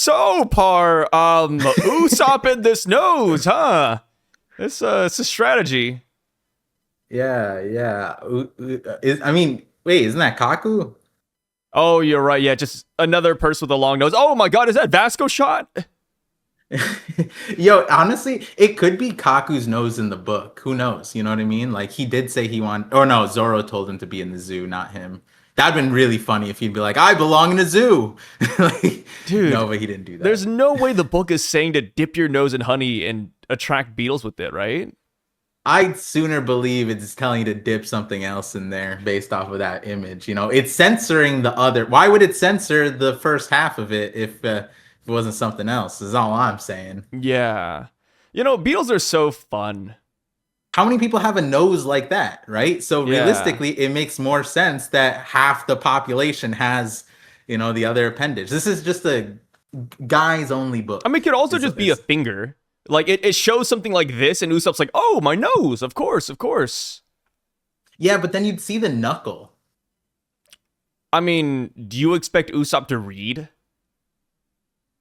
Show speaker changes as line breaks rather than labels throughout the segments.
So, Par, Usopp in this nose, huh? It's a strategy.
Yeah. I mean, wait, isn't that Kaku?
Oh, you're right. Yeah, just another person with a long nose. Oh my God, is that Vasco shot?
Yo, honestly, it could be Kaku's nose in the book. Who knows? You know what I mean? Like he did say he wanted, or no, Zoro told him to be in the zoo, not him. That'd been really funny if he'd be like, "I belong in a zoo." Like,
Dude,
no, but he didn't do that.
There's no way the book is saying to dip your nose in honey and attract beetles with it, right?
I'd sooner believe it's telling you to dip something else in there based off of that image. You know, it's censoring the other. Why would it censor the first half of it if it wasn't something else? Is all I'm saying.
Yeah. Beetles are so fun.
How many people have a nose like that, right? So
Yeah.
realistically, it makes more sense that half the population has, the other appendage. This is just a guys only book.
I mean, it could also just be a finger. Like, it shows something like this, and Usopp's like, oh, my nose, of course.
Yeah, but then you'd see the knuckle.
I mean, do you expect Usopp to read?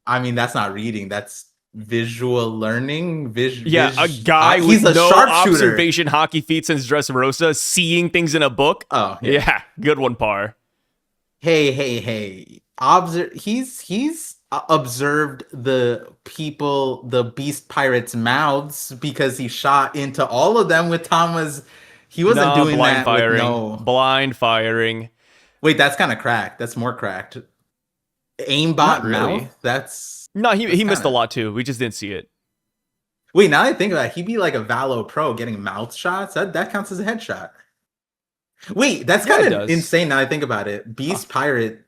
I mean, that's not reading. That's visual learning.
A guy with no observation hockey feet since Dressrosa seeing things in a book.
Oh,
yeah, good one, Par.
Hey. He's observed the beast pirates' mouths because he shot into all of them with Tama's. He wasn't doing
blind
that
firing.
with
Blind firing.
Wait, that's kind of cracked. That's more cracked. Aimbot
really.
mouth. That's
he missed a lot too. We just didn't see it.
Wait, now that I think about it, he'd be like a Valo pro getting mouth shots. That counts as a headshot. Wait, that's kind of insane. Now I think about it. Beast pirate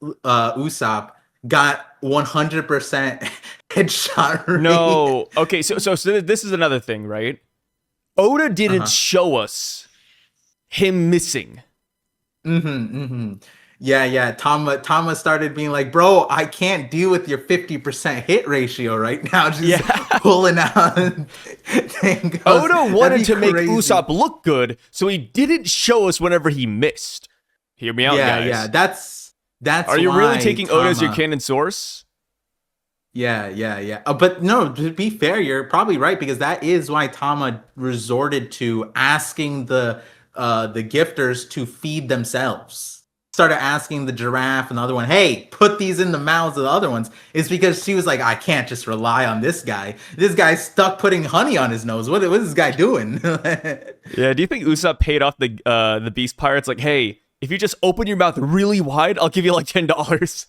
Usopp got 100% headshot rate.
No. Okay, so this is another thing, right? Oda didn't show us him missing.
Yeah. Tama started being like, bro, I can't deal with your 50% hit ratio right now. Just pulling out.
Oda wanted to make Usopp look good, so he didn't show us whenever he missed. Hear me out, guys.
Yeah, that's
Are you really taking Oda as your canon source?
Yeah. But no, to be fair, you're probably right, because that is why Tama resorted to asking the gifters to feed themselves. Started asking the giraffe and the other one, hey, put these in the mouths of the other ones. It's because she was like, I can't just rely on this guy. This guy's stuck putting honey on his nose. What is this guy doing?
Yeah, do you think Usopp paid off the beast pirates? Like, hey, if you just open your mouth really wide, I'll give you like $10.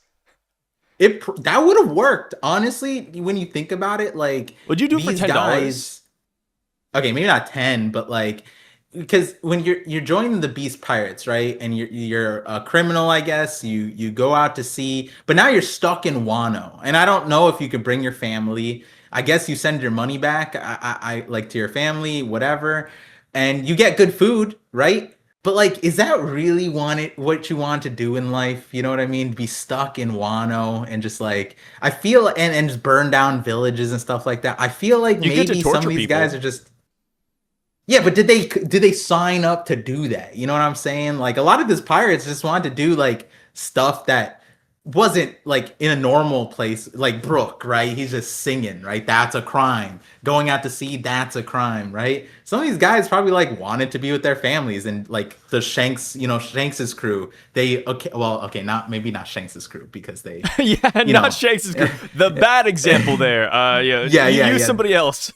That would have worked, honestly. When you think about it, like,
what'd you do for $10?
Okay, maybe not 10, but like, because when you're joining the beast pirates, right, and you're a criminal, I guess you go out to sea, but now you're stuck in Wano, and I don't know if you could bring your family. I guess you send your money back, I like, to your family, whatever, and you get good food, right? But like, is that really what you want to do in life? You know what I mean? Be stuck in Wano and just like, I feel, and just burn down villages and stuff like that. I feel like maybe some of these guys are just. Yeah, but did they sign up to do that? You know what I'm saying? Like, a lot of these pirates just wanted to do like stuff that wasn't like in a normal place, like Brooke, right? He's just singing, right? That's a crime. Going out to sea, that's a crime, right? Some of these guys probably like wanted to be with their families, and like the Shanks's crew. Maybe not Shanks's crew, because they
not Shanks's crew. The bad example there. Use somebody else.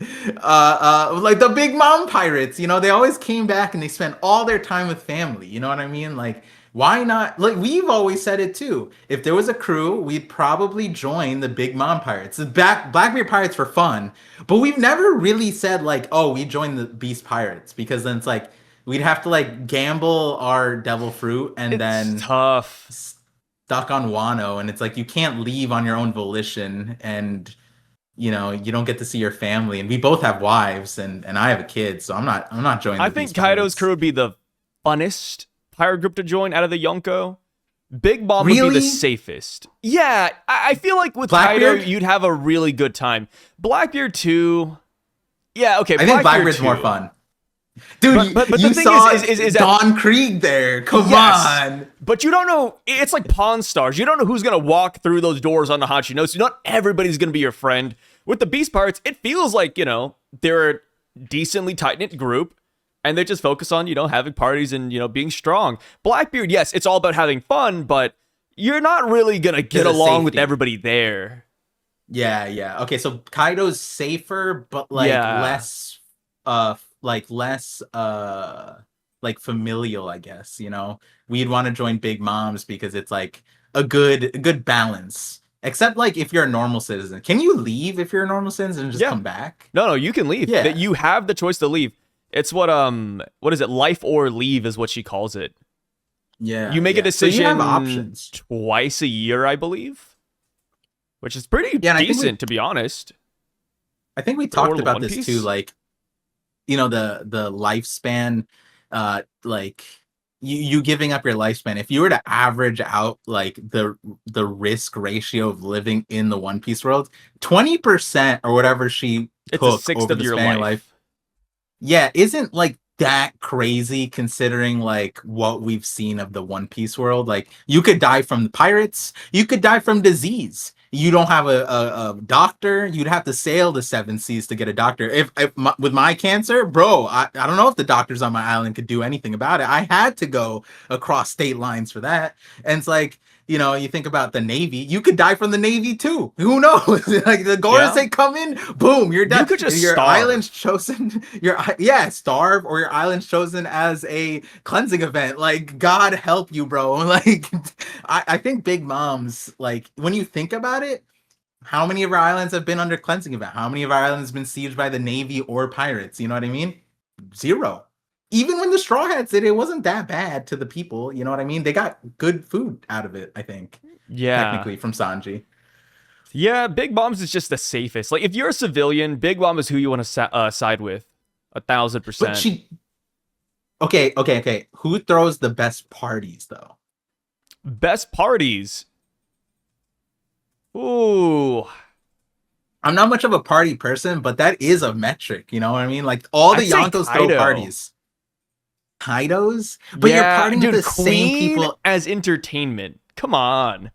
Like the Big Mom pirates, they always came back and they spent all their time with family. You know what I mean? Like, why not? Like, we've always said it too. If there was a crew, we'd probably join the Big Mom pirates. The Blackbeard pirates for fun, but we've never really said like, oh, we join the Beast pirates, because then it's like we'd have to like gamble our devil fruit, and then
tough
stuck on Wano, and it's like you can't leave on your own volition, and you don't get to see your family, and we both have wives, and I have a kid, so I'm not joining.
I think Kaido's crew would be the funnest pirate group to join out of the Yonko. Big Mom would be the safest. Yeah, I feel like with Kaido, you'd have a really good time. Blackbeard too. Yeah, okay.
I think Blackbeard's more fun. Dude,
but
you
the thing
saw
is that
Don Krieg there. Come
yes,
on.
but you don't know. It's like Pawn Stars. You don't know who's gonna walk through those doors on the Hachino. So not everybody's gonna be your friend. With the Beast Pirates, it feels like they're a decently tight knit group, and they just focus on having parties and being strong. Blackbeard, yes, it's all about having fun, but you're not really gonna get along with everybody there.
Yeah. Okay, so Kaido's safer, but less like familial, I guess. We'd want to join Big Moms because it's like a good balance. Except like if you're a normal citizen. Can you leave if you're a normal citizen and just come back?
No, you can leave.
Yeah.
You have the choice to leave. It's what is it? Life or leave is what she calls it.
Yeah.
You make a decision
so you have options
twice a year, I believe. Which is pretty decent, to be honest.
I think we talked about this too, like, the lifespan, like you giving up your lifespan. If you were to average out like the risk ratio of living in the One Piece world, 20% or whatever she took
it's a sixth
over
of
the
your
span
life.
Yeah, isn't like that crazy considering like what we've seen of the One Piece world. Like you could die from the pirates, you could die from disease. You don't have a doctor, you'd have to sail the 7 seas to get a doctor. With my cancer, bro, I don't know if the doctors on my island could do anything about it. I had to go across state lines for that. And it's like, you think about the Navy, you could die from the Navy too. Who knows? Like the Gorosei come in, boom, you're done.
You could just
your
starve.
Island's chosen, starve, or your island's chosen as a cleansing event. Like, God help you, bro. Like, I think Big Moms, like, when you think about it, how many of our islands have been under cleansing event? How many of our islands have been sieged by the Navy or pirates? You know what I mean? 0. Even when the Straw Hats did, it wasn't that bad to the people. You know what I mean? They got good food out of it, I think.
Yeah.
Technically, from Sanji.
Yeah, Big Moms is just the safest. Like, if you're a civilian, Big Mom is who you want to side with. 1,000%.
But she... Okay. Who throws the best parties, though?
Best parties? Ooh...
I'm not much of a party person, but that is a metric. You know what I mean? Like, all the Yonkos throw parties. Kaidos? But you're partying with the same people
as entertainment. Come on.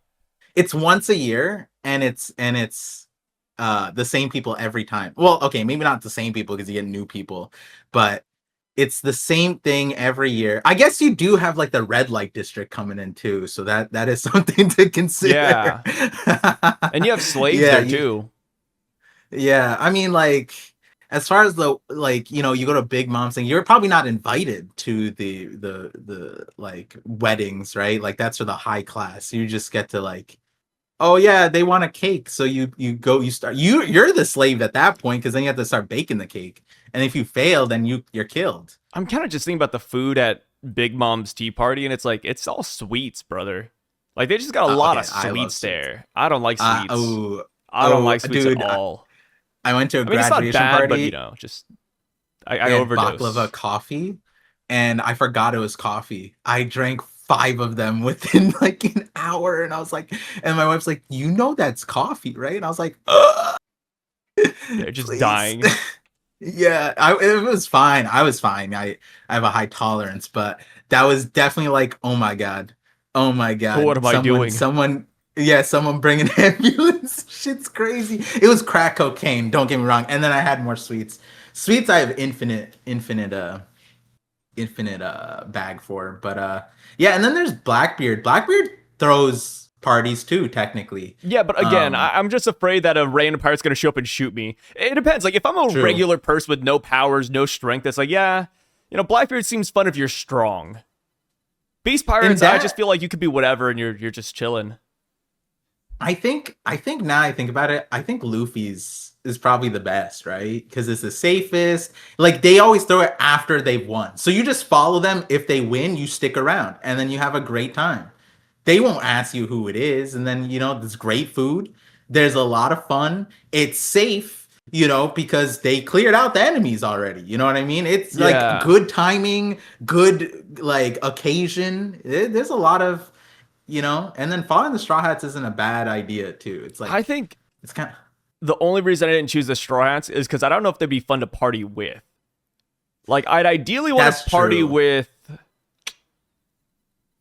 It's once a year, and it's the same people every time. Well, okay, maybe not the same people because you get new people, but it's the same thing every year. I guess you do have like the red light district coming in too, so that is something to consider.
Yeah. And you have slaves there too.
Yeah, I mean, like, as far as the, like, you go to Big Mom's thing, you're probably not invited to the like weddings, right? Like, that's for the high class. You just get to like, oh yeah, they want a cake, so you're the slave at that point, because then you have to start baking the cake, and if you fail, then you're killed.
I'm kind of just thinking about the food at Big Mom's tea party, and it's like, it's all sweets, brother. Like, they just got a lot of sweets there. I don't like sweets. I don't like sweets at all.
I went to a graduation
it's not bad,
party.
But just I overdosed.
Baklava coffee, and I forgot it was coffee. I drank 5 of them within like an hour, and I was like, and my wife's like, that's coffee, right? And I was like,
they're just dying.
Yeah, it was fine. I was fine. I have a high tolerance, but that was definitely like, oh my god.
What am I doing?
Someone bring an ambulance. Shit's crazy. It was crack cocaine, don't get me wrong. And then I had more sweets. Sweets I have infinite bag for. But yeah, and then there's Blackbeard. Blackbeard throws parties too, technically.
Yeah, but again, I'm just afraid that a random pirate's gonna show up and shoot me. It depends. Like, if I'm a regular person with no powers, no strength, it's like, yeah, Blackbeard seems fun if you're strong. Beast pirates, I just feel like you could be whatever and you're just chilling.
I think now I think about it, I think Luffy's is probably the best, right? Because it's the safest. Like, they always throw it after they've won. So you just follow them. If they win, you stick around. And then you have a great time. They won't ask you who it is. And then, there's great food. There's a lot of fun. It's safe, because they cleared out the enemies already. You know what I mean? It's like good timing, good like occasion. There's a lot of... and then following the Straw Hats isn't a bad idea too. It's like,
I think
it's kind of...
the only reason I didn't choose the Straw Hats is because I don't know if they'd be fun to party with. Like, I'd ideally want
That's
to party
true.
with.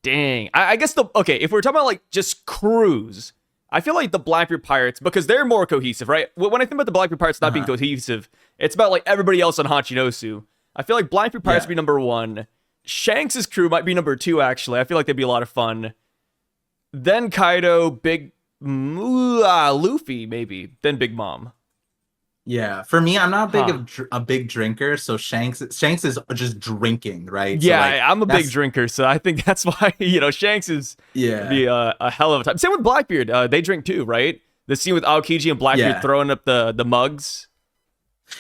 Dang. I guess okay, if we're talking about like just crews, I feel like the Blackbeard Pirates, because they're more cohesive, right? When I think about the Blackbeard Pirates not being
Uh-huh.
cohesive, it's about like everybody else on Hachinosu. I feel like Blackbeard Pirates would
Yeah.
be number one. Shanks' crew might be number two, actually. I feel like they'd be a lot of fun. Then Kaido, Luffy, maybe. Then Big Mom.
Yeah, for me, I'm not big
Huh.
of a big drinker, so Shanks is just drinking, right? So
Yeah,
like
I'm a big
that's
drinker, so I think that's why, Shanks is
yeah,
be a hell of a time. Same with Blackbeard. They drink too, right? The scene with Aokiji and Blackbeard
yeah.
throwing up the mugs.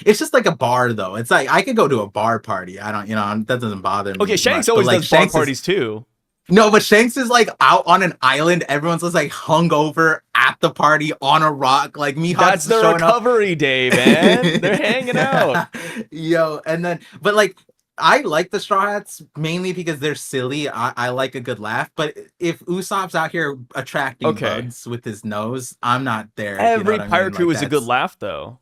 It's just like a bar though. It's like I could go to a bar party. I don't, that doesn't bother me
Okay,
as
Shanks
much. But
always
like
does bar
Shanks is
parties too.
no, but Shanks is like out on an island. Everyone's just like hungover at the party on a rock. Like Mihawk's
That's
is
their
showing up.
recovery day, man. They're hanging out.
Yo, and then but like I like the Straw Hats mainly because they're silly. I like a good laugh. But if Usopp's out here attracting
Okay.
bugs with his nose, I'm not there. You know
Every
what I
pirate
mean?
crew
Like
is a good
that's
laugh, though.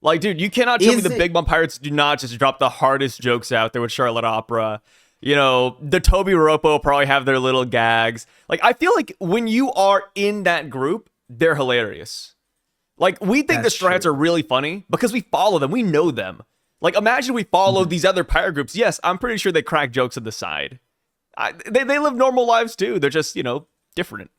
Like, dude, you cannot tell me
is
the
it
Big Mom Pirates do not just drop the hardest jokes out there with Charlotte Opera. The Toby Ropo probably have their little gags. Like, I feel like when you are in that group, they're hilarious. Like, we think the
that's
Straw Hats
true.
are really funny because we follow them. We know them. Like, imagine we followed
Mhm.
these other pirate groups. Yes, I'm pretty sure they crack jokes on the side. They live normal lives too. They're just, different.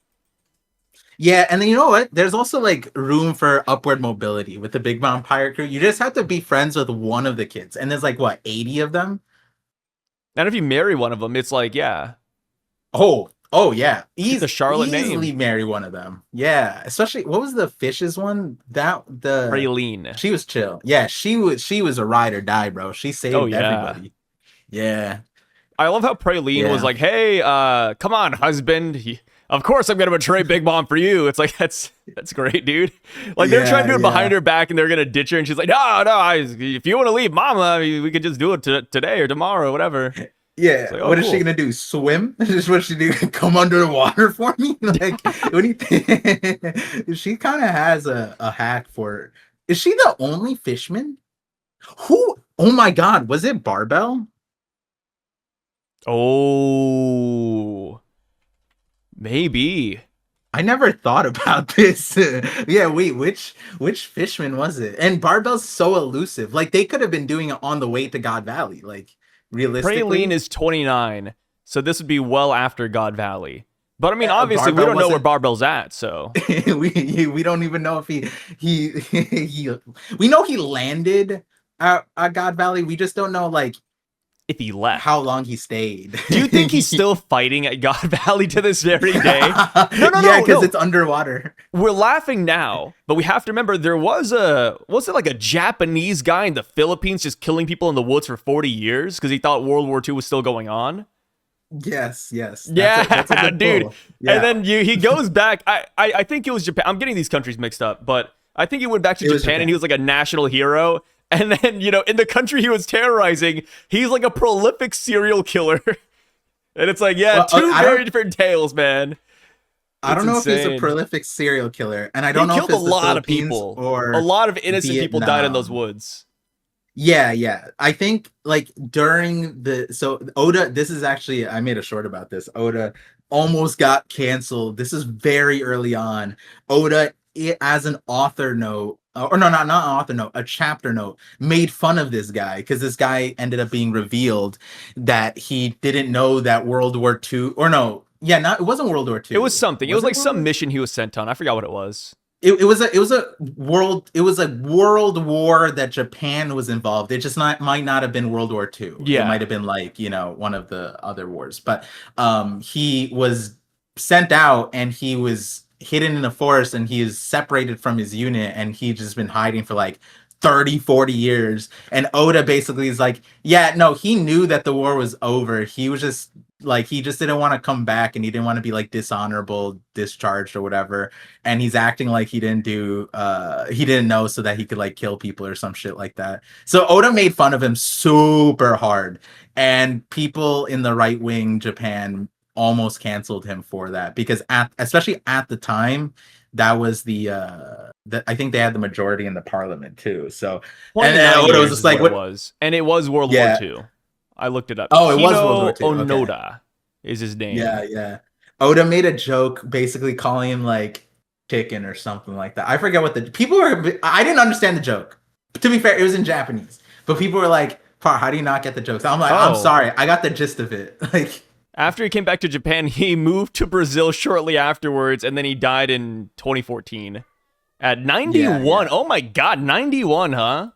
Yeah, and then you know what? There's also like room for upward mobility with the Big Mom Pirate crew. You just have to be friends with one of the kids, and there's like what 80 of them.
And if you marry one of them, it's like, yeah,
Oh yeah,
it's a Charlotte
easily
name.
marry one of them. Yeah, especially what was the fishes one? That the
Praline.
she was chill. Yeah, she was a ride or die, bro. She
Oh,
saved
yeah.
everybody. Yeah,
I love how Praline was
yeah,
like, "Hey, come on, husband. Of course I'm gonna betray Big Mom for you." It's like that's great, dude. Like they're trying to do it behind
yeah.
her back, and they're gonna ditch her, and she's like, "No, no. If you want to leave, Mama, I mean, we could just do it today or tomorrow, whatever."
Yeah,
It's like, oh,
what is she
cool.
gonna do? Swim? Is what she do? Come under the water for me? Like, what do you think? She kind of has a hack for it. Is she the only fishman? Who? Oh my God, was it Barbell?
Oh, maybe.
I never thought about this. Yeah, wait, which fishman was it? And Barbell's so elusive. Like they could have been doing it on the way to God Valley. Like
Praline
realistically,
is 29, so this would be well after God Valley. But I mean, obviously, we
Barbell
don't know where
wasn't.
Barbell's at, so
we don't even know if he we know he landed at God Valley. We just don't know like
if he
how
left.
long he stayed.
Do you think he's still fighting at God Valley to this very day? No, no,
Yeah,
no,
because
no.
it's underwater.
We're laughing now, but we have to remember there was it like a Japanese guy in the Philippines just killing people in the woods for 40 years because he thought World War II was still going on?
Yes. That's a
Yeah,
good
dude.
pull.
And
Yeah,
then he goes back. I think it was Japan. I'm getting these countries mixed up, but I think he went back to
it was
Japan and he
Japan.
was like a national hero. And then, in the country he was terrorizing, he's like a prolific serial killer. And it's like, yeah,
Well,
two
I
very
don't.
different tales, man.
I
It's
don't know if he's a
insane.
prolific serial killer, and I
He
don't know if
killed a
it's the
lot of
Philippines
people. A
or
lot of innocent people died in those
Vietnam.
woods.
Yeah. I think like during the so Oda, this is actually I made a short about this. Oda almost got canceled. This is very early on. Oda, as an author note, or no, not an author note, a chapter note, made fun of this guy because this guy ended up being revealed that he didn't know that World War II, or no, yeah, not it wasn't World War
It was
II.
something. It was
Was it
like
World
some
War?
mission he was sent on. I forgot what it was.
It was a world war that Japan was involved. It just might not have been World War II. It might
Yeah.
have been like, one of the other wars. But he was sent out and he was hidden in a forest and he is separated from his unit and he just been hiding for like 30, 40 years. And Oda basically is like, yeah, no, he knew that the war was over. He was just like he just didn't want to come back and he didn't want to be like dishonorable discharged or whatever, and he's acting like he didn't know so that he could like kill people or some shit like that. So Oda made fun of him super hard, and people in the right wing Japan almost canceled him for that because especially at the time that was the I think they had the majority in the parliament too. So, and then
29
Oda was
years
just
is what
like,
it
"What?"
was. And it was World War
Yeah.
II. I looked it up.
Oh, it was World War
Hino
II. Okay.
Onoda is his name.
Yeah, yeah. Oda made a joke basically calling him like chicken or something like that. I forget what the people were. I didn't understand the joke. To be fair, it was in Japanese, but people were like, "Par, how do you not get the jokes?" I'm like, "I'm
Oh,
sorry, I got the gist of it." Like,
after he came back to Japan, he moved to Brazil shortly afterwards, and then he died in 2014 at
yeah,
91.
yeah,
Oh my God, 91, huh?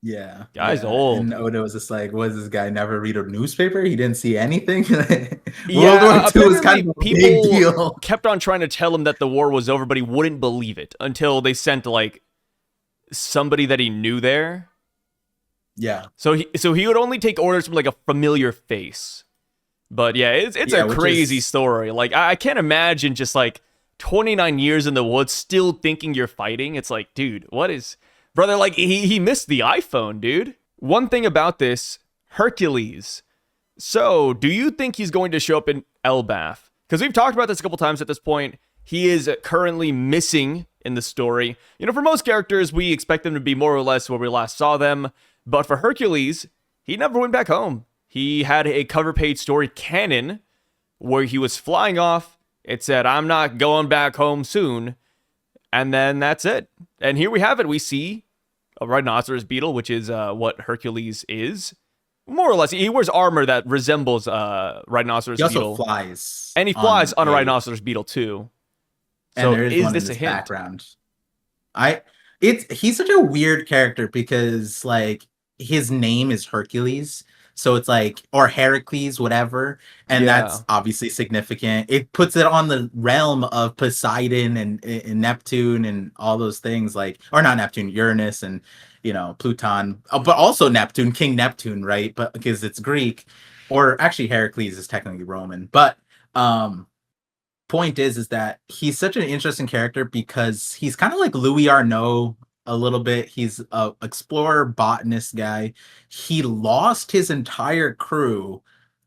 yeah,
Guy's
yeah.
old.
And Oda was just like, "Was this guy never read a newspaper? He didn't see anything." World War
Yeah,
II was kind
apparently
of a big
people
deal.
kept on trying to tell him that the war was over, but he wouldn't believe it until they sent like somebody that he knew there.
Yeah,
So he would only take orders from like a familiar face. But yeah, it's
yeah,
a
which
crazy
is
story. Like I can't imagine just like 29 years in the woods still thinking you're fighting. It's like, dude, what is brother, like he missed the iPhone, dude. One thing about this, Hercules. So, do you think he's going to show up in Elbaph? Because we've talked about this a couple times at this point. He is currently missing in the story. You know, for most characters, we expect them to be more or less where we last saw them. But for Hercules, he never went back home. He had a cover page story canon where he was flying off. It said, I'm not going back home soon. And then that's it. And here we have it. We see a rhinoceros beetle, which is what Hercules is. More or less, he wears armor that resembles rhinoceros
he also
beetle.
flies
And he flies
on
on a
a,
rhinoceros beetle too.
and
So
there is
is
one in
this a
this
hint?
background. I he's such a weird character because like his name is Hercules, so it's like or Heracles, whatever, and
Yeah.
that's obviously significant. It puts it on the realm of Poseidon and Neptune and all those things, like or not Neptune, Uranus and Pluton, but also Neptune, King Neptune, right? But because it's Greek, or actually Heracles is technically Roman, but um point is that he's such an interesting character because he's kind of like Louis Arnault a little bit. He's a explorer botanist guy. He lost his entire crew,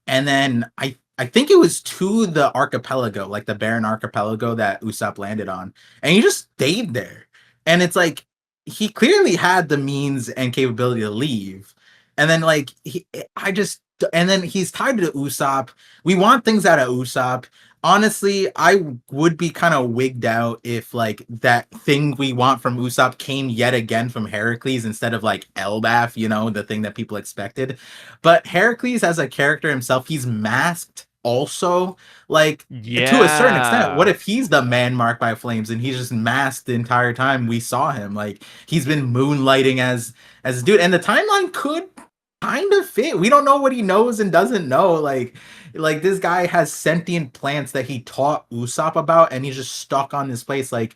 and then I think it was to the archipelago, like the barren archipelago that Usopp landed on, and he just stayed there. And it's like he clearly had the means and capability to leave, and then like I just and then he's tied to Usopp. We want things out of Usopp. Honestly, I would be kind of wigged out if like that thing we want from Usopp came yet again from Heracles instead of like Elbaph, the thing that people expected. But Heracles as a character himself, he's masked also, like to a certain extent. What
Yeah.
if he's the man marked by flames and he's just masked the entire time we saw him? Like he's been moonlighting as a dude, and the timeline could kind of fit. We don't know what he knows and doesn't know. Like this guy has sentient plants that he taught Usopp about, and he's just stuck on this place. Like,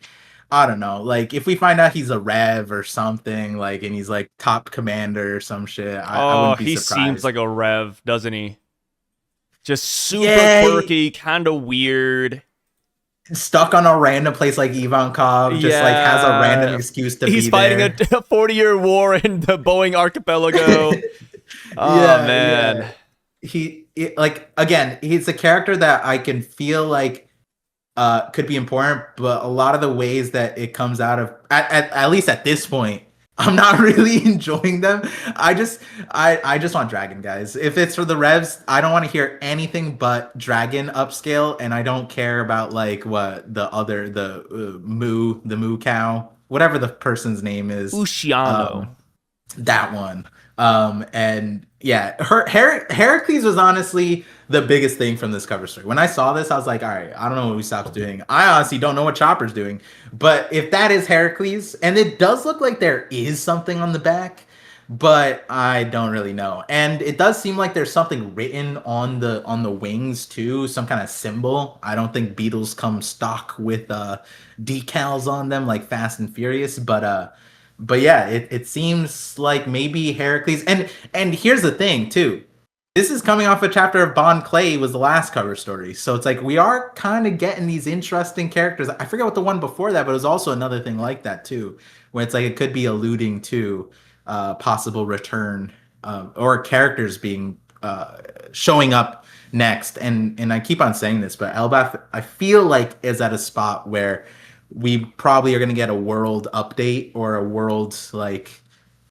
I don't know. Like, if we find out he's a Rev or something, like, and he's like top commander or some shit, I
Oh,
wouldn't be
he seems
surprised.
like a Rev, doesn't he? Just super
Yeah,
quirky, kind of weird.
stuck on a random place like Ivankov, just like has a random
Yeah.
excuse to
He's
be
fighting a
there.
40-year war in the Boeing archipelago. Oh,
Yeah,
man.
yeah. Like again, he's a character that I can feel like could be important, but a lot of the ways that it comes out of at least at this point, I'm not really enjoying them. I just want Dragon, guys. If it's for the Revs, I don't want to hear anything but Dragon upscale, and I don't care about like what the moo cow, whatever the person's name is.
Ushiano.
That one. And yeah, Heracles was honestly the biggest thing from this cover story. When I saw this, I was like, all right, I don't know what Usopp's doing. I honestly don't know what Chopper's doing. But if that is Heracles, and it does look like there is something on the back, but I don't really know. And it does seem like there's something written on the wings too, some kind of symbol. I don't think beetles come stock with decals on them like Fast and Furious, but yeah, it seems like maybe Heracles, and here's the thing too. This is coming off a chapter of Bond Clay was the last cover story. So it's like we are kind of getting these interesting characters. I forget what the one before that, but it was also another thing like that too, where it's like it could be alluding to possible return or characters being showing up next. And I keep on saying this, but Elbaph I feel like is at a spot where we probably are gonna get a world update or a world like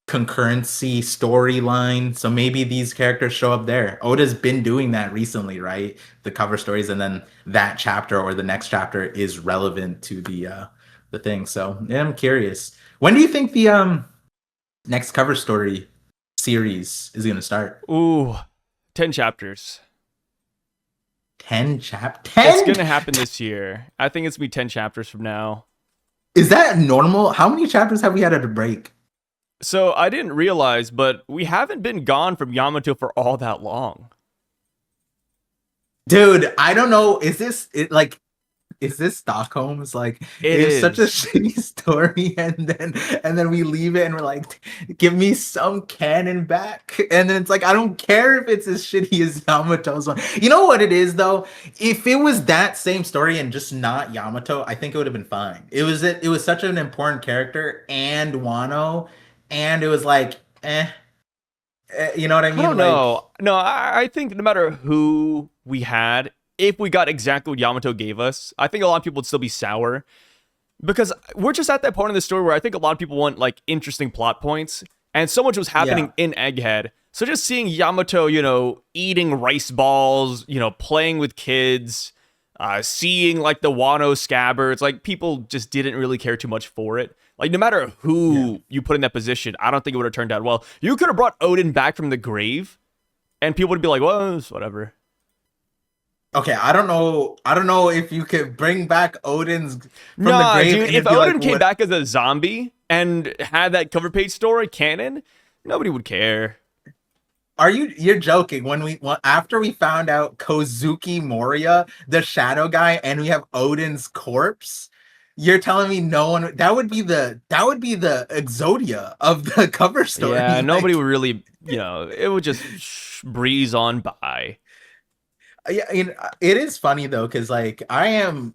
concurrency storyline. So maybe these characters show up there. Oda's been doing that recently, right? The cover stories, and then that chapter or the next chapter is relevant to the thing. So yeah, I'm curious. When do you think the next cover story series is gonna start?
Ooh, 10 chapters.
10?
It's gonna happen this year. I think it's gonna be 10 chapters from now.
Is that normal? How many chapters have we had at a break?
So I didn't realize, but we haven't been gone from Yamato for all that long.
Dude, I don't know. Is this Stockholm's like
It
it's such a
is.
shitty story, and then we leave it and we're like, give me some canon back. And then it's like, I don't care if it's as shitty as Yamato's one. You know what it is though? If it was that same story and just not Yamato, I think it would have been fine. It was such an important character and Wano, and it was like, you know what I
I
mean?
don't
Like,
know. No, I think no matter who we had, if we got exactly what Yamato gave us, I think a lot of people would still be sour. Because we're just at that point in the story where I think a lot of people want like interesting plot points, and so much was happening in Egghead. So just seeing Yamato, eating rice balls, playing with kids, seeing like the Wano scabbards, like people just didn't really care too much for it. Like no matter who you put in that position, I don't think it would have turned out well. You could have brought Odin back from the grave, and people would be like, "Well, it's whatever."
okay, I don't know. I don't know if you could bring back Odin's from the
Nah,
grave
dude,
and
if
it'd be
Odin
like,
came
what?
back as a zombie and had that cover page story canon, nobody would care.
You're joking after we found out Kozuki Moria, the shadow guy, and we have Odin's corpse, you're telling me no one that would be the Exodia of the cover
Yeah,
story.
nobody
Like,
would really, it would just breeze on by.
yeah, it is funny though, because like I am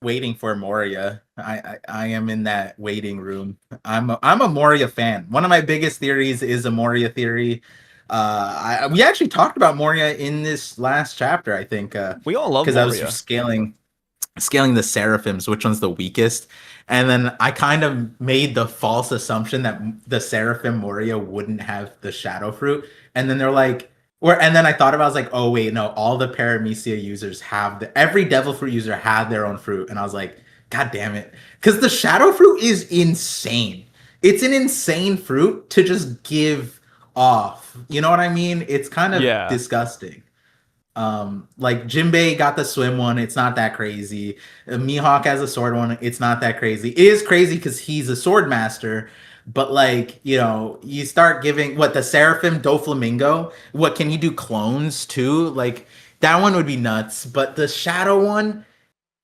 waiting for Moria. I am in that waiting room. I'm a Moria fan. One of my biggest theories is a Moria theory. We actually talked about Moria in this last chapter, I think,
We all love
because I was
Moria.
scaling the seraphims, which one's the weakest, and then I kind of made the false assumption that the seraphim Moria wouldn't have the shadow fruit, and then they're like, and then I thought about, it, I was like, oh wait, no, all the Paramecia users have every devil fruit user had their own fruit, and I was like, god damn it, because the shadow fruit is insane. It's an insane fruit to just give off. You know what I mean? It's kind of
Yeah.
disgusting. Like Jinbei got the swim one, it's not that crazy. Mihawk has a sword one, it's not that crazy. It is crazy because he's a sword master, but like, you start giving what the Seraphim Doflamingo, what can you do clones too? Like that one would be nuts, but the Shadow one,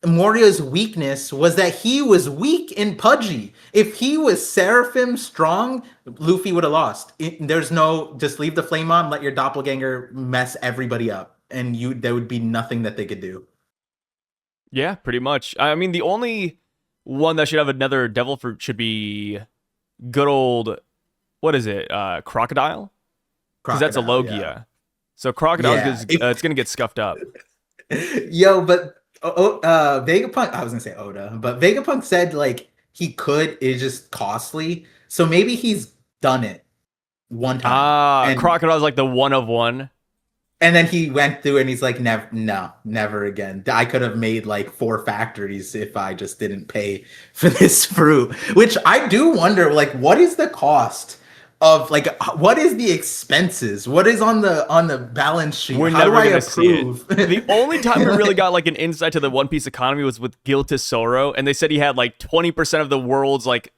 Moria's weakness was that he was weak in Pudgy. If he was Seraphim strong, Luffy would have lost. There's no just leave the flame on, let your doppelganger mess everybody up, and there would be nothing that they could do.
Yeah, pretty much. I mean, the only one that should have another devil fruit should be good old, what is it? Crocodile? Because that's a
Crocodile,
Logia. So Crocodile
yeah.
it's going to get scuffed up.
Yo, but Vegapunk, I was gonna say Oda, but Vegapunk said like he could, it's just costly. So maybe he's done it one time. And
Crocodile's like the one of one.
And then he went through and he's like, never, no, never again. I could have made like 4 factories if I just didn't pay for this fruit. Which I do wonder, like, what is the cost of like, what is the expenses? What is on the balance sheet?
We're
How do
never
I
gonna see it.
approve?
The only time we really got like an insight to the One Piece economy was with Giltis Zoro, and they said he had like 20% of the world's like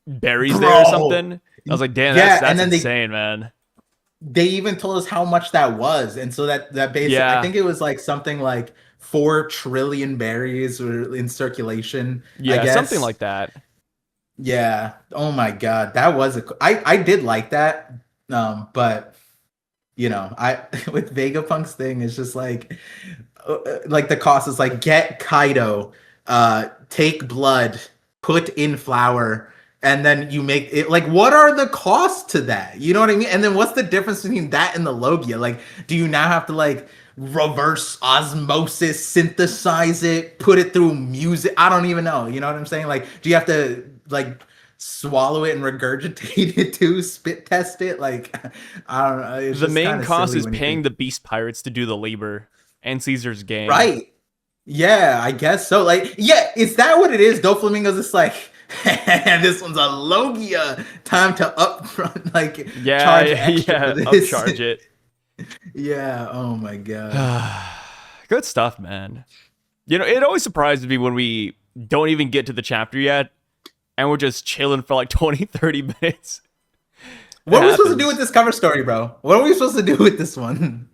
berries there or something. I was like, damn,
Yeah,
that's
and then
insane, man.
they even told us how much that was, and so that basically,
Yeah.
I think it was like something like 4 trillion berries were in circulation. I
Yeah,
guess
something like that.
Yeah. Oh my God, that was I did like that, but I with Vegapunk's thing, it's just like the cost is like get Kaido, take blood, put in flour, and then you make it. Like, what are the costs to that? You know what I mean? And then what's the difference between that and the Logia? Like, do you now have to like reverse osmosis, synthesize it, put it through music? I don't even know. You know what I'm saying? Like, do you have to like swallow it and regurgitate it too, spit test it? Like, I don't know. It's
The
just
main
kind of
cost
silly
is
when you
paying
think.
the Beast Pirates to do the labor and Caesar's gang.
Right. Yeah, I guess so. Like, yeah, is that what it is? Doflamingo's just like, this one's a Logia. Time to upfront, like,
Yeah,
charge extra
yeah,
for this.
upcharge it.
Yeah, oh my god.
Good stuff, man. You know, it always surprises me when we don't even get to the chapter yet and we're just chilling for like 20, 30 minutes.
What are we supposed to do with this cover story, bro? What are we supposed to do with this one?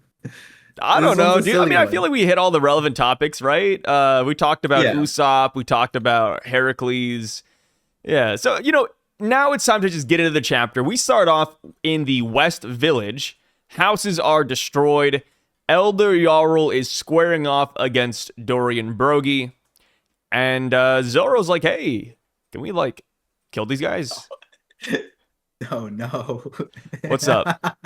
I
This
don't know,
one's a
dude. I
silly
mean, I
one.
feel like we hit all the relevant topics, right? We talked about
Yeah.
Usopp. We talked about Heracles. Yeah. So, you know, now it's time to just get into the chapter. We start off in the West Village. Houses are destroyed. Elder Jarl is squaring off against Dorian Brogy. And Zoro's like, hey, can we, like, kill these guys?
Oh no.
What's up?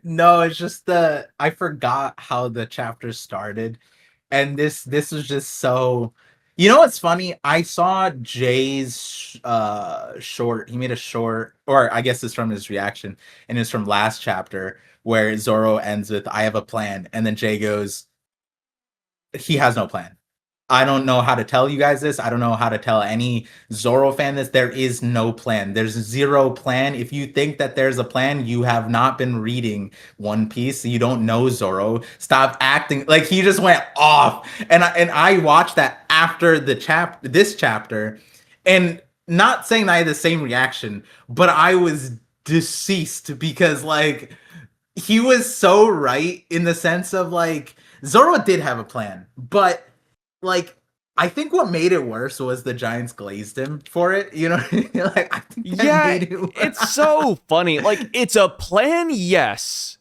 No, it's just I forgot how the chapter started. And this was just so, you know what's funny? I saw Jay's short. He made a short, or I guess it's from his reaction, and it's from last chapter where Zoro ends with I have a plan, and then Jay goes, he has no plan. I don't know how to tell you guys this. I don't know how to tell any Zoro fan this. There is no plan. There's zero plan. If you think that there's a plan, you have not been reading One Piece. You don't know Zoro. Stop acting like he just went off. And I watched that after this chapter, and not saying that I had the same reaction, but I was deceased because like he was so right in the sense of like Zoro did have a plan, but like I think what made it worse was the Giants glazed him for it. You know, like I think that
Yeah,
made it
it's so funny. Like, it's a plan, yes.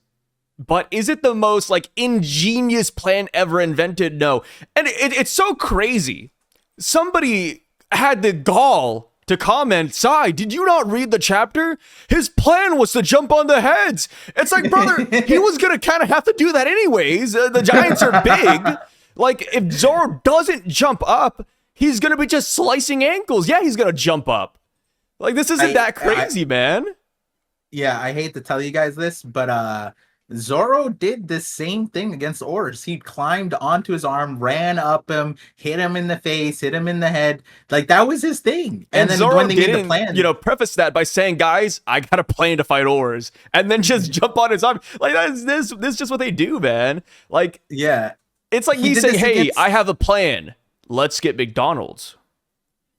But is it the most, like, ingenious plan ever invented? No. And it's so crazy. Somebody had the gall to comment, Sai, did you not read the chapter? His plan was to jump on the heads. It's like, brother, he was going to kind of have to do that anyways. The Giants are big. Like, if Zoro doesn't jump up, he's going to be just slicing ankles. Yeah, he's going to jump up. Like, this isn't that crazy, man.
Yeah, I hate to tell you guys this, but Zoro did the same thing against Oars. He climbed onto his arm, ran up him, hit him in the face, hit him in the head. Like, that was his thing.
And
then
Zoro
when they made
didn't,
the plan,
you know, preface that by saying, guys, I got a plan to fight Oars. And then just jump on his arm. Like, this is just what they do, man. Like,
yeah.
it's like
He
me
did
saying,
this
hey,
against-
I have a plan. Let's get McDonald's.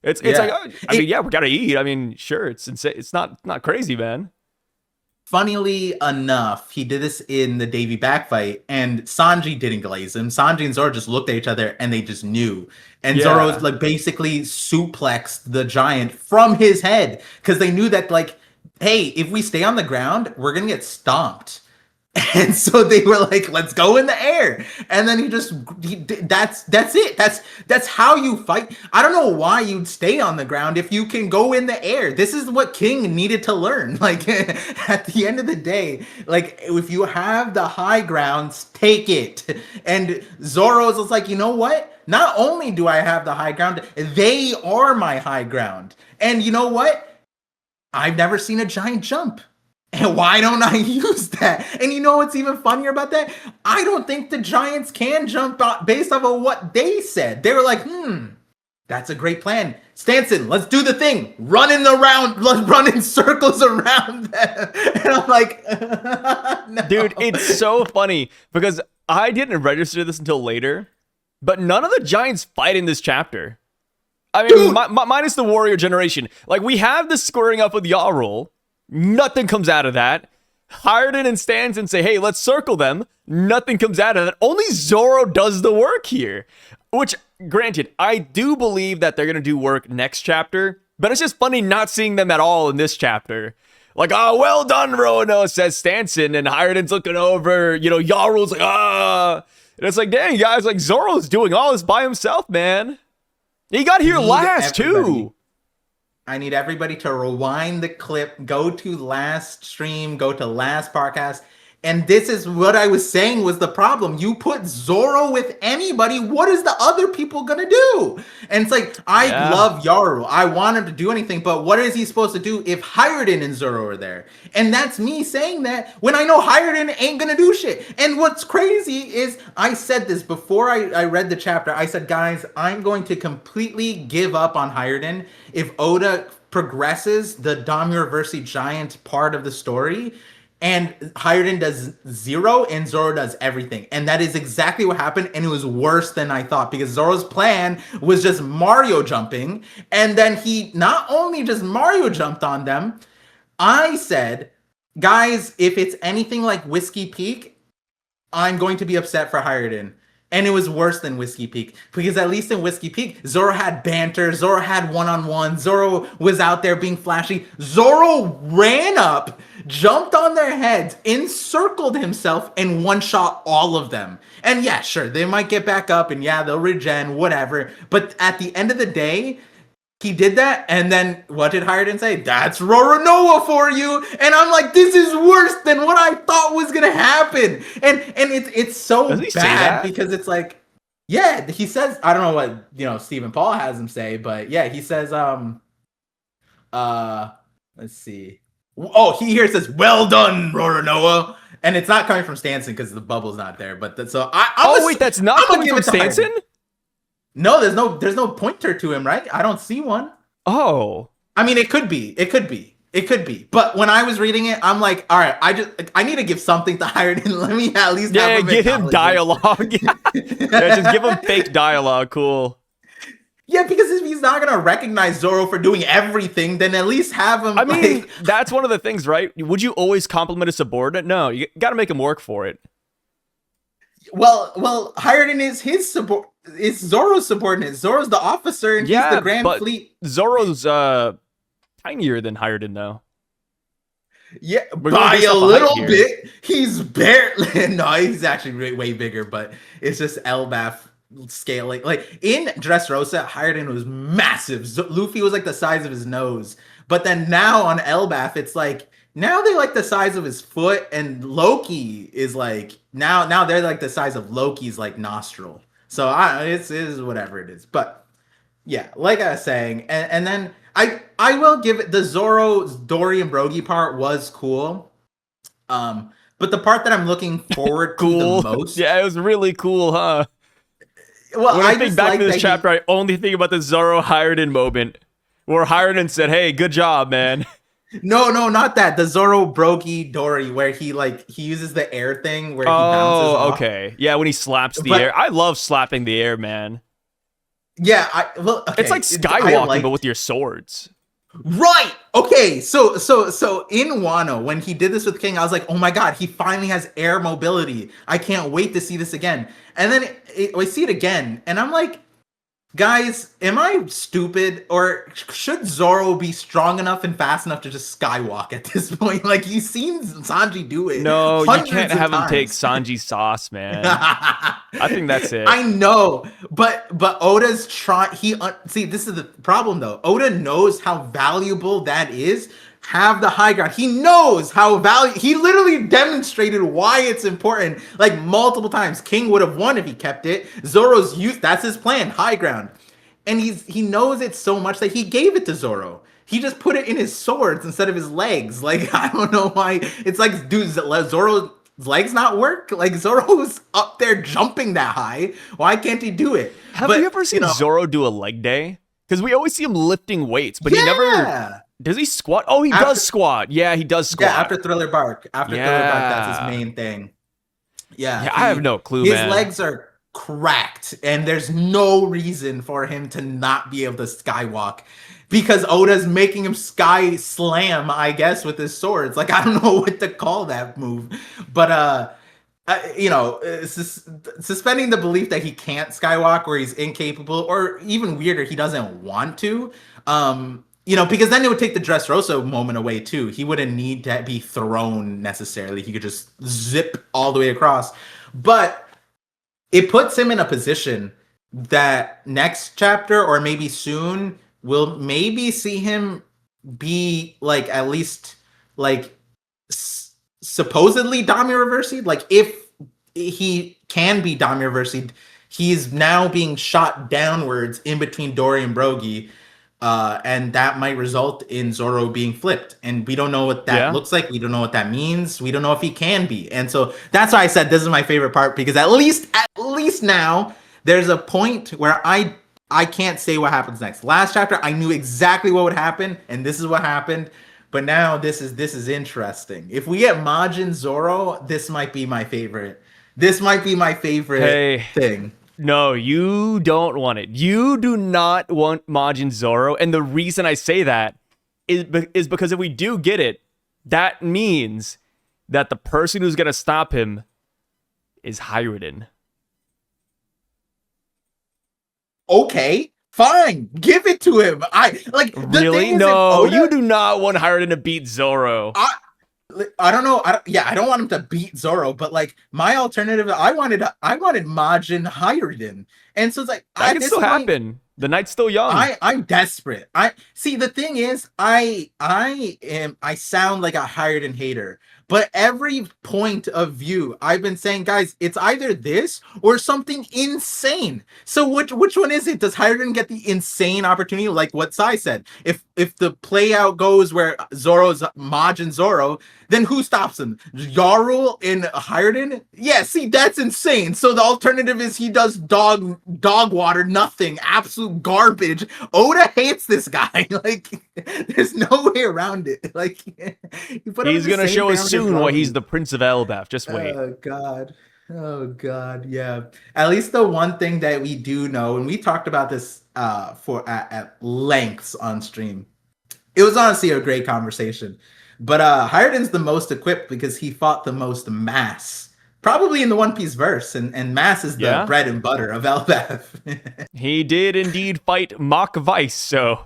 It's
Yeah.
like, oh, I mean, yeah, we got to eat. I mean, sure, it's insane. It's not crazy, man.
Funnily enough, he did this in the Davy back fight, and Sanji didn't glaze him. Sanji and Zoro just looked at each other and they just knew. And
Yeah.
Zoro like basically suplexed the giant from his head because they knew that like, hey, if we stay on the ground, we're gonna get stomped. And so they were like, let's go in the air. And then that's it. That's how you fight. I don't know why you'd stay on the ground if you can go in the air. This is what King needed to learn. Like at the end of the day, like if you have the high grounds, take it. And Zoro's was like, you know what? Not only do I have the high ground, they are my high ground. And you know what? I've never seen a giant jump. And why don't I use that? And you know what's even funnier about that? I don't think the Giants can jump out based off of what they said. They were like, that's a great plan. Stanson, let's do the thing. Run in circles around them. And I'm like, no.
Dude, it's so funny because I didn't register this until later, but none of the Giants fight in this chapter. I mean, minus the Warrior generation. Like, we have this squaring up with Yarl. Nothing comes out of that. Hajrudin and Stanson say, hey, let's circle them. Nothing comes out of that. Only Zoro does the work here. Which, granted, I do believe that they're going to do work next chapter. But it's just funny not seeing them at all in this chapter. Like, oh, well done, Rono, says Stanson. And Hajrudin's looking over. You know, Yarl's like, ah. And it's like, dang, guys, like, Zoro's doing all this by himself, man. He got here last, too.
I need everybody to rewind the clip, go to last stream, go to last podcast, And this is what I was saying was the problem. You put Zoro with anybody, what is the other people gonna do? And it's like, I
Yeah.
love Yaru. I want him to do anything, but what is he supposed to do if Hajrudin and Zoro are there? And that's me saying that when I know Hajrudin ain't gonna do shit. And what's crazy is I said this before I read the chapter. I said, guys, I'm going to completely give up on Hajrudin if Oda progresses the Daimyo versus Giant part of the story and Hajrudin does zero and Zoro does everything. And that is exactly what happened. And it was worse than I thought because Zoro's plan was just Mario jumping. And then he not only just Mario jumped on them, I said, guys, if it's anything like Whiskey Peak, I'm going to be upset for Hajrudin. And it was worse than Whiskey Peak because at least in Whiskey Peak, Zoro had banter, Zoro had one-on-one, Zoro was out there being flashy. Zoro ran up, jumped on their heads, encircled himself, and one-shot all of them. And yeah, sure, they might get back up and yeah, they'll regen, whatever. But at the end of the day, he did that, and then what did Hajrudin say? That's Roronoa for you. And I'm like, this is worse than what I thought was gonna happen. And it's so
Does he say
bad
that?
because it's like, yeah, he says, I don't know what Stephen Paul has him say, but yeah, he says, let's see. Oh, he here says, "Well done, Roronoa," and it's not coming from Stanson because the bubble's not there. But
Wait, that's not coming from Stanson?
No, there's no pointer to him, right? I don't see one.
Oh.
I mean, it could be. But when I was reading it, I'm like, all right, I need to give something to Hajrudin. Let me at least have him
give him dialogue. Yeah, just give him fake dialogue. Cool.
Yeah, because if he's not gonna recognize Zoro for doing everything, then at least have him.
I mean, that's one of the things, right? Would you always compliment a subordinate? No, you got to make him work for it.
Well, Hajrudin is Zoro's subordinate. Zoro's the officer, and he's the Grand Fleet.
Zoro's tinier than Hajrudin, though.
Yeah, by a little bit. He's barely. No, he's actually way bigger, but it's just Elbaph scaling. Like in Dressrosa, Hajrudin was massive. Luffy was like the size of his nose, but then now on Elbaph, it's like now they're like the size of his foot, and Loki is like now they're like the size of Loki's like nostril. So it is whatever it is, but yeah, like I was saying, and then I will give it the Zoro, Dory, and Brogy part was cool. But the part that I'm looking forward to the most,
yeah, it was really cool, huh?
Well,
when I think back to this chapter, I only think about the Zoro Hajrudin moment where Hajrudin said, "Hey, good job, man."
No, not that. The Zoro Brogy Dory, where he uses the air thing where he bounces off.
Okay. Yeah, when he slaps the air. I love slapping the air, man.
Yeah, okay.
It's like skywalking, but with your swords.
Right. Okay. So in Wano, when he did this with King, I was like, oh my god, he finally has air mobility. I can't wait to see this again. And then I see it again, and I'm like, guys, am I stupid, or should Zoro be strong enough and fast enough to just skywalk at this point? Like, you've seen Sanji do it.
No, you can't have him take Sanji's sauce, man. I think that's it.
I know, but Oda's trying. See, this is the problem, though. Oda knows how valuable that is. Have the high ground. He knows how valuable. He literally demonstrated why it's important, like multiple times. King would have won if he kept it. Zoro's youth. That's his plan. High ground, and he knows it so much that he gave it to Zoro. He just put it in his swords instead of his legs. Like, I don't know why. It's like, dude, Zoro's legs not work? Like, Zoro's up there jumping that high. Why can't he do it?
Have you ever seen Zoro do a leg day? Because we always see him lifting weights, but he never. Does he squat? Oh, he does squat. Yeah, he does squat.
Yeah, after Thriller Bark. Thriller Bark, that's his main thing. Yeah,
I have no clue,
man. His legs are cracked, and there's no reason for him to not be able to skywalk. Because Oda's making him sky slam, I guess, with his swords. Like, I don't know what to call that move. But, suspending the belief that he can't skywalk or he's incapable, or even weirder, he doesn't want to. Because then it would take the Dressrosa moment away, too. He wouldn't need to be thrown, necessarily. He could just zip all the way across. But it puts him in a position that next chapter, or maybe soon, we'll maybe see him be, like, at least, like, supposedly Dami reversing. Like if he can be Dami reversing, he's now being shot downwards in between Dory and Brogy. And that might result in Zoro being flipped. And we don't know what that
Yeah.
looks like. We don't know what that means. We don't know if he can be. And so that's why I said this is my favorite part, because at least now there's a point where I can't say what happens next. Last chapter I knew exactly what would happen, and this is what happened. But now this is interesting. If we get Majin Zoro, this might be my favorite. This might be my favorite
Hey,
thing.
no, you don't want it. You do not want Majin Zoro, and the reason I say that is because if we do get it, that means that the person who's gonna stop him is Hajrudin.
Okay, fine, give it to him. I like the
Really?
thing is, if
No,
Oda,
you do not want Hajrudin to beat Zoro.
I don't know. I don't want him to beat Zoro, but like my alternative, I wanted Majin Hajrudin, and so it's like
That
at
can
this
still
point,
happen. The night's still young.
I'm desperate. I see the thing is, I sound like a Hajrudin hater, but every point of view I've been saying, guys, it's either this or something insane. So which one is it? Does Hajrudin get the insane opportunity, like what Sai said? If the play out goes where Zoro's Majin Zoro, then who stops him? Yarul in Hajrudin? Yeah, see, that's insane. So the alternative is he does dog water, nothing, absolute garbage. Oda hates this guy. Like, there's no way around it. Like, you put him in
He's
the
gonna
same
show us
family as
soon why he's
Brogy.
the Prince of Elbaph. Just wait.
Oh God. Oh God. Yeah. At least the one thing that we do know, and we talked about this for at lengths on stream. It was honestly a great conversation. But Hyrdin's the most equipped because he fought the most mass. Probably in the One Piece verse, and mass is the
Yeah,
bread and butter of Elbaph.
he did indeed fight Mach Vice, so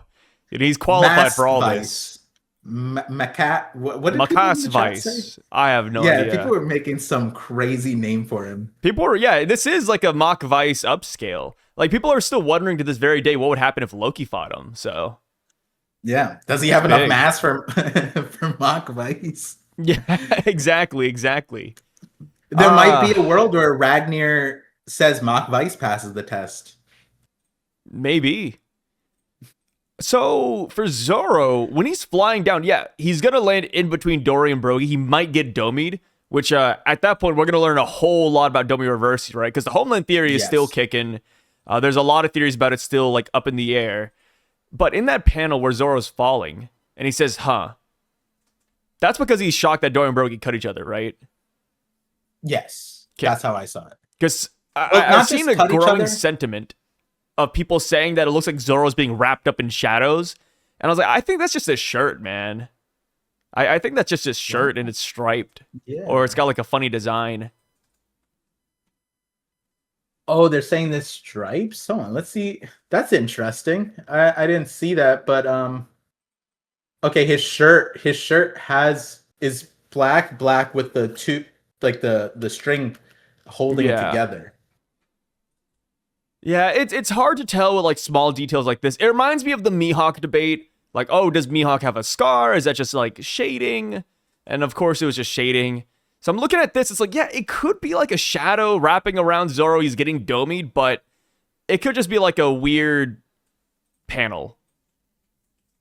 he's qualified
Mass
for all this.
Vice. Macat. What did people in
Makas
the chat say?
Vice. I have no
Yeah, people
idea.
were making some crazy name for him.
People are, yeah, this is like a Mach Vice upscale. Like, people are still wondering to this very day what would happen if Loki fought him, so.
Yeah. Does he have
It's
enough
big.
mass for for Mach Vice?
Yeah, exactly.
There might be a world where Ragnar says Mach Vice passes the test.
Maybe. So for Zoro, when he's flying down, yeah, he's gonna land in between Dory and Brogy. He might get domied, which at that point we're gonna learn a whole lot about Domi Reverse, right? Because the Homeland theory is still
Yes.
kicking. There's a lot of theories about it still like up in the air. But in that panel where Zoro's falling and he says, "Huh," that's because he's shocked that Dory and Brogy cut each other, right?
Yes.
Okay.
That's how I saw it.
Because
Well,
I've
not
seen
just
a
cut each
growing
other.
sentiment of people saying that it looks like Zoro's being wrapped up in shadows. And I was like, I think that's just his shirt, man. I think that's just his shirt and it's striped.
Yeah.
Or it's got like a funny design.
Oh, they're saying this stripes. Hold on, let's see. That's interesting. I didn't see that, but okay, his shirt is black with the two, like the string holding it
Yeah.
together.
Yeah, it's hard to tell with like small details like this. It reminds me of the Mihawk debate. Like, oh, does Mihawk have a scar? Is that just like shading? And of course it was just shading. So I'm looking at this, it's like, yeah, it could be like a shadow wrapping around Zoro. He's getting domied, but it could just be like a weird panel.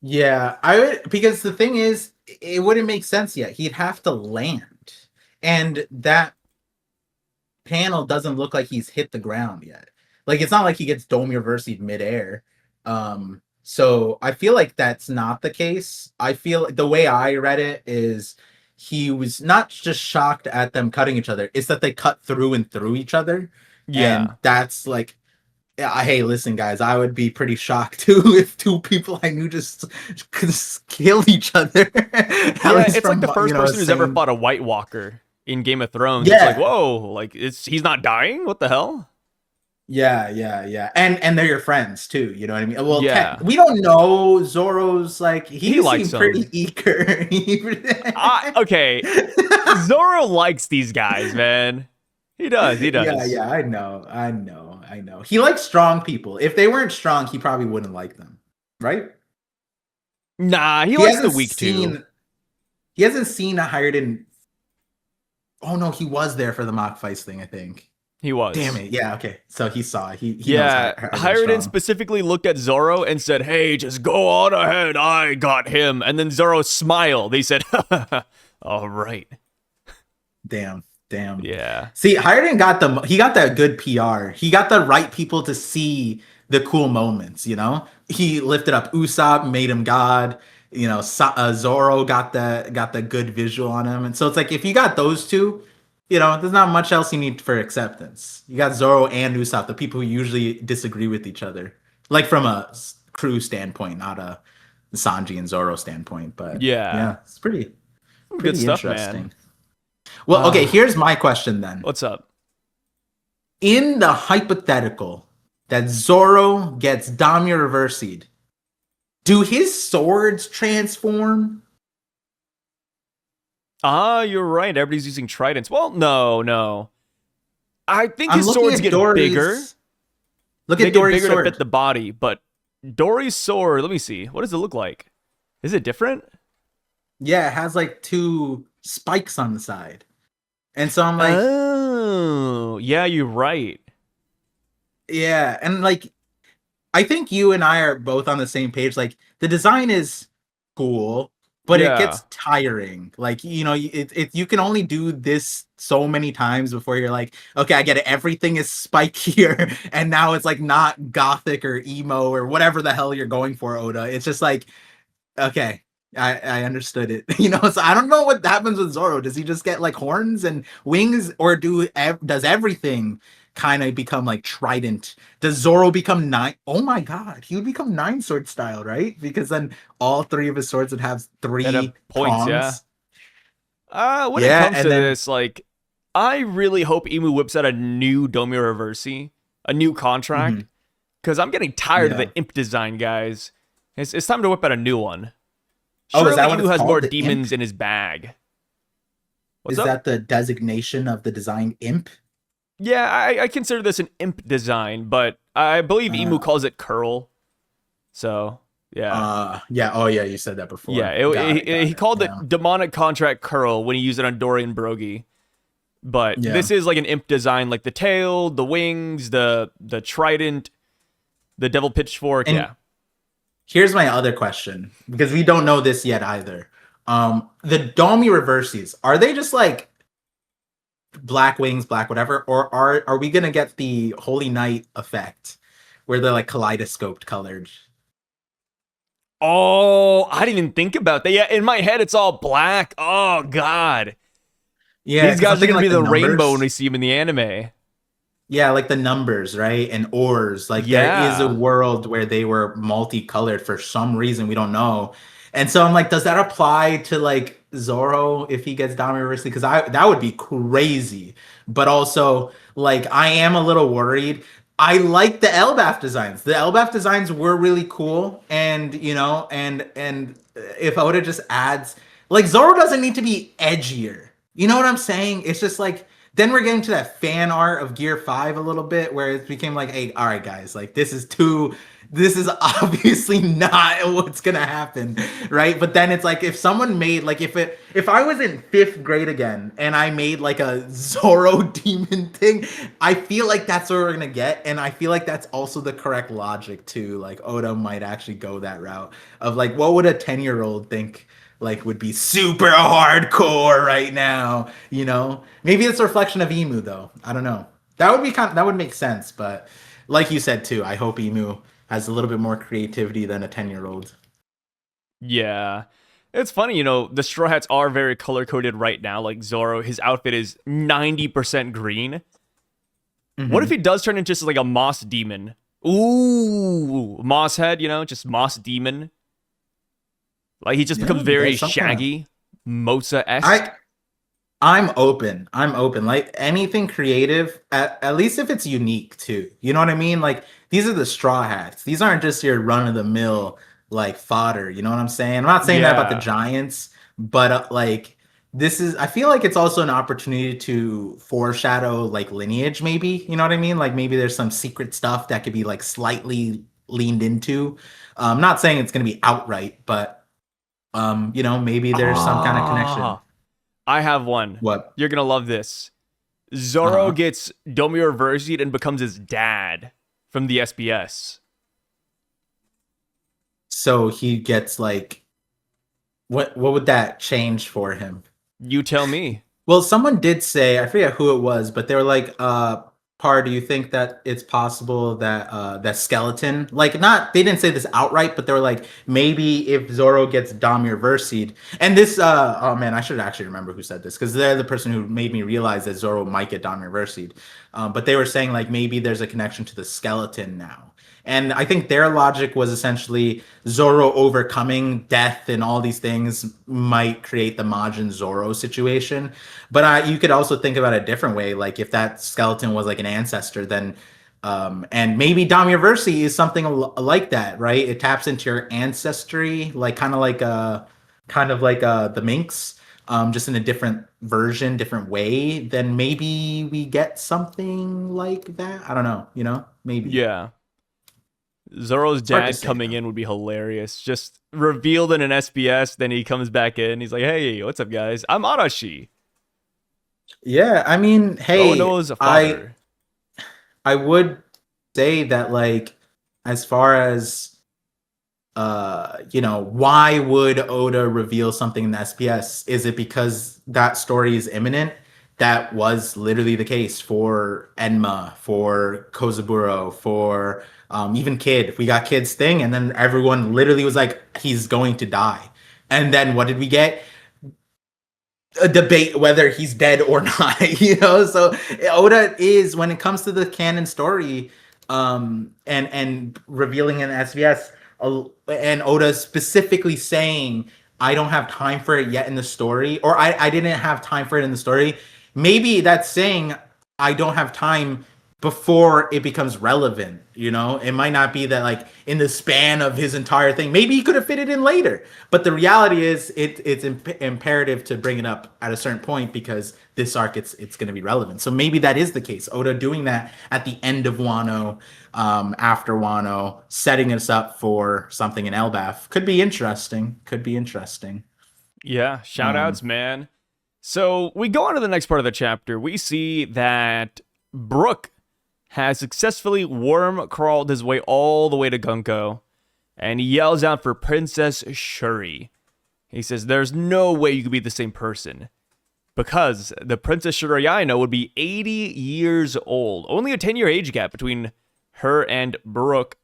Yeah, I would, because the thing is, it wouldn't make sense yet. He'd have to land, and that panel doesn't look like he's hit the ground yet. Like it's not like he gets dome reversing midair. So I feel like that's not the case. I feel like the way I read it is he was not just shocked at them cutting each other; it's that they cut through and through each other, and
Yeah.
that's like, yeah, hey, listen, guys, I would be pretty shocked too if two people I knew just could kill each other. At
Yeah,
least
it's like
from,
the first person who's ever
same-
fought a White Walker in Game of Thrones. It's
Yeah.
like, whoa, like he's not dying? What the hell?
Yeah, and they're your friends too. You know what I mean? Well,
Yeah.
we don't know Zoro's like he
likes
seemed pretty eager.
Okay. Zoro likes these guys, man. He does.
Yeah, I know. He likes strong people. If they weren't strong, he probably wouldn't like them, right?
Nah, he likes the
hasn't
weak too.
He hasn't seen a Hajrudin Oh no, he was there for the mock fights thing, I think.
He
Damn
was.
it. Yeah, okay. So he saw it. He knows
Yeah,
Hajrudin's
Hajrudin
strong.
specifically looked at Zoro and said, "Hey, just go on ahead. I got him." And then Zoro smiled. He said, "All right."
Damn. Damn.
Yeah.
See, Hajrudin got he got that good PR. He got the right people to see the cool moments, you know? He lifted up Usopp, made him God. You know, Zoro got the good visual on him. And so it's like if you got those two, you know, there's not much else you need for acceptance. You got Zoro and Usopp, the people who usually disagree with each other. Like from a crew standpoint, not a Sanji and Zoro standpoint, but
Yeah.
yeah, it's pretty
Good
pretty
stuff, man.
interesting. Well, okay, here's my question then.
What's up?
In the hypothetical that Zoro gets Damia reversied, do his swords transform?
You're right. Everybody's using tridents. Well, no. I think
I'm
his
looking
swords
at
get
Dory's.
bigger.
Look
They
at
get
Dory's
bigger to
sword.
fit the body, but Dory's sword, let me see. What does it look like? Is it different?
Yeah, it has like two spikes on the side. And so I'm like,
Oh, yeah, you're right.
yeah, and like I think you and I are both on the same page. Like the design is cool, but it
Yeah.
gets tiring. Like you know, you can only do this so many times before you're like, okay, I get it. Everything is spikier, and now it's like not gothic or emo or whatever the hell you're going for, Oda. It's just like, okay. I understood it, you know. So I don't know what happens with Zoro. Does he just get like horns and wings, or does everything kind of become like trident? Does Zoro become nine? Oh my god, he would become nine sword style, right? Because then all three of his swords would have
At a
three
points, yeah.
prongs.
When it
Yeah,
comes
and
to
then
this, like, I really hope Imu whips out a new Domi Reversi, a new contract,
mhm,
because I'm getting tired of
yeah.
the imp design, guys. It's time to whip out a new one.
Oh, is
Surely
that what
Imu
it's
has more
called? The imp?
demons in his bag. What's
Is
up?
that the designation of the design imp?
Yeah, I consider this an imp design, but I believe Imu
Uh,
calls it curl. So, yeah.
yeah. Oh, yeah. You said that
Yeah,
before. Got it.
he
Got it.
called
Yeah.
it demonic contract curl when he used it on Dorian Brogy. But
Yeah.
this is like an imp design, like the tail, the wings, the trident, the devil pitchfork.
And
Yeah.
here's my other question, because we don't know this yet either. The Domi reverses, are they just like black wings, black whatever, or are we gonna get the Holy Night effect where they're like kaleidoscoped colored?
Oh, I didn't even think about that. Yeah, in my head, it's all black. Oh, God.
Yeah,
These
because I'm
guys are
thinking
going to be
like the
the rainbow when
numbers.
we see them in the anime.
Yeah, like the numbers, right? And ores. Like there is a
Yeah.
world where they were multicolored for some reason we don't know. And so I'm like, does that apply to like Zoro if he gets Dami Reversely? Because I that would be crazy. But also, like, I am a little worried. I like the Elbaph designs. The Elbaph designs were really cool, and you know, and if Oda just adds, like, Zoro doesn't need to be edgier. You know what I'm saying? It's just like then we're getting to that fan art of Gear 5 a little bit where it became like, hey, all right, guys, like this is obviously not what's gonna happen, right? But then it's like if someone made like if I was in fifth grade again and I made like a Zoro demon thing, I feel like that's what we're gonna get, and I feel like that's also the correct logic too. Like Oda might actually go that route of like, what would a 10-year-old think like would be super hardcore right now, you know? Maybe it's a reflection of Emu though. I don't know. That would make sense, but like you said too, I hope Emu has a little bit more creativity than a 10-year-old.
Yeah. It's funny, the Straw Hats are very color coded right now. Like Zoro, his outfit is 90% green. What if
Mm-hmm.
he does turn into just like a moss demon? Ooh, moss head, just moss demon. Like he just becomes
Yeah,
very
there's some kind of
shaggy, Mosa esque.
I I'm open. I'm open. Like anything creative, at least if it's unique too. You know what I mean? Like these are the straw hats. These aren't just your run of the mill like fodder. You know what I'm saying? I'm not saying that about the
Yeah.
Giants, but like this is. I feel like it's also an opportunity to foreshadow like lineage. Maybe you know what I mean? Like maybe there's some secret stuff that could be like slightly leaned into. I'm not saying it's gonna be outright, but you know maybe there's some kind of connection.
Ah, I have one.
What?
You're gonna love this. Zoro
Uh-huh.
gets Domi reversied and becomes his dad from the SBS.
So he gets like what would that change for him?
You tell me.
Well, someone did say, I forget who it was, but they were like, Par, do you think that it's possible that that skeleton, like not they didn't say this outright, but they were like, maybe if Zoro gets Dami reversied, and this oh man, I should actually remember who said this, because they're the person who made me realize that Zoro might get Dami reversied. But they were saying like maybe there's a connection to the skeleton now. And I think their logic was essentially Zoro overcoming death and all these things might create the Majin Zoro situation. But you could also think about it a different way. Like if that skeleton was like an ancestor, then and maybe Damiaversi is something like that, right? It taps into your ancestry, like kind of like the Minx, just in a different version, different way. Then maybe we get something like that. I don't know, maybe.
Yeah. Zoro's
It's hard to
dad
say
coming
though.
in would be hilarious. Just revealed in an SBS, then he comes back in. He's like, "Hey, what's up, guys? I'm Arashi.
Yeah, I mean,
Oh
hey,
no, is a
I
father."
I would say that like as far as why would Oda reveal something in the SPS? Is it because that story is imminent? That was literally the case for Enma, for Kozaburo, for even Kid. We got Kid's thing, and then everyone literally was like, he's going to die. And then what did we get? A debate whether he's dead or not, So Oda is, when it comes to the canon story, and revealing an SBS, and Oda specifically saying, I don't have time for it yet in the story, or I didn't have time for it in the story. Maybe that's saying I don't have time before it becomes relevant. It might not be that like in the span of his entire thing. Maybe he could have fit it in later, but the reality is it's imperative to bring it up at a certain point because this arc it's going to be relevant. So maybe that is the case. Oda doing that at the end of Wano, after Wano, setting us up for something in Elbaph could be interesting. Could be interesting.
Yeah, shout
Um,
outs, man. So we go on to the next part of the chapter. We see that Brooke has successfully worm crawled his way all the way to Gunko, and he yells out for Princess Shuri. He says, "There's no way you could be the same person." Because the Princess Shuri I know would be 80 years old. Only a 10-year age gap between her and Brooke.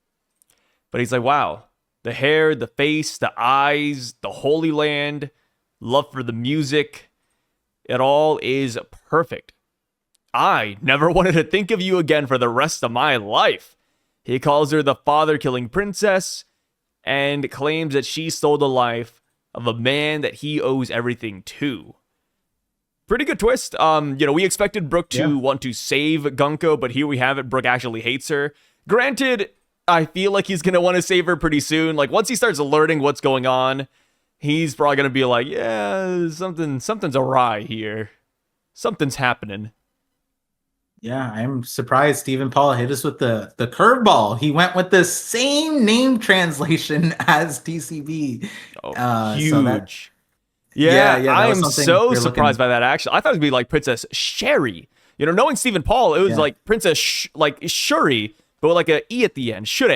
But he's like, wow, the hair, the face, the eyes, the Holy Land, love for the music, it all is perfect. I never wanted to think of you again for the rest of my life. He calls her the father-killing princess and claims that she stole the life of a man that he owes everything to. Pretty good twist. We expected Brooke
yeah.
to want to save Gunko, but here we have it. Brooke actually hates her. Granted, I feel like he's gonna want to save her pretty soon. Like once he starts learning what's going on, he's probably gonna be like, "Yeah, something's awry here. Something's happening."
Yeah, I'm surprised Stephen Paul hit us with the curveball. He went with the same name translation as TCB.
Oh,
So that
huge.
yeah,
Yeah,
yeah, that
I
was
am
something
so
we're
surprised
looking.
by that. Actually, I thought it'd be like Princess Sherry. Knowing Stephen Paul, it was
Yeah,
like Princess like Shuri, but with like a e at the end. Shure.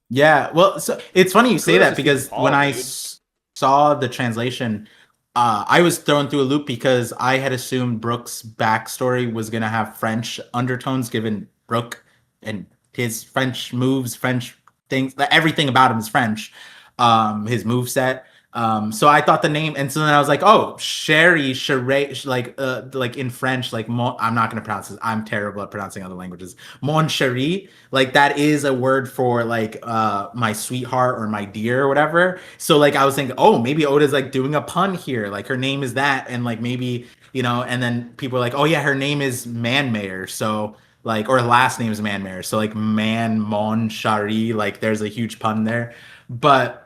yeah. Well, so it's funny you say
Kudos
that
to Stephen
because when
Paul,
I
dude.
saw the translation, I was thrown through a loop because I had assumed Brooke's backstory was gonna have French undertones, given Brooke and his French moves, French things, everything about him is French. His move set. So I thought the name, and so then I was like, oh, Sherry, Sherry, like in French, like I'm not gonna pronounce this. I'm terrible at pronouncing other languages. Mon chéri, like that is a word for like my sweetheart or my dear or whatever. So like I was thinking, oh, maybe Oda's like doing a pun here, like her name is that, and like maybe and then people are like, oh yeah, her name is Manmayer, so like, or last name is Manmayer, so like Man Mon Shari, like there's a huge pun there, but.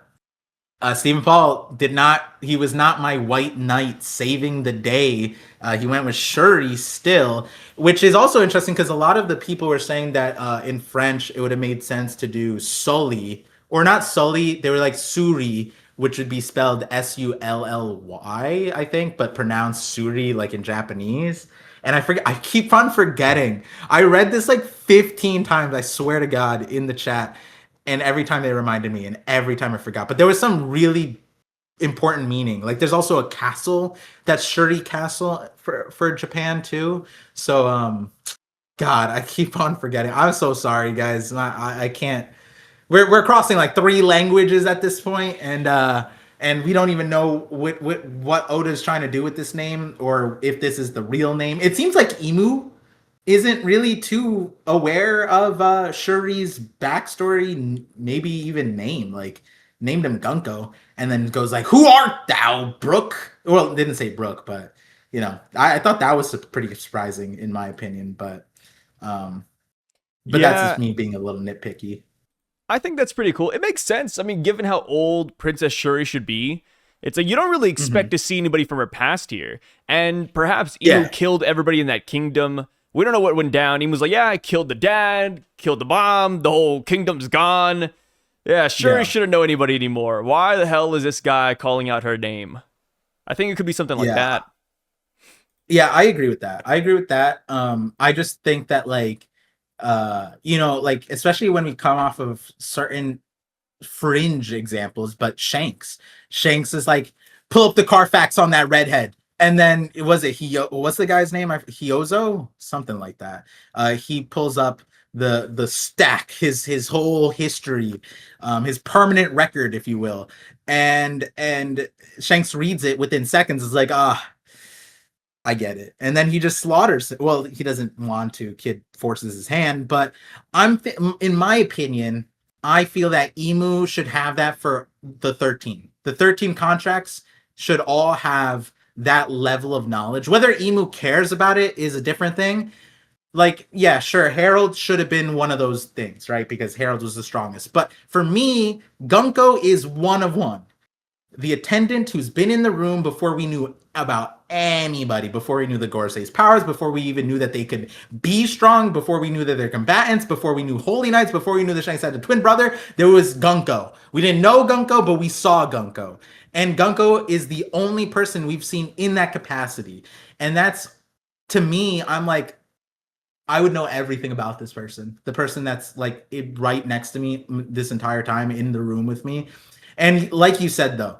Stephen Paul did not. He was not my white knight saving the day. He went with Shuri still, which is also interesting because a lot of the people were saying that in French it would have made sense to do Sully or not Sully. They were like Suri, which would be spelled Sully, I think, but pronounced Suri like in Japanese. And I forget, I keep on forgetting. I read this like 15 times, I swear to God, in the chat. And every time they reminded me, and every time I forgot. But there was some really important meaning. Like there's also a castle that's Shuri Castle for Japan too. So God, I keep on forgetting. I'm so sorry, guys. I can't. We're crossing like three languages at this point, and we don't even know what Oda's trying to do with this name or if this is the real name. It seems like Imu isn't really too aware of Shuri's backstory, maybe even name. Like named him Gunko, and then goes like, "Who art thou, Brooke?" Well, didn't say Brooke, but I thought that was pretty surprising in my opinion. Um, but that's just
Yeah,
me being a little nitpicky.
I think that's pretty cool. It makes sense. I mean, given how old Princess Shuri should be, it's like you don't really expect
Hmm.
to see anybody from her past here. And perhaps Imu
Yeah,
killed everybody in that kingdom. We don't know what went down. Imu's like, yeah, I killed the dad, killed the mom, the whole kingdom's gone. Yeah, Shuri
yeah,
shouldn't know anybody anymore. Why the hell is this guy calling out her name? I think it could be something like
yeah.
that.
Yeah, I agree with that. I agree with that. I just think that like like especially when we come off of certain fringe examples, but Shanks is like, pull up the Carfax on that redhead. And then was it what's the guy's name? Hiozo? Something like that. He pulls up the stack, his whole history, his permanent record, if you will. And Shanks reads it within seconds. It's like, I get it. And then he just slaughters it. Well, he doesn't want to. Kid forces his hand, but in my opinion, I feel that Emu should have that for the 13. The 13 contracts should all have that level of knowledge. Whether Emu cares about it is a different thing. Like, yeah, sure, Harold should have been one of those things, right? Because Harold was the strongest. But for me, Gunko is one of one, the attendant who's been in the room before we knew about anybody, before we knew the Gorsei's powers, before we even knew that they could be strong, before we knew that they're combatants, before we knew Holy Knights, before we knew the Shanks had a twin brother, there was Gunko. We didn't know Gunko, but we saw Gunko. And Gunko is the only person we've seen in that capacity. And that's, to me, I'm like, I would know everything about this person. The person that's like right next to me this entire time in the room with me. And like you said, though,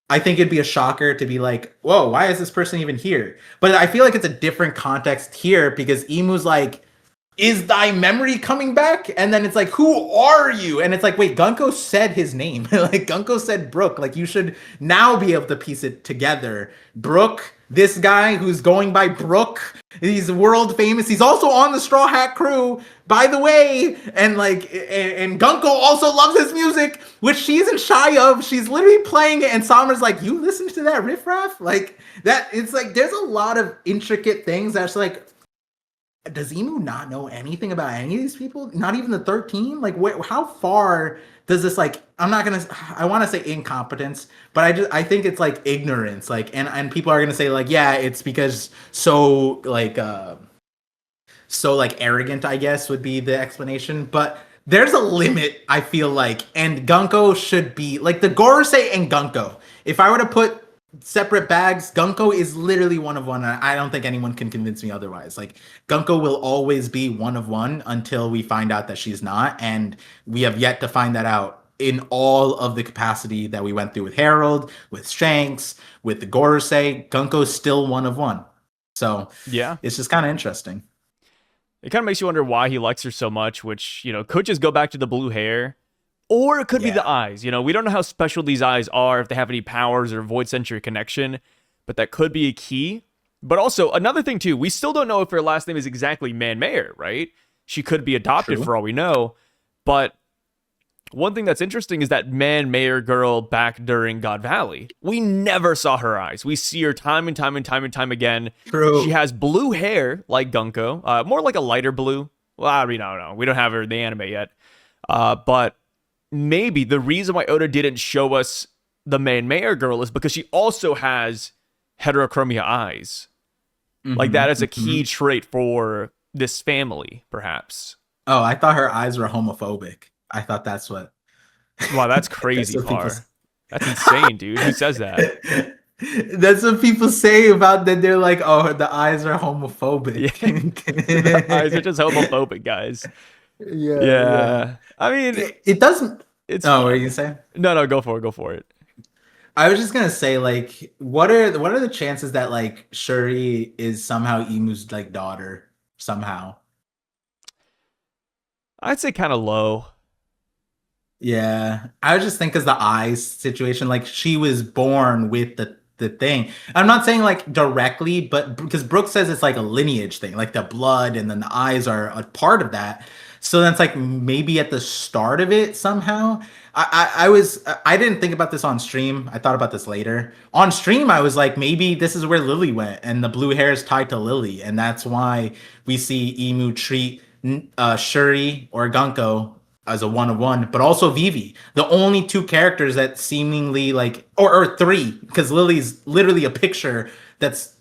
I think it'd be a shocker to be like, whoa, why is this person even here? But I feel like it's a different context here because Emu's like, is thy memory coming back? And then it's like, who are you? And it's like, wait, Gunko said his name. Like Gunko said Brooke. Like you should now be able to piece it together. Brooke, this guy who's going by Brooke, he's world famous. He's also on the Straw Hat crew, by the way. And like, and Gunko also loves his music, which she isn't shy of. She's literally playing it, and Summer's like, you listen to that riffraff? Like that, it's like there's a lot of intricate things that's like, does Emu not know anything about any of these people? Not even the 13? Like, how far does this, like, I want to say incompetence, but I think it's like ignorance. Like, and people are gonna say, like, yeah, it's because so like arrogant, I guess would be the explanation. But there's a limit, I feel like, and Gunko should be like the Gorosei and Gunko. If I were to put separate bags, Gunko is literally one of one. I don't think anyone can convince me otherwise. Like Gunko will always be one of one until we find out that she's not, and we have yet to find that out in all of the capacity that we went through with Harold, with Shanks, with the Gorosei. Gunko's still one of one. So
Yeah.
it's just kind of interesting.
It kind of makes you wonder why he likes her so much, which, could just go back to the blue hair. Or it could be
Yeah.
the eyes. We don't know how special these eyes are, if they have any powers or void sensory connection, but that could be a key. But also, another thing, too, we still don't know if her last name is exactly Man Mayer, right? She could be adopted
True.
for all we know. But one thing that's interesting is that Man Mayer girl back during God Valley. We never saw her eyes. We see her time and time and time and time again. She
True.
has blue hair like Gunko, more like a lighter blue. Well, I mean, I don't know. We don't have her in the anime yet. But maybe the reason why Oda didn't show us the Man Mayer girl is because she also has heterochromia eyes. Like
Mm-hmm,
that is a
mm-hmm.
key trait for this family, perhaps.
Oh, I thought her eyes were homophobic. I thought that's what
Wow, that's
that's
crazy
what people.
far. That's insane, dude. Who says that?
That's what people say about that. They're like, oh, the eyes are
Yeah,
homophobic.
the eyes are just homophobic, guys.
Yeah, yeah.
Yeah, I mean,
It doesn't.
it's
Oh, what are you
fun.
saying?
No, no, go for it. Go for it.
I was just gonna say, like, what are the chances that like Shuri is somehow Imu's like daughter somehow?
I'd say kind of low.
Yeah, I was just think because the eyes situation, like she was born with the thing. I'm not saying like directly, but because Brooke says it's like a lineage thing, like the blood and then the eyes are a part of that. So then it's like maybe at the start of it somehow. I didn't think about this on stream. I thought about this later. On stream, I was like, maybe this is where Lily went, and the blue hair is tied to Lily, and that's why we see Emu treat Shuri or Gunko as a one-of-one, but also Vivi. The only two characters that seemingly like, or three, because Lily's literally a picture that's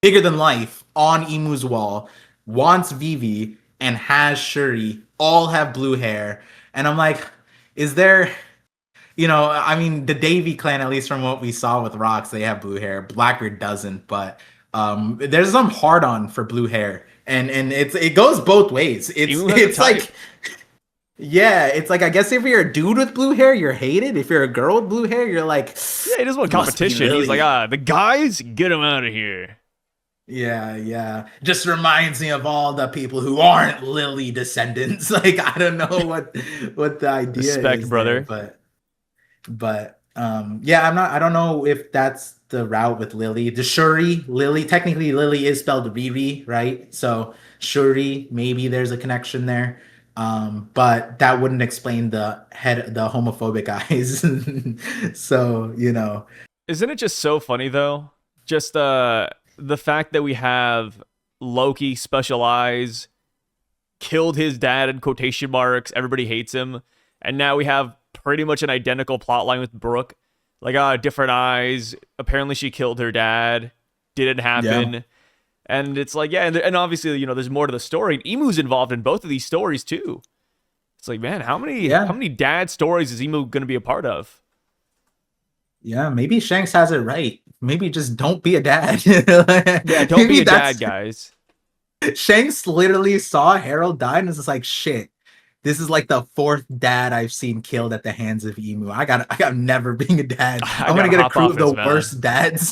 bigger than life on Emu's wall, wants Vivi and has Shuri, all have blue hair. And I'm like, is there, I mean, the Davy clan, at least from what we saw with Rocks, they have blue hair. Blackbeard doesn't, but there's some hard on for blue hair. And it goes both ways. It's
Emu has a
it's
type.
like yeah, it's like I guess if you're a dude with blue hair, you're hated. If you're a girl with blue hair, you're like,
Yeah, he doesn't want
must be
competition. He's like,
Lily.
the guys, get him out of here.
Yeah, yeah. Just reminds me of all the people who aren't Lily descendants. Like I don't know what the idea
Respect,
is there,
brother.
but yeah, I don't know if that's the route with Lily. The Shuri, Lily, technically Lily is spelled Riri, right? So Shuri, maybe there's a connection there. But that wouldn't explain the homophobic eyes. So,
Isn't it just so funny though? Just the fact that we have Loki special eyes killed his dad in quotation marks. Everybody hates him, and now we have pretty much an identical plotline with Brooke. Like, different eyes. Apparently, she killed her dad. Didn't
yeah.
happen. And it's like, yeah, and obviously, there's more to the story. And Emu's involved in both of these stories too. It's like, man, how
Yeah.
many dad stories is Emu going to be a part of?
Yeah, maybe Shanks has it right. Maybe just don't be a dad.
Yeah, don't be
Maybe
a dad,
that's
guys.
Shanks literally saw Harold die and was just like, shit. This is like the fourth dad I've seen killed at the hands of Emu. I got never being a dad.
I
I'm gonna
gotta
get a
hop
crew
off
of the
this, man.
worst dads.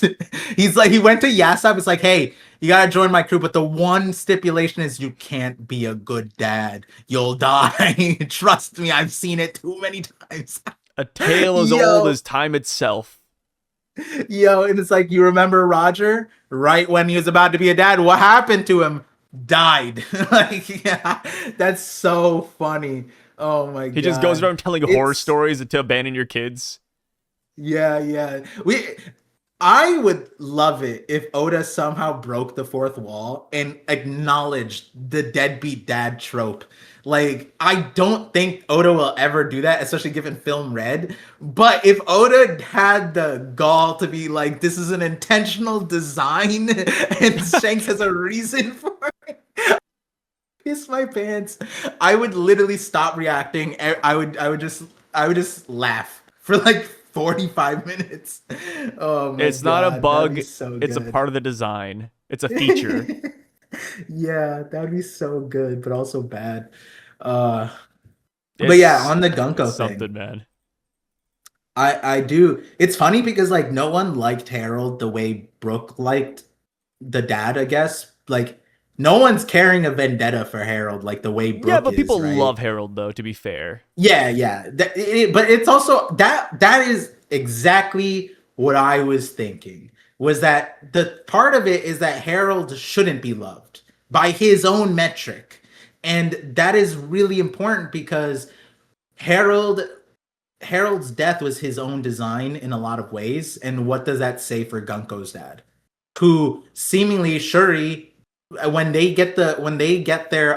He went to Yasab. It's like, hey, you gotta join my crew, but the one stipulation is you can't be a good dad. You'll die. Trust me, I've seen it too many times.
A tale as old
Yo,
as time itself.
yo, and it's like you remember Roger right when he was about to be a dad. What happened to him? Died. Like, yeah, that's so funny. Oh my
He just goes
god.
around telling horror
It's
stories to abandon your kids.
yeah, yeah. I would love it if Oda somehow broke the fourth wall and acknowledged the deadbeat dad trope. Like, I don't think Oda will ever do that, especially given Film Red. But if Oda had the gall to be like, this is an intentional design and Shanks has a reason for it, piss my pants. I would literally stop reacting. I would just laugh for like 45 minutes. Oh my
It's not a
god, that'd be
bug,
so
it's a
good.
part of the design. It's a feature.
Yeah, that'd be so good, but also bad. Uh, but yeah,
It's
on the
it's
Gunko thing,
something, man.
I do. It's funny because like no one liked Harold the way Brooke liked the dad, I guess. Like no one's carrying a vendetta for Harold like the way
Yeah,
Brooke
but
is,
people
right?
love Harold though, to be fair.
Yeah, yeah. But it's also that is exactly what I was thinking. Was that the part of it is that Harold shouldn't be loved by his own metric. And that is really important because Harold Harold's death was his own design in a lot of ways. And what does that say for Gunko's dad? Who seemingly Shuri when they get their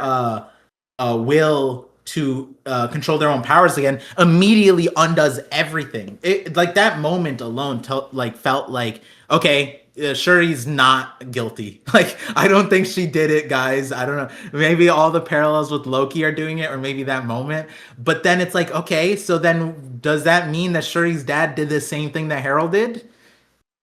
will to control their own powers again immediately undoes everything. It like that moment alone felt like okay, Shuri's not guilty. Like I don't think she did it, guys. I don't know. Maybe all the parallels with Loki are doing it, or maybe that moment. But then it's like okay, so then does that mean that Shuri's dad did the same thing that Harold did?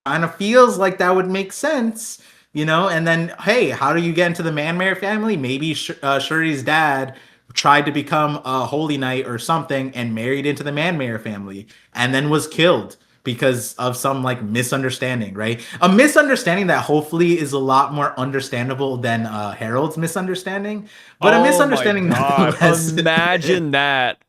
Kind of feels like that would make sense, you know. And then, hey, how do you get into the Manmare family? Maybe Shuri's dad tried to become a holy knight or something and married into the Manmare family, and then was killed because of some like misunderstanding, right? A misunderstanding that hopefully is a lot more understandable than Harold's misunderstanding, but a
Oh my
misunderstanding
god.
nonetheless.
Imagine that.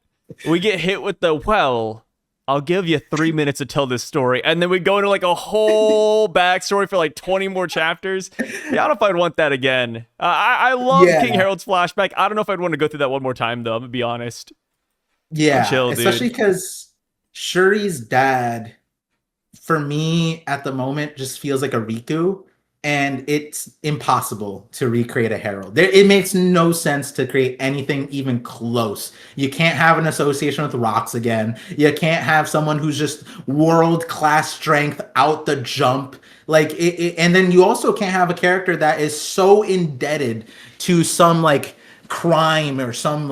We get hit with the, well, I'll give you 3 minutes to tell this story. And then we go into like a whole backstory for like 20 more chapters. Yeah, I don't know if I'd want that again. I love
Yeah.
King Harold's flashback. I don't know if I'd want to go through that one more time, though. I'm going to be honest.
Yeah,
Chill,
especially
dude.
because Shuri's dad, for me at the moment, just feels like a Riku, and it's impossible to recreate a Herald. It makes no sense to create anything even close. You can't have an association with rocks again. You can't have someone who's just world class strength out the jump. And then you also can't have a character that is so indebted to some like crime or some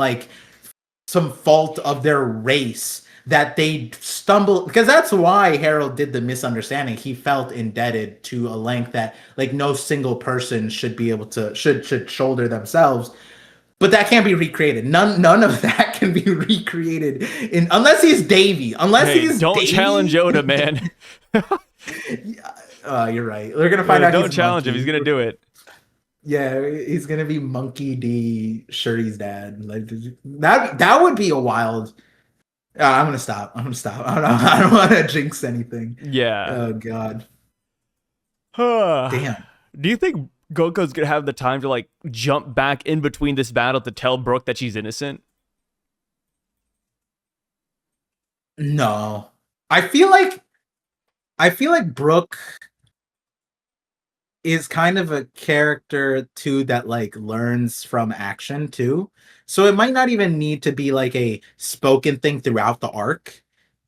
fault of their race that they stumble, because that's why Harold did the misunderstanding. He felt indebted to a length that like no single person should be able to should shoulder themselves. But that can't be recreated. None of that can be recreated in unless he's Davy. Unless
Hey,
he's
don't challenge
Davy.
Yoda, man.
You're right. We're gonna find out
Don't
he's
challenge him. He's
Monkey.
going to do it.
Yeah, he's gonna be Monkey D. Shuri's dad. Like that would be a wild. I'm gonna stop. I'm gonna stop. I don't want to jinx anything.
Yeah.
Oh God, damn.
Do you think Goku's going to have the time to like jump back in between this battle to tell Brooke that she's innocent?
No, I feel like Brooke is kind of a character too that like learns from action too. So it might not even need to be like a spoken thing throughout the arc.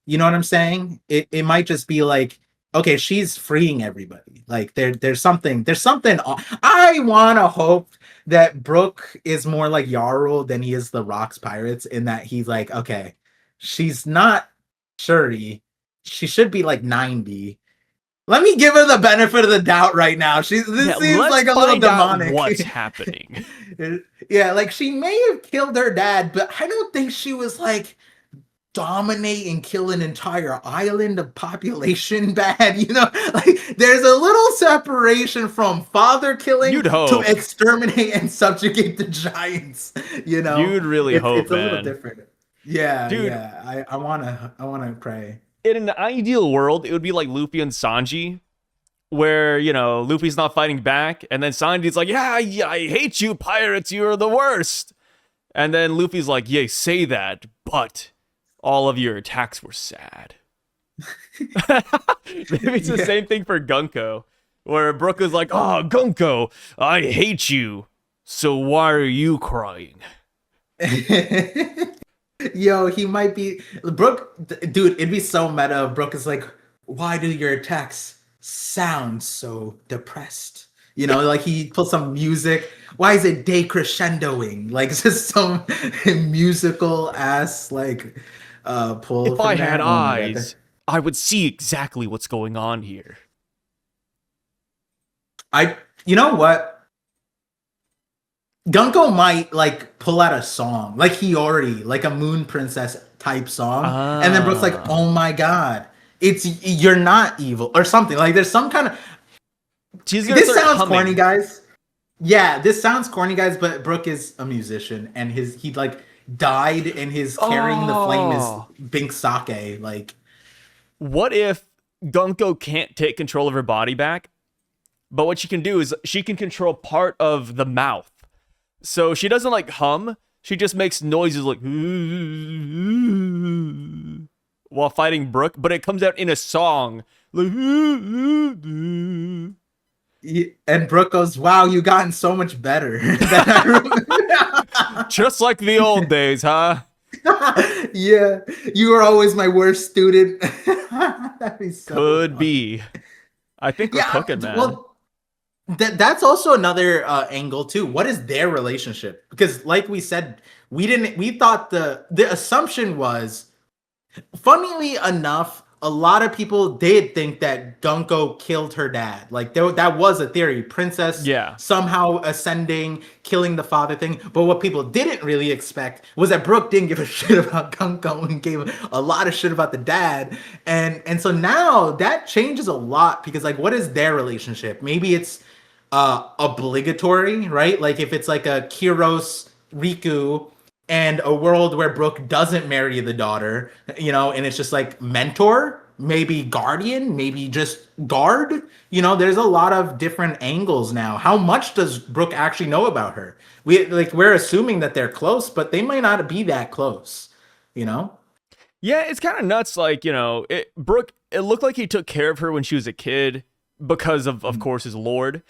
You know what I'm saying? It might just be like, okay, she's freeing everybody. Like there's something I want to hope that Brooke is more like Yarl than he is the Rocks Pirates, in that he's like, okay, she's not Shuri. She should be like 90. Let me give her the benefit of the doubt right now. This
Yeah,
seems
let's
like a little
find out
demonic.
what's happening.
Yeah, like she may have killed her dad, but I don't think she was like dominate and kill an entire island of population bad. You know, like there's a little separation from father killing
You'd
to
hope.
exterminate and subjugate the giants. You know,
You'd really hope,
it's a little
man.
different. Yeah,
Dude,
yeah. I wanna pray.
in an ideal world, it would be like Luffy and Sanji, where, you know, Luffy's not fighting back, and then Sanji's like, yeah, I hate you, pirates, you're the worst. And then Luffy's like, yeah, say that, but all of your attacks were sad. Maybe it's the
Yeah.
same thing for Gunko, where Brooke is like, oh, Gunko, I hate you, so why are you crying?
Yo, he might be Brooke, dude. It'd be so meta. If Brooke is like, "Why do your attacks sound so depressed?" You know, like he put some music. Why is it decrescendoing? Like it's just some musical ass like pull
If I
from
had
there. Oh my god.
eyes, I would see exactly what's going on here.
You know what? Gunko might like pull out a song, like Hiyori, like a Moon Princess type song, and then Brooke's like,
Ah.
"Oh my god, it's you're not evil" or something. Like there's some kind of.
She's gonna
This
start
sounds
humming.
corny, guys. Yeah, this sounds corny, guys. But Brooke is a musician, and he like died, and his carrying the flame is
Oh.
Bink Sake. Like,
What if Gunko can't take control of her body back? But what she can do is she can control part of the mouth. So she doesn't like hum, she just makes noises like while fighting Brooke, but it comes out in a song. Like,
and Brooke goes, "Wow, you gotten so much better."
Just like the old days, huh?
Yeah, you were always my worst student. That'd be so
Could
funny.
be. I think we're
Yeah,
cooking, man.
well, that's also another angle too. What is their relationship? Because, like we said, we thought the assumption was, funnily enough, a lot of people did think that Gunko killed her dad. Like that was a theory. Princess
Yeah.
somehow ascending, killing the father thing. But what people didn't really expect was that Brooke didn't give a shit about Gunko and gave a lot of shit about the dad. And so now that changes a lot because, like, what is their relationship? Maybe it's obligatory, right? Like if it's like a Kiros Riku and a world where Brooke doesn't marry the daughter, and it's just like mentor, maybe guardian, maybe just guard. There's a lot of different angles now. How much does Brooke actually know about her? We're assuming that they're close, but they might not be that close, you know?
Yeah, it's kind of nuts. Like, Brooke, it looked like he took care of her when she was a kid because of course, his lord.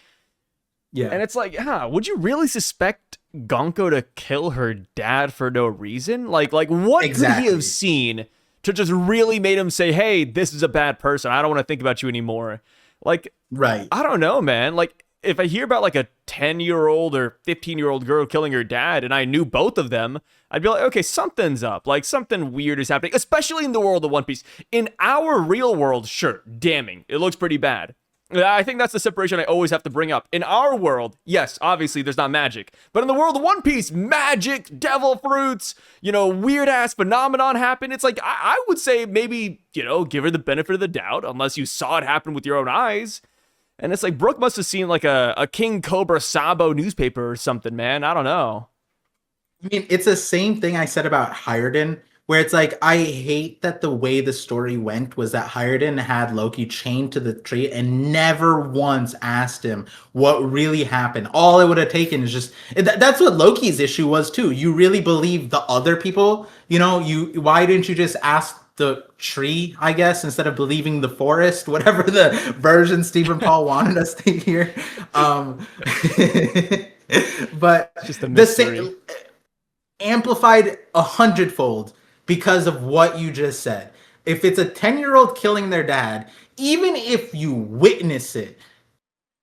Yeah.
And it's like, would you really suspect Gonko to kill her dad for no reason? Like what could he have seen to just really made him say, hey, this is a bad person. I don't want to think about you anymore. Like,
right.
I don't know, man. Like, if I hear about like a 10-year-old or 15-year-old girl killing her dad and I knew both of them, I'd be like, okay, something's up. Like, something weird is happening, especially in the world of One Piece. In our real world, sure, damning. It looks pretty bad. I think that's the separation I always have to bring up. In our world, yes, obviously there's not magic. But in the world of One Piece, magic, devil fruits, weird-ass phenomenon happen. It's like, I would say maybe, give her the benefit of the doubt, unless you saw it happen with your own eyes. And it's like, Brooke must have seen like a King Cobra Sabo newspaper or something, man. I don't know.
I mean, it's the same thing I said about Hajrudin, where it's like, I hate that the way the story went was that Hajrudin had Loki chained to the tree and never once asked him what really happened. All it would have taken is just that's what Loki's issue was too. You really believe the other people, why didn't you just ask the tree, I guess, instead of believing the forest, whatever the version Stephen Paul wanted us to hear. But
Just a mystery.
the same amplified 100-fold because of what you just said. If it's a 10-year-old killing their dad, even if you witness it,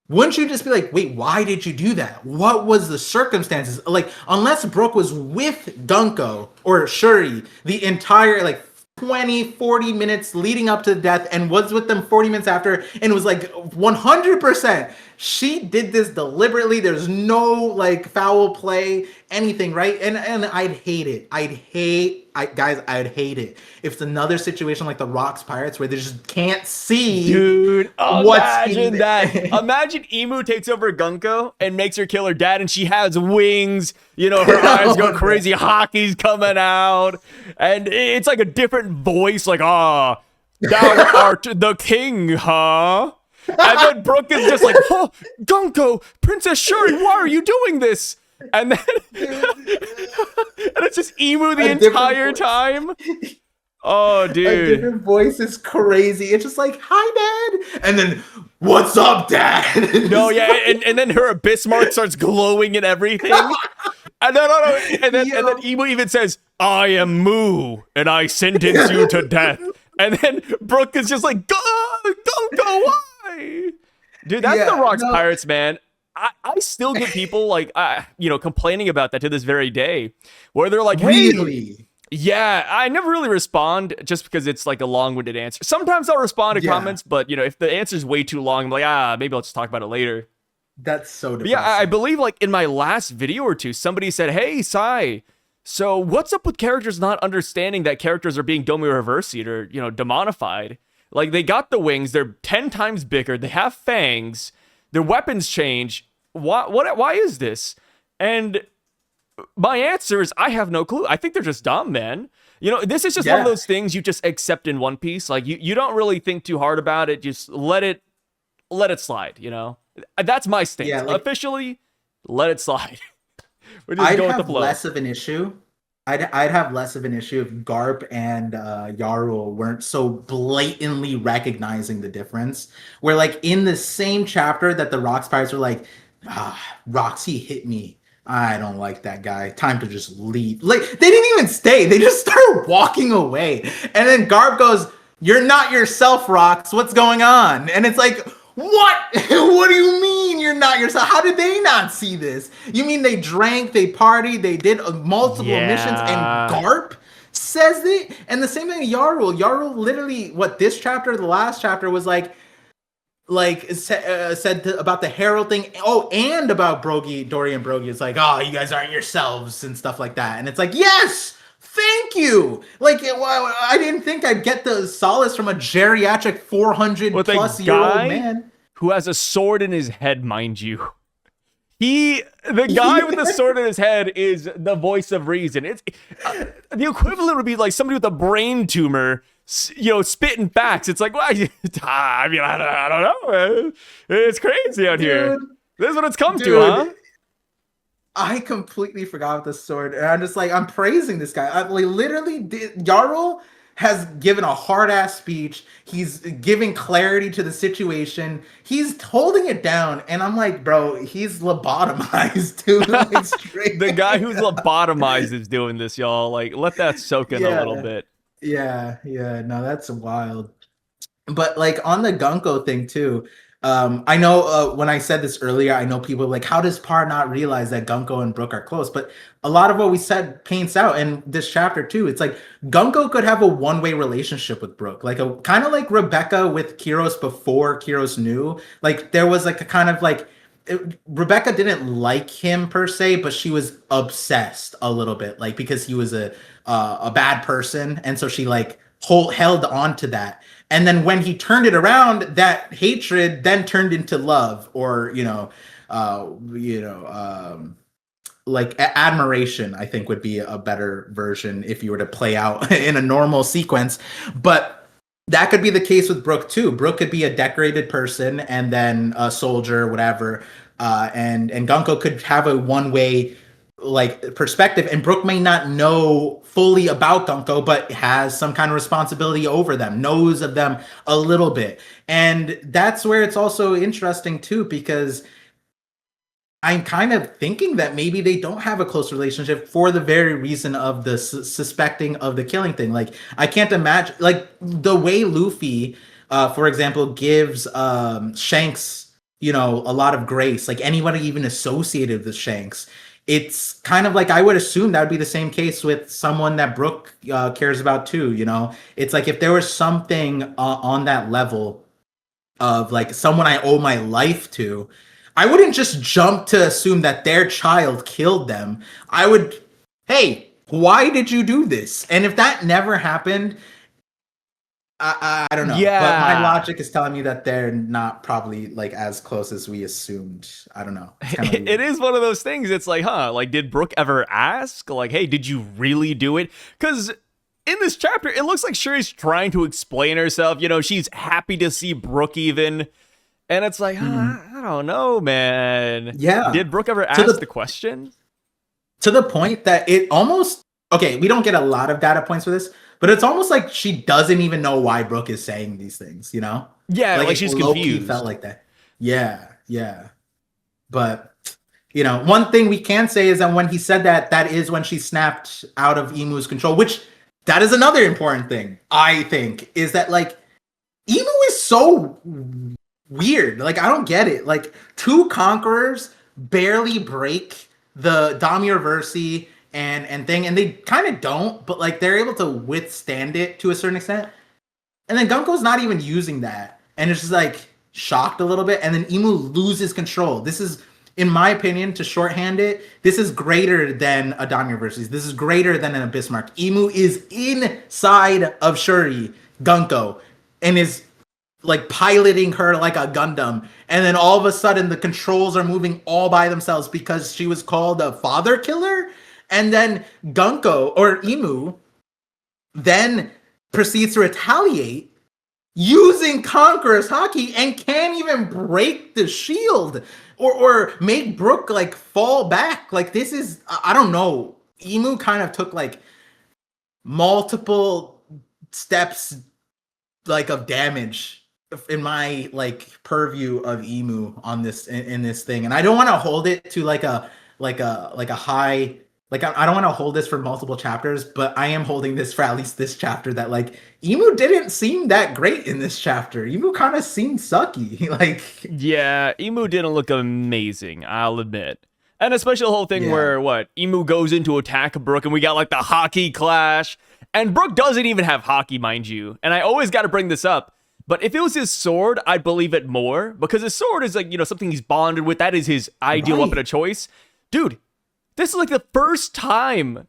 wouldn't you just be like, wait, why did you do that? What was the circumstances? Like, unless Brooke was with Gunko or Shieri the entire, 20, 40 minutes leading up to the death and was with them 40 minutes after and was like 100%. She did this deliberately. There's no foul play, anything, right? And I'd hate it. I'd hate it if it's another situation like the Rocks Pirates where they just can't see.
Dude, imagine that.
that.
Imagine Imu takes over Gunko and makes her kill her dad, and she has wings. Her eyes go crazy. Hockey's coming out, and it's like a different voice, like, thou art the king, huh? And then Brooke is just like, oh, Gunko, Princess Shieri, why are you doing this? And then and it's just Imu the entire time. Oh, dude.
A different voice is crazy. It's just like, hi, Dad. And then, what's up, Dad?
No, yeah, and then her abyss mark starts glowing and everything. And then Imu even says, I am Mu, and I sentence you to death. And then Brooke is just like, don't go, why? Dude, that's the Rocks Pirates, man. I still get people complaining about that to this very day, where they're like, hey,
really?
Yeah, I never really respond just because it's like a long-winded answer. Sometimes I'll respond to comments, but if the answer's way too long, I'm like, maybe I'll just talk about it later.
That's so depressing.
Yeah, I believe in my last video or two, somebody said, hey, Sai, so what's up with characters not understanding that characters are being Domi reversied or, demonified? Like, they got the wings, they're 10 times bigger, they have fangs, their weapons change. Why is this? And my answer is I have no clue. I think they're just dumb, man. This is just one of those things you just accept in One Piece. Like, you don't really think too hard about it. Just let it slide, That's my stance. Yeah, officially, let it slide. We're just going with the flow.
Less of an issue. I'd have less of an issue if Garp and Yarul weren't so blatantly recognizing the difference. Where in the same chapter that the Rocks Pirates were like, Roxy hit me. I don't like that guy. Time to just leave. Like they didn't even stay. They just started walking away. And then Garp goes, "You're not yourself, Rocks. What's going on?" And it's like, "What? What do you mean you're not yourself? How did they not see this? You mean they drank, they partied, they did multiple missions, and
Yeah.
Garp says it?" And the same thing with Yarul. Yarul literally, what this chapter, the last chapter was said about the Herald thing. Oh, and about Brogy, Dorian Brogy. It's like, oh, you guys aren't yourselves and stuff like that. And it's like, yes, thank you. Like, I didn't think I'd get the solace from a geriatric 400
With a
plus year old
guy
man.
who has a sword in his head, mind you. The guy with the sword in his head is the voice of reason. It's the equivalent would be like somebody with a brain tumor, spitting facts. It's like, well, I mean, I don't know. Man. It's crazy out here. This is what it's come to, huh?
I completely forgot about the sword, and I'm just like, I'm praising this guy. Literally, Jarl has given a hard ass speech. He's giving clarity to the situation. He's holding it down, and I'm like, bro, he's lobotomized, dude. Like, straight
The guy who's
up.
lobotomized is doing this, y'all. Like, let that soak in a little bit.
Yeah. No, that's wild. But like on the Gunko thing too, I know when I said this earlier, I know people are like, how does Par not realize that Gunko and Brooke are close? But a lot of what we said paints out in this chapter too. It's like Gunko could have a one-way relationship with Brooke, like a kind of like Rebecca with Kiros before Kiros knew. Like there was like a kind of like Rebecca didn't like him per se, but she was obsessed a little bit, like because he was a bad person, and so she like held on to that. And then when he turned it around, that hatred then turned into love, or like admiration. I think would be a better version if you were to play out in a normal sequence. But that could be the case with Brooke too. Brooke could be a decorated person and then a soldier, whatever. And Gunko could have a one-way like perspective, and Brooke may not know fully about Gunko, but has some kind of responsibility over them, knows of them a little bit. And that's where it's also interesting too, because I'm kind of thinking that maybe they don't have a close relationship for the very reason of the suspecting of the killing thing. Like, I can't imagine, like, the way Luffy, for example, gives Shanks, a lot of grace, like anybody even associated with Shanks. It's kind of like I would assume that would be the same case with someone that Brooke cares about too. It's like if there was something on that level of like someone I owe my life to, I wouldn't just jump to assume that their child killed them. I would, hey, why did you do this? And if that never happened, I don't know.
Yeah.
But my logic is telling me that they're not probably like as close as we assumed. I don't know.
It is one of those things. It's like, like, did Brooke ever ask? Like, hey, did you really do it? Because in this chapter, it looks like Shieri's trying to explain herself. She's happy to see Brooke even. And it's like, I don't know, man.
Yeah.
Did Brooke ever ask the question?
To the point that it almost, okay, we don't get a lot of data points for this, but it's almost like she doesn't even know why Brooke is saying these things,
Yeah,
like
she's
low-key
confused.
felt like that. Yeah. But, one thing we can say is that when he said that is when she snapped out of Imu's control, which that is another important thing, I think, is that, like, Imu is so weird. Like, I don't get it. Like, two conquerors barely break the Damiurversi and thing, and they kind of don't, but like they're able to withstand it to a certain extent. And then Gunko's not even using that, and it's just like shocked a little bit, and then Imu loses control. This is, in my opinion, to shorthand it, this is greater than a Damiurversi. This is greater than an Abyssmark. Imu is inside of Shieri, Gunko, and is like piloting her like a Gundam, and then all of a sudden the controls are moving all by themselves because she was called a father killer. And then Gunko, or Imu, then proceeds to retaliate using Conqueror's Haki and can't even break the shield or make Brooke like fall back. Like, this is, I don't know, Imu kind of took like multiple steps like of damage in my like purview of Imu on this in this thing, and I don't want to hold it to like a like a high, like I don't want to hold this for multiple chapters, but I am holding this for at least this chapter, that like Emu didn't seem that great in this chapter. Emu kind of seemed sucky. Like,
Yeah, Emu didn't look amazing, I'll admit. And especially the whole thing
yeah,
where, what, Emu goes into attack Brooke and we got like the hockey clash. And Brooke doesn't even have hockey, mind you. And I always got to bring this up. But if it was his sword, I'd believe it more. Because his sword is like, something he's bonded with. That is his ideal
right.
weapon of choice. Dude, this is like the first time,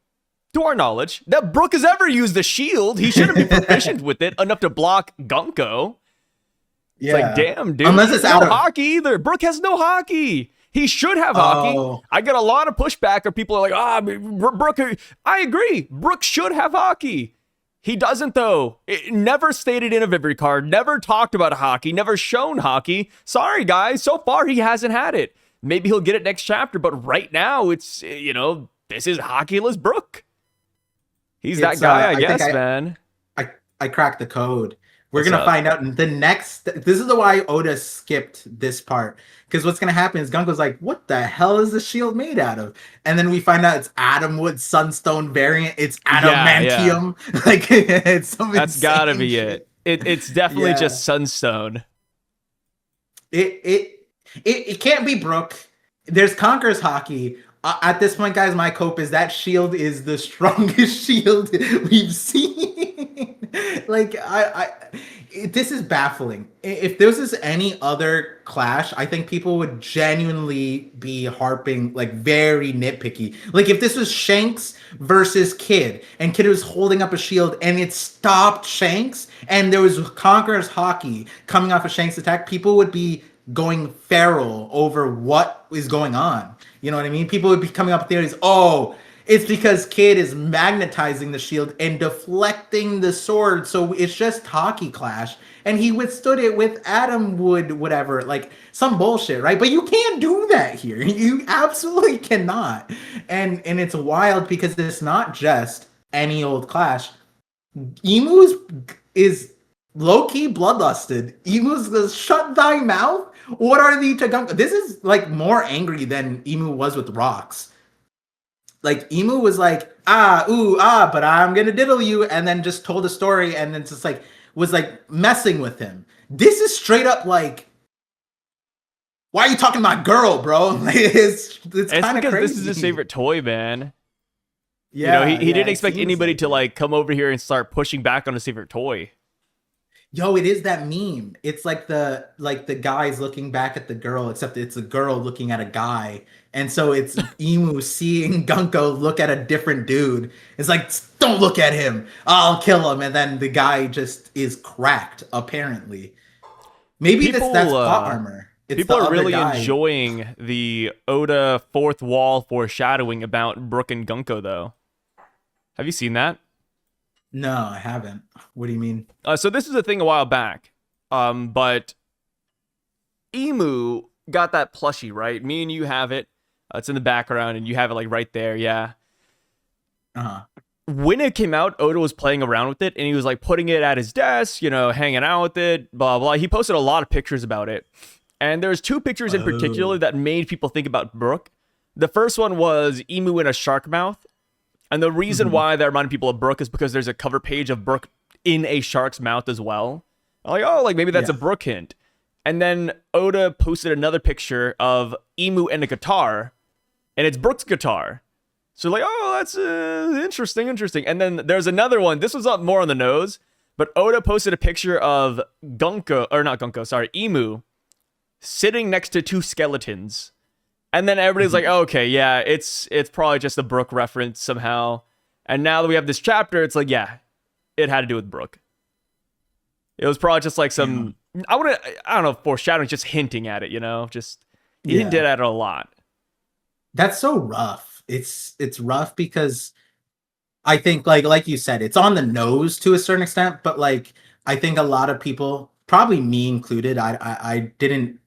to our knowledge, that Brooke has ever used the shield. He shouldn't be proficient with it enough to block Yonko. It's
Yeah.
like, damn, dude.
Unless it's
no
out of
hockey either. Brooke has no hockey. He should have hockey.
Oh.
I get a lot of pushback where people are like, Brooke. I agree. Brooke should have hockey. He doesn't, though. It never stated in a Vivid card, never talked about hockey, never shown hockey. Sorry, guys. So far, he hasn't had it. Maybe he'll get it next chapter, but right now, it's, this is hockeyless Brooke. He's that guy, I guess, man.
I cracked the code. We're
What's
gonna
up?
find out in the next. This is the why Oda skipped this part, because what's gonna happen is Gunko's like, "What the hell is the shield made out of?" And then we find out it's Adamwood Sunstone variant. It's adamantium. Yeah. Like it's some
That's gotta be
shit.
It's definitely
Yeah.
just Sunstone.
It can't be Brooke. There's Conqueror's hockey. At this point, guys, my cope is that shield is the strongest shield we've seen. Like this is baffling. If this is any other clash, I think people would genuinely be harping, like very nitpicky. Like if this was Shanks versus Kid, and Kid was holding up a shield and it stopped Shanks, and there was Conqueror's hockey coming off of Shanks' attack, people would be going feral over what is going on. You know what I mean? People would be coming up with theories. Oh, it's because Kid is magnetizing the shield and deflecting the sword, so it's just hockey clash. And he withstood it with Adam Wood, whatever, like some bullshit, right? But you can't do that here. You absolutely cannot. And it's wild because it's not just any old clash. Emu's is low-key bloodlusted. Emu's the shut thy mouth. What are the Tagunga? This is like more angry than Emu was with rocks. Like Emu was like, but I'm gonna diddle you, and then just told a story, and then just like was like messing with him. This is straight up like, why are you talking to my girl, bro? Like, it's kind of crazy.
This is his favorite toy, man.
Yeah,
he didn't expect anybody to like come over here and start pushing back on his favorite toy.
Yo, it is that meme. It's like the guys looking back at the girl, except it's a girl looking at a guy. And so it's Emu seeing Gunko look at a different dude. It's like, don't look at him. I'll kill him. And then the guy just is cracked, apparently. Maybe that's plot armor.
People are really enjoying the Oda fourth wall foreshadowing about Brooke and Gunko, though. Have you seen that?
No, I haven't. What do you mean?
So this is a thing a while back. But Emu got that plushie, right? Me and you have it. It's in the background, and you have it like right there. Yeah.
Uh-huh.
When it came out, Oda was playing around with it, and he was like putting it at his desk, hanging out with it, blah, blah. He posted a lot of pictures about it. And there's two pictures in particular that made people think about Brooke. The first one was Emu in a shark mouth. And the reason why that reminded people of Brooke is because there's a cover page of Brooke in a shark's mouth as well. I'm like, maybe that's a Brooke hint. And then Oda posted another picture of Emu and a guitar, and it's Brooke's guitar. So like, that's interesting. And then there's another one. This was up more on the nose, but Oda posted a picture of Emu sitting next to two skeletons. And then everybody's like, okay, yeah, it's probably just a Brooke reference somehow. And now that we have this chapter, it's like, yeah, it had to do with Brooke. It was probably just like some, I don't know, foreshadowing, just hinting at it, just he hinted at it a lot.
That's so rough. It's rough because I think like you said, it's on the nose to a certain extent, but like I think a lot of people, probably me included, I didn't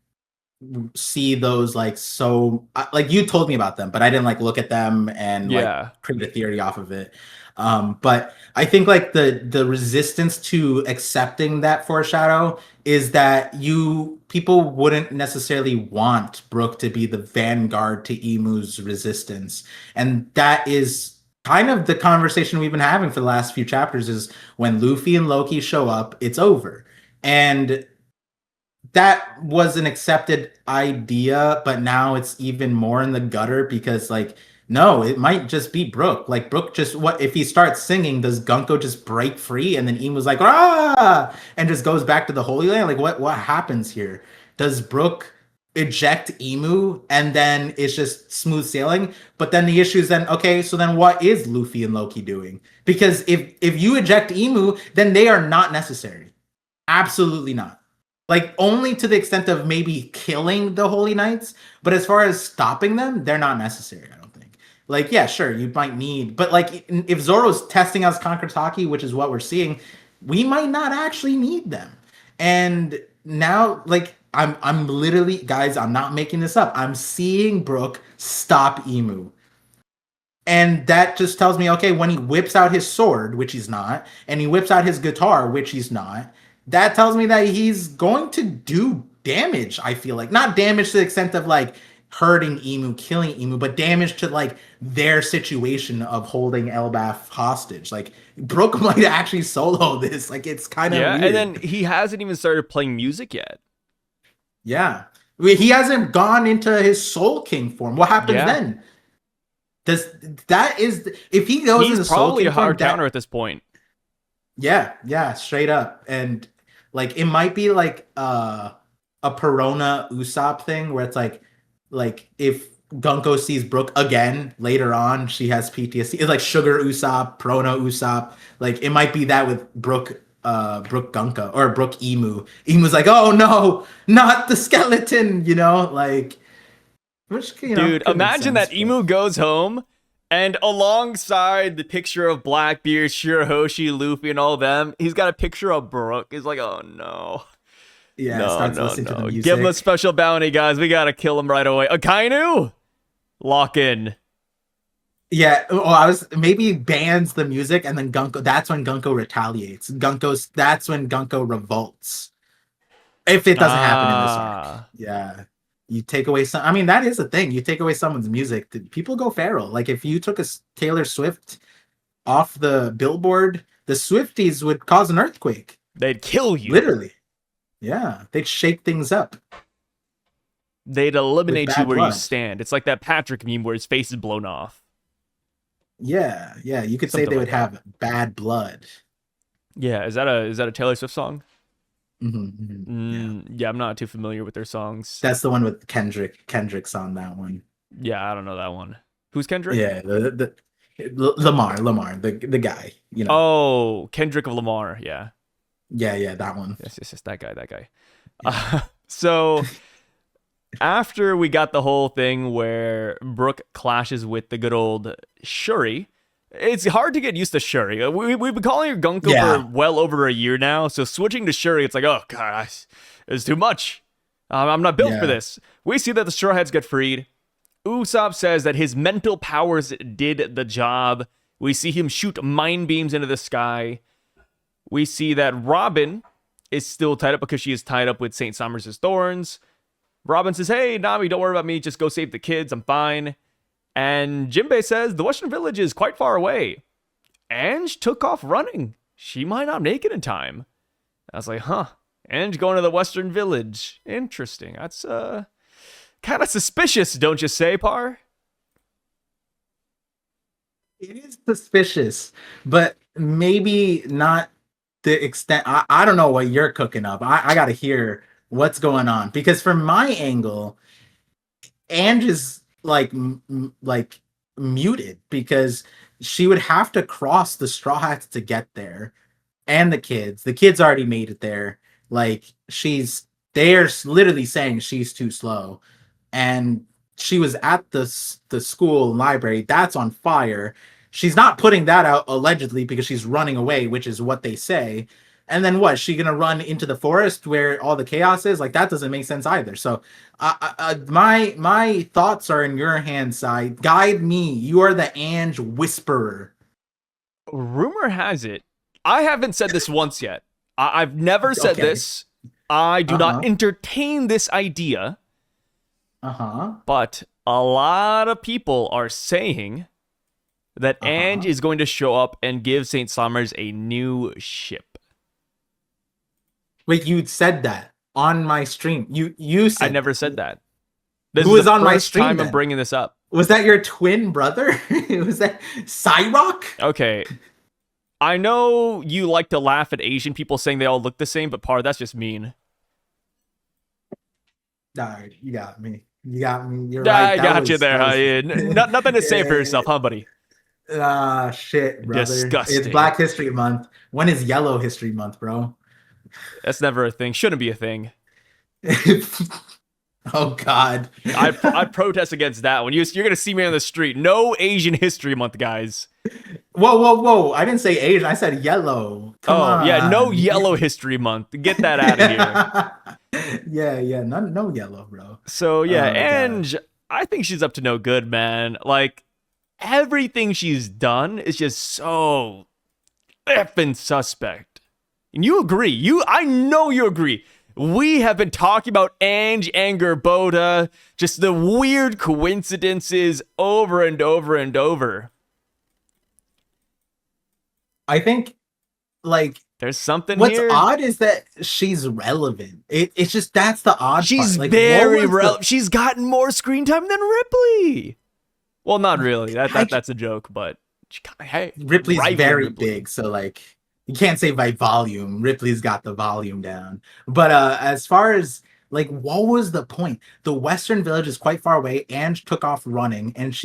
see those like so like you told me about them, but I didn't like look at them and like
Yeah.
create a theory off of it. But I think like the resistance to accepting that foreshadow is that you people wouldn't necessarily want Brooke to be the vanguard to Imu's resistance, and that is kind of the conversation we've been having for the last few chapters. Is when Luffy and Loki show up, it's over, and that was an accepted idea, but now it's even more in the gutter because like no, it might just be Brooke. Like Brooke just what if he starts singing, does Gunko just break free and then Imu's like ah and just goes back to the Holy Land? Like what happens here? Does Brooke eject Imu and then it's just smooth sailing? But then the issue is then okay, so then what is Luffy and Loki doing? Because if you eject Imu, then they are not necessary. Absolutely not. Like only to the extent of maybe killing the Holy Knights, but as far as stopping them, they're not necessary. I don't think. Like yeah, sure, you might need, but like if Zoro's testing out Kankataki, which is what we're seeing, we might not actually need them. And now, like I'm literally guys, I'm not making this up. I'm seeing Brooke stop Imu. And that just tells me, okay, when he whips out his sword, which he's not, and he whips out his guitar, which he's not, that tells me that he's going to do damage, I feel like. Not damage to the extent of like hurting Imu, killing Imu, but damage to like their situation of holding Elbaph hostage. Like Brooke might actually solo this. Like it's kind of
Yeah.
weird.
And then he hasn't even started playing music yet.
Yeah. He hasn't gone into his Soul King form. What happens
Yeah.
then? Does that is if he goes into
He's
Soul
probably
King
a hard
form,
counter at this point.
yeah, straight up. And like it might be like a Perona Usopp thing where it's like if Gunko sees Brooke again later on, she has PTSD. It's like Sugar Usopp, Perona Usopp. Like it might be that with Brooke Gunko or Brooke Imu. Imu's like, oh no, not the skeleton, like which
Dude,
could make
imagine
sense.
that Emu goes home and alongside the picture of Blackbeard, Shirahoshi, Luffy, and all them, he's got a picture of Brooke. He's like, oh no.
Yeah,
No,
starts
no,
listening to the
no.
music.
Give him a special bounty, guys. We gotta kill him right away. Akainu! Lock in.
Yeah, well, I was maybe bans the music and then Gunko. That's when Gunko retaliates. That's when Gunko revolts. If it doesn't happen in this arc, yeah, you take away some. I mean, that is a thing. You take away someone's music, people go feral. Like if you took a Taylor Swift off the Billboard, the Swifties would cause an earthquake.
They'd kill you.
Literally, yeah, they'd shake things up.
They'd eliminate you where
blood.
you stand. It's like that Patrick meme where his face is blown off.
Yeah, you could
Something
say they
like
would have bad blood.
Yeah, is that a Taylor Swift song?
Yeah.
Yeah, I'm not too familiar with their songs.
That's the one with Kendrick. Kendrick's on that one.
Yeah, I don't know that one. Who's Kendrick?
Yeah, the Lamar, the guy.
Oh, Kendrick of Lamar. Yeah.
Yeah, that one.
Yes, that guy. Yeah. So after we got the whole thing where Brooke clashes with the good old Shieri, it's hard to get used to Shieri. We've been calling her Gunko for well over a year now, so switching to Shieri, it's like, oh gosh, it's too much. I'm not built for this. We see that the Straw Hats get freed. Usopp says that his mental powers did the job. We see him shoot mind beams into the sky. We see that Robin is still tied up because she is tied up with St. Somers' thorns. Robin says, hey, Nami, don't worry about me. Just go save the kids. I'm fine. And Jinbei says the Western Village is quite far away. Ange took off running. She might not make it in time. I was like, huh. Ange going to the Western Village. Interesting. That's kind of suspicious, don't you say, Par?
It is suspicious, but maybe not the extent. I don't know what you're cooking up. I got to hear what's going on because from my angle, Ange is like muted because she would have to cross the Straw Hats to get there, and the kids already made it there. Like they're literally saying she's too slow, and she was at the school library that's on fire. She's not putting that out allegedly because she's running away, which is what they say. And then what? She gonna run into the forest where all the chaos is? Like that doesn't make sense either. So, my thoughts are in your hands, side. Guide me. You are the Ange whisperer.
Rumor has it, I haven't said this once yet. I've never said
Okay.
this. I do not
Uh-huh.
entertain this idea,
Uh-huh.
but a lot of people are saying that Ange
Uh-huh.
is going to show up and give St. Summers a new ship.
Wait, you said that on my stream. You
I
said
never said that. This
who
is
was
the
on my
first
stream
time I'm
then?
bringing this up.
Was that your twin brother? Was that Cyrock?
Okay. I know you like to laugh at Asian people saying they all look the same, but that's just mean.
Alright, you got me. You got me. You're right.
I got you there, huh? Yeah. Nothing to say for yourself, huh, buddy?
Ah, shit, brother. It's
Disgusting.
Black History Month. When is Yellow History Month, bro?
That's never a thing. Shouldn't be a thing.
Oh God.
I protest against that one. You're gonna see me on the street. No Asian History Month, guys.
Whoa, whoa, whoa! I didn't say Asian. I said yellow. Come
Oh yeah, no
on.
Yellow History Month. Get that out of here.
Yeah. No yellow, bro.
So yeah,
Oh God.
and I think she's up to no good, man. Like everything she's done is just so effing suspect. And you agree. I know you agree. We have been talking about Ange Angerboda, just the weird coincidences over and over and over.
I think, like,
There's something
what's
here.
odd is that she's relevant. It's just that's the odd
She's
part. Like,
very relevant. She's gotten more screen time than Ripley. Well, not really. That's a joke, but hey,
Ripley's very
Ripley.
big, so like you can't say by volume. Ripley's got the volume down. But as far as like what was the point? The Western Village is quite far away. Ange took off running, and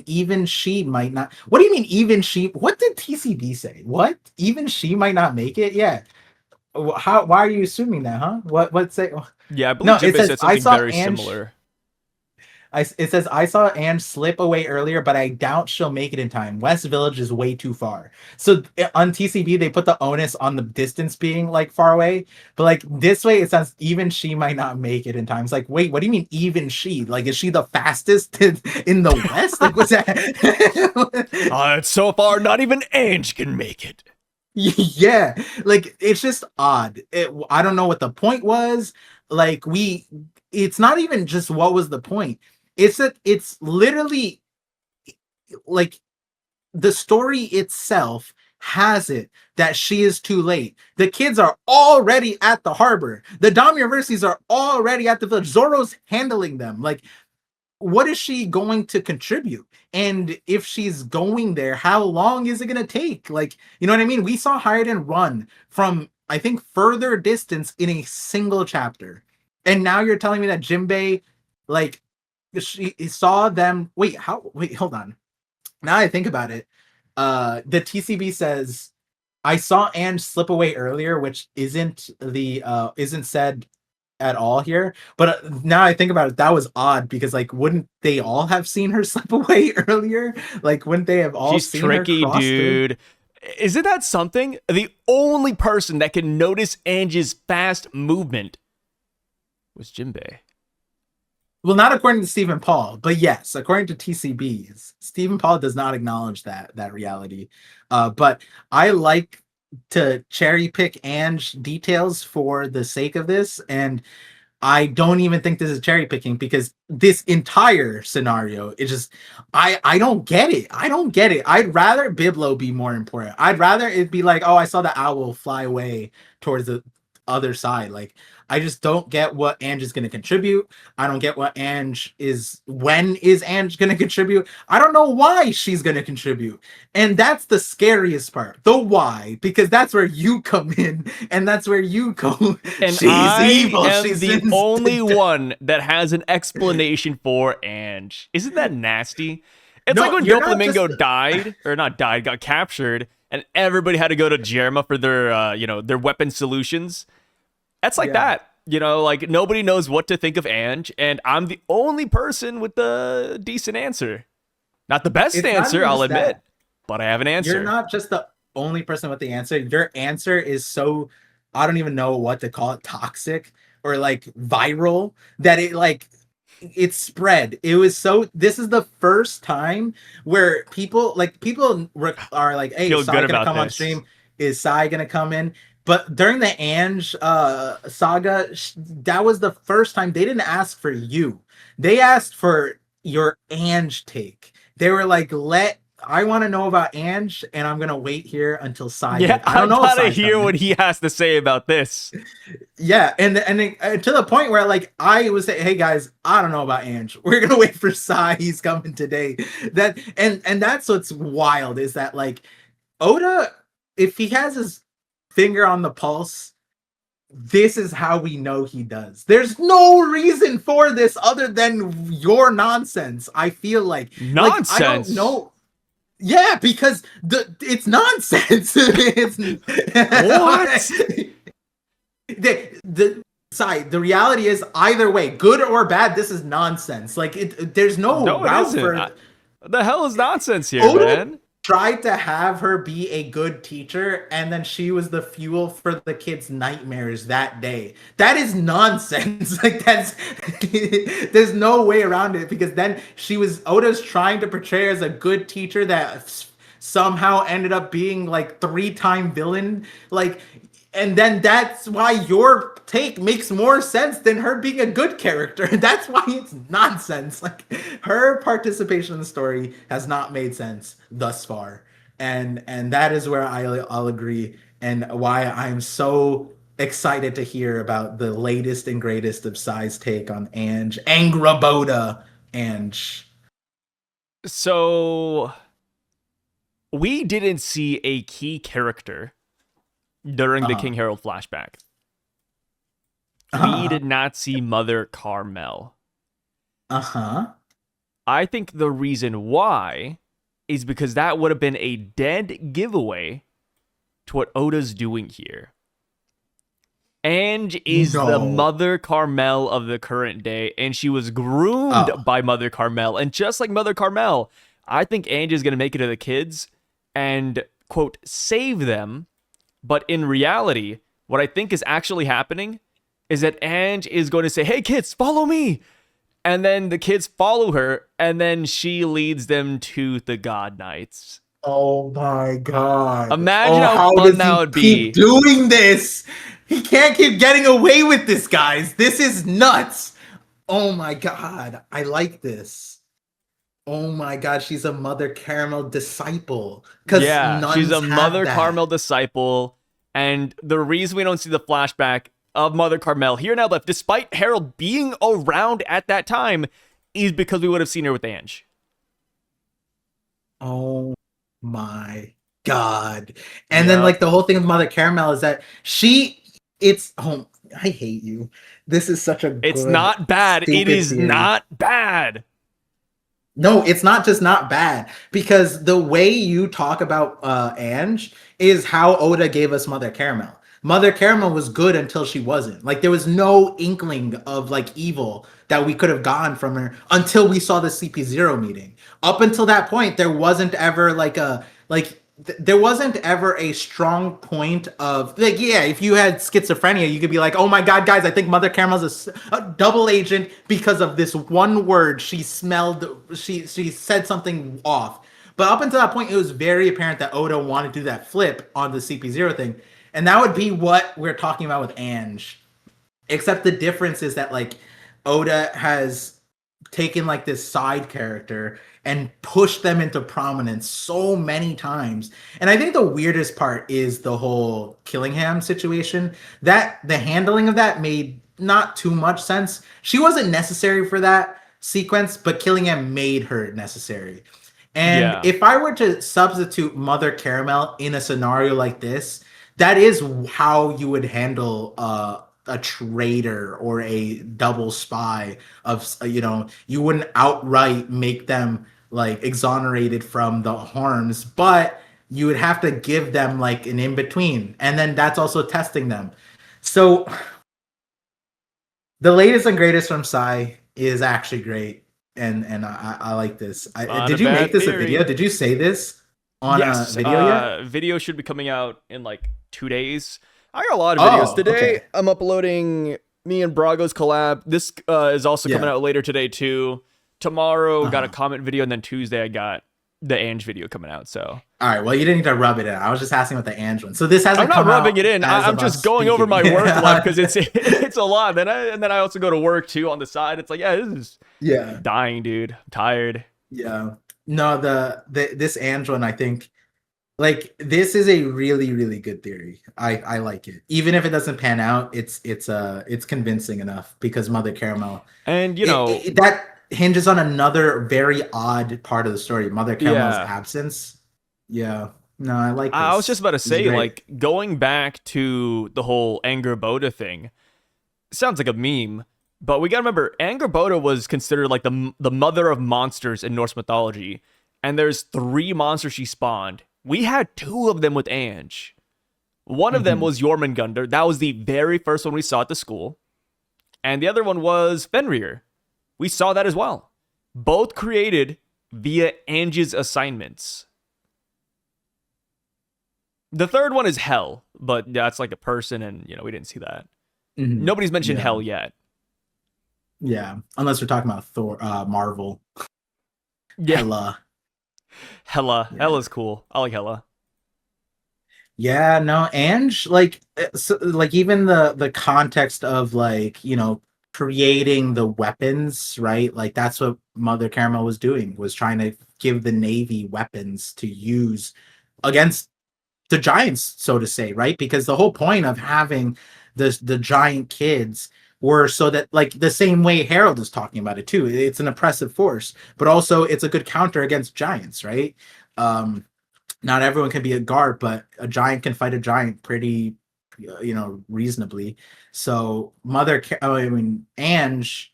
even she might not. What do you mean even she? What did TCB say? What? Even she might not make it? Yeah. How? Why are you assuming that, huh? What say?
Yeah, I believe
No,
Jinbei
it says
said
I
something
saw
very
Ange.
similar.
It says, I saw Ange slip away earlier, but I doubt she'll make it in time. West Village is way too far. So on TCB, they put the onus on the distance being like far away. But like this way, it says even she might not make it in time. It's like, wait, what do you mean even she? Like, is she the fastest in the West? Like, what's that?
So far, not even Ange can make it.
Yeah, like it's just odd. I don't know what the point was. Like it's not even just what was the point. It's that it's literally like the story itself has it that she is too late. The kids are already at the harbor. The Dom Universities are already at the village. Zoro's handling them. Like, what is she going to contribute? And if she's going there, how long is it going to take? Like, you know what I mean? We saw Hajrudin run from, I think, further distance in a single chapter. And now you're telling me that Jinbei, like, she saw them. Wait, hold on. Now I think about it. The TCB says, I saw Ange slip away earlier, which isn't said at all here. But now I think about it, that was odd because like, wouldn't they all have seen her slip away earlier? Like, wouldn't they have all
She's
seen
tricky,
her cross
dude. Isn't that something? The only person that can notice Ange's fast movement was Jinbei.
Well, not according to Stephen Paul, but yes, according to TCBs, Stephen Paul does not acknowledge that reality. But I like to cherry pick Ange details for the sake of this, and I don't even think this is cherry picking because this entire scenario is just I don't get it. I don't get it. I'd rather Biblo be more important. I'd rather it be like, oh, I saw the owl fly away towards the other side. Like, I just don't get what Ange is going to contribute. I don't get what Ange is. When is Ange going to contribute? I don't know why she's going to contribute. And that's the scariest part. The why, because that's where you come in and that's where you go.
And
She's
I
evil.
am
She's
the only one that has an explanation for Ange. Isn't that nasty? It's
No,
like when
you're not
Doflamingo
just-
died, or not died, got captured, and everybody had to go to Jerma for their, their weapon solutions. That's like that. You know, like nobody knows what to think of Ange, and I'm the only person with the decent answer. Not the best
It's not
answer,
even
I'll
just
admit,
that.
but I have an answer.
You're not just the only person with the answer. Your answer is so I don't even know what to call it, toxic or like viral, that it like it spread. It was so, this is the first time where are like, hey,
Feel
Sai
good
gonna
about
come on
this.
stream? Is Sai gonna come in? But during the Ange saga, that was the first time they didn't ask for you. They asked for your Ange take. They were like, I want to know about Ange, and I'm gonna wait here until Sai
Yeah,
gets. I
I
don't know if
gotta
Sai's
hear what
coming.
he has to say about this.
Yeah, to the point where like I was saying, hey guys, I don't know about Ange. We're gonna wait for Sai. He's coming today. That and that's what's wild is that like Oda, if he has his finger on the pulse, this is how we know he does. There's no reason for this other than your nonsense. I feel like I don't
Nonsense.
know. Yeah, because it's nonsense. It's
What?
the side. The reality is either way, good or bad, this is nonsense. Like there's no
No, it
route
isn't.
for
The hell is nonsense here,
Oda
man?
tried to have her be a good teacher, and then she was the fuel for the kids' nightmares that day. That is nonsense. Like that's there's no way around it, because then Oda's trying to portray her as a good teacher that somehow ended up being like 3-time villain. Like, and then that's why your take makes more sense than her being a good character. That's why it's nonsense. Like her participation in the story has not made sense thus far, and that is where I'll agree, and why I'm so excited to hear about the latest and greatest of Sai's take on Angraboda Ange.
So we didn't see a key character during the
Uh-huh.
King Harold flashback. We
Uh-huh.
did not see Mother Carmel.
Uh-huh.
I think the reason why is because that would have been a dead giveaway to what Oda's doing here. Ange is the
No.
Mother Carmel of the current day, and she was groomed
Oh.
by Mother Carmel. And just like Mother Carmel, I think Ange is going to make it to the kids and, quote, save them. But in reality, what I think is actually happening is that Ange is going to say, hey, kids, follow me. And then the kids follow her, and then she leads them to the God Knights.
Oh my god.
Imagine
Oh,
how
how
fun
does
that
he
would
keep
be.
doing this? He can't keep getting away with this, guys. This is nuts. Oh my god. I like this. Oh my god, she's a Mother Caramel disciple. Because
Yeah, she's
nuns
a
have
Mother Carmel
that.
disciple. And the reason we don't see the flashback of Mother Carmel here in Elbaph, despite Harold being around at that time, is because we would have seen her with Ange.
Oh my god. And then
Yep.
like the whole thing with Mother Caramel is that it's I hate you. This is such a
It's
good
not bad. It
stupid
is
theory.
not bad.
No, it's not just not bad, because the way you talk about Ange is how Oda gave us Mother Caramel. Mother Caramel was good until she wasn't. Like there was no inkling of like evil that we could have gotten from her until we saw the CP0 meeting. Up until that point, there wasn't ever there wasn't ever a strong point of like, yeah, if you had schizophrenia, you could be like, oh my god, guys, I think Mother Caramel's a double agent because of this one word she smelled. She said something off. But up until that point, it was very apparent that Oda wanted to do that flip on the CP0 thing, and that would be what we're talking about with Ange. Except the difference is that like Oda has taken like this side character and pushed them into prominence so many times. And I think the weirdest part is the whole Killingham situation. That the handling of that made not too much sense. She wasn't necessary for that sequence, but Killingham made her necessary. And
Yeah.
if I were to substitute Mother Caramel in a scenario like this, that is how you would handle a traitor or a double spy of you wouldn't outright make them like exonerated from the harms, but you would have to give them like an in between, and then that's also testing them. So the latest and greatest from Psy is actually great, and I like this.
Not a
Did you make
bad
this a video?
theory.
Did you say this on a
Yes.
video yet?
Video should be coming out in like 2 days. I got a lot of videos
Oh,
today.
okay.
I'm uploading me and Brago's collab. This is also coming
Yeah.
out later today too. Tomorrow got a
Uh-huh.
comment video, and then Tuesday I got the Ange video coming out. So
All right. Well, you didn't need to rub it in. I was just asking about the Ange one. So this
I'm
hasn't
not
come
rubbing it
out
in.
as
I'm
of us
just going over
speaking.
my work life because it's a lot. And then I also go to work too on the side. It's like, yeah, this is
Yeah.
dying, dude. I'm tired.
Yeah. No, the this Ange one, I think like this is a really, really good theory. I like it. Even if it doesn't pan out, it's convincing enough because Mother Caramel
And you know,
that hinges on another very odd part of the story, Mother Caramel's
yeah.
absence. Yeah. No, I like
I was just
this.
about to
This is
say,
great.
like, going back to the whole Anger Boda thing, sounds like a meme, but we gotta remember, Anger Boda was considered like the mother of monsters in Norse mythology, and there's 3 monsters she spawned. We had 2 of them with Ange. One of them
Mhm.
was Jormungandr. That was the very first one we saw at the school. And the other one was Fenrir. We saw that as well. Both created via Ange's assignments. The third one is Hell, but that's like a person, and we didn't see that.
Mhm.
Nobody's mentioned
Yeah.
Hell yet.
Yeah. Unless we're talking about Thor, Marvel,
Yeah,
Hela.
Hella.
Yeah.
Hella's cool. I like Hella.
Yeah, no, Ange, like, so, like even the context of like, creating the weapons, right? Like that's what Mother Caramel was doing, was trying to give the Navy weapons to use against the giants, so to say, right? Because the whole point of having the giant kids were so that, like, the same way Harold is talking about it too. It's an oppressive force, but also it's a good counter against giants, right? Um, Not everyone can be a guard, but a giant can fight a giant pretty, reasonably. So I mean, Ange,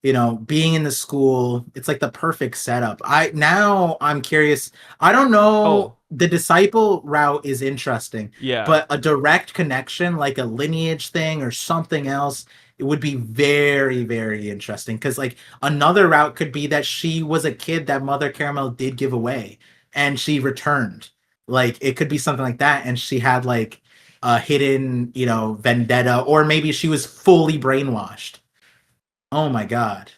being in the school, it's like the perfect setup. I'm curious. I don't know.
Oh,
The disciple route is interesting,
yeah.
but a direct connection, like a lineage thing or something else, it would be very, very interesting. Because like another route could be that she was a kid that Mother Caramel did give away, and she returned. Like it could be something like that, and she had like a hidden, vendetta, or maybe she was fully brainwashed. Oh my god.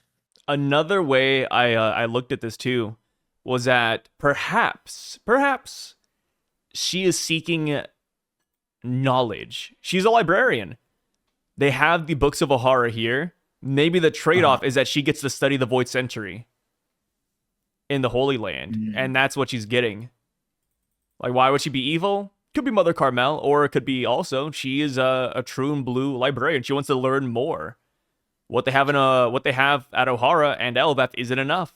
Another way I looked at this too was that perhaps she is seeking knowledge. She's a librarian. They have the books of Ohara here. Maybe the
Uh-huh.
trade-off is that she gets to study the Void Century in the Holy Land,
Mm.
and that's what she's getting. Like, why would she be evil? Could be Mother Carmel, or it could be also she is a true and blue librarian. She wants to learn more. What they have at Ohara and Elbaph isn't enough,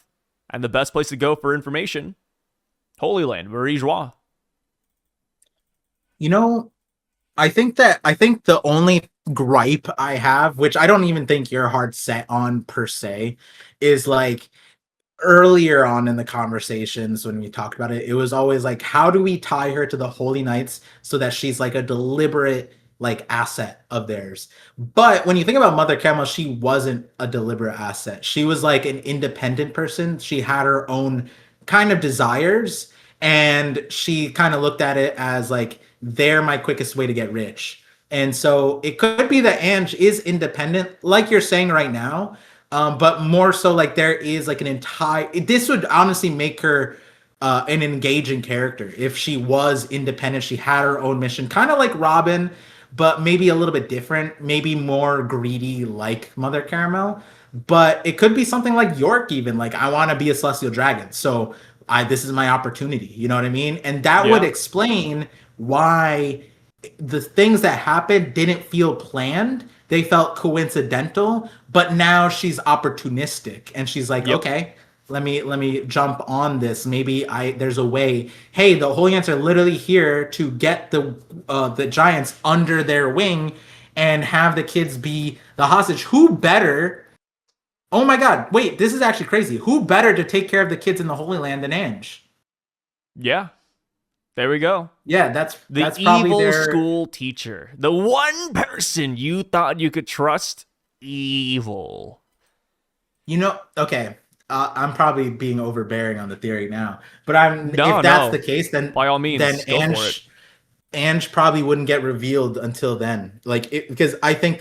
and the best place to go for information, Holy Land, Marie Joie.
You know, I think the only gripe I have, which I don't even think you're hard set on per se, is like earlier on in the conversations when we talked about it, it was always like, how do we tie her to the Holy Knights so that she's like a deliberate like asset of theirs? But when you think about Mother Camel, she wasn't a deliberate asset. She was like an independent person. She had her own kind of desires, and she kind of looked at it as like, they're my quickest way to get rich. And so it could be that Ange is independent, like you're saying right now, but more so like there is like an entire. This would honestly make her an engaging character if she was independent. She had her own mission, kind of like Robin, but maybe a little bit different, maybe more greedy like Mother Caramel. But it could be something like York, even like, I want to be a celestial dragon, so I this is my opportunity. You know what I mean? And that would
Yeah,
explain why the things that happened didn't feel planned. They felt coincidental, but now she's opportunistic and she's like,
yep.
okay, let me jump on this. Maybe I there's a way. Hey, the Holy Ants are literally here to get the giants under their wing and have the kids be the hostage. Who better? Oh my god, wait, this is actually crazy. Who better to take care of the kids in the Holy Land than Ange?
Yeah, there we go.
Yeah, that's
The
that's probably
evil
their.
school teacher, the one person you thought you could trust, evil.
Okay. I'm probably being overbearing on the theory now, but I'm if
No,
that's the
no.
case, then
By all
then
means, go for it.
Ange Ange probably wouldn't get revealed until then. Because I think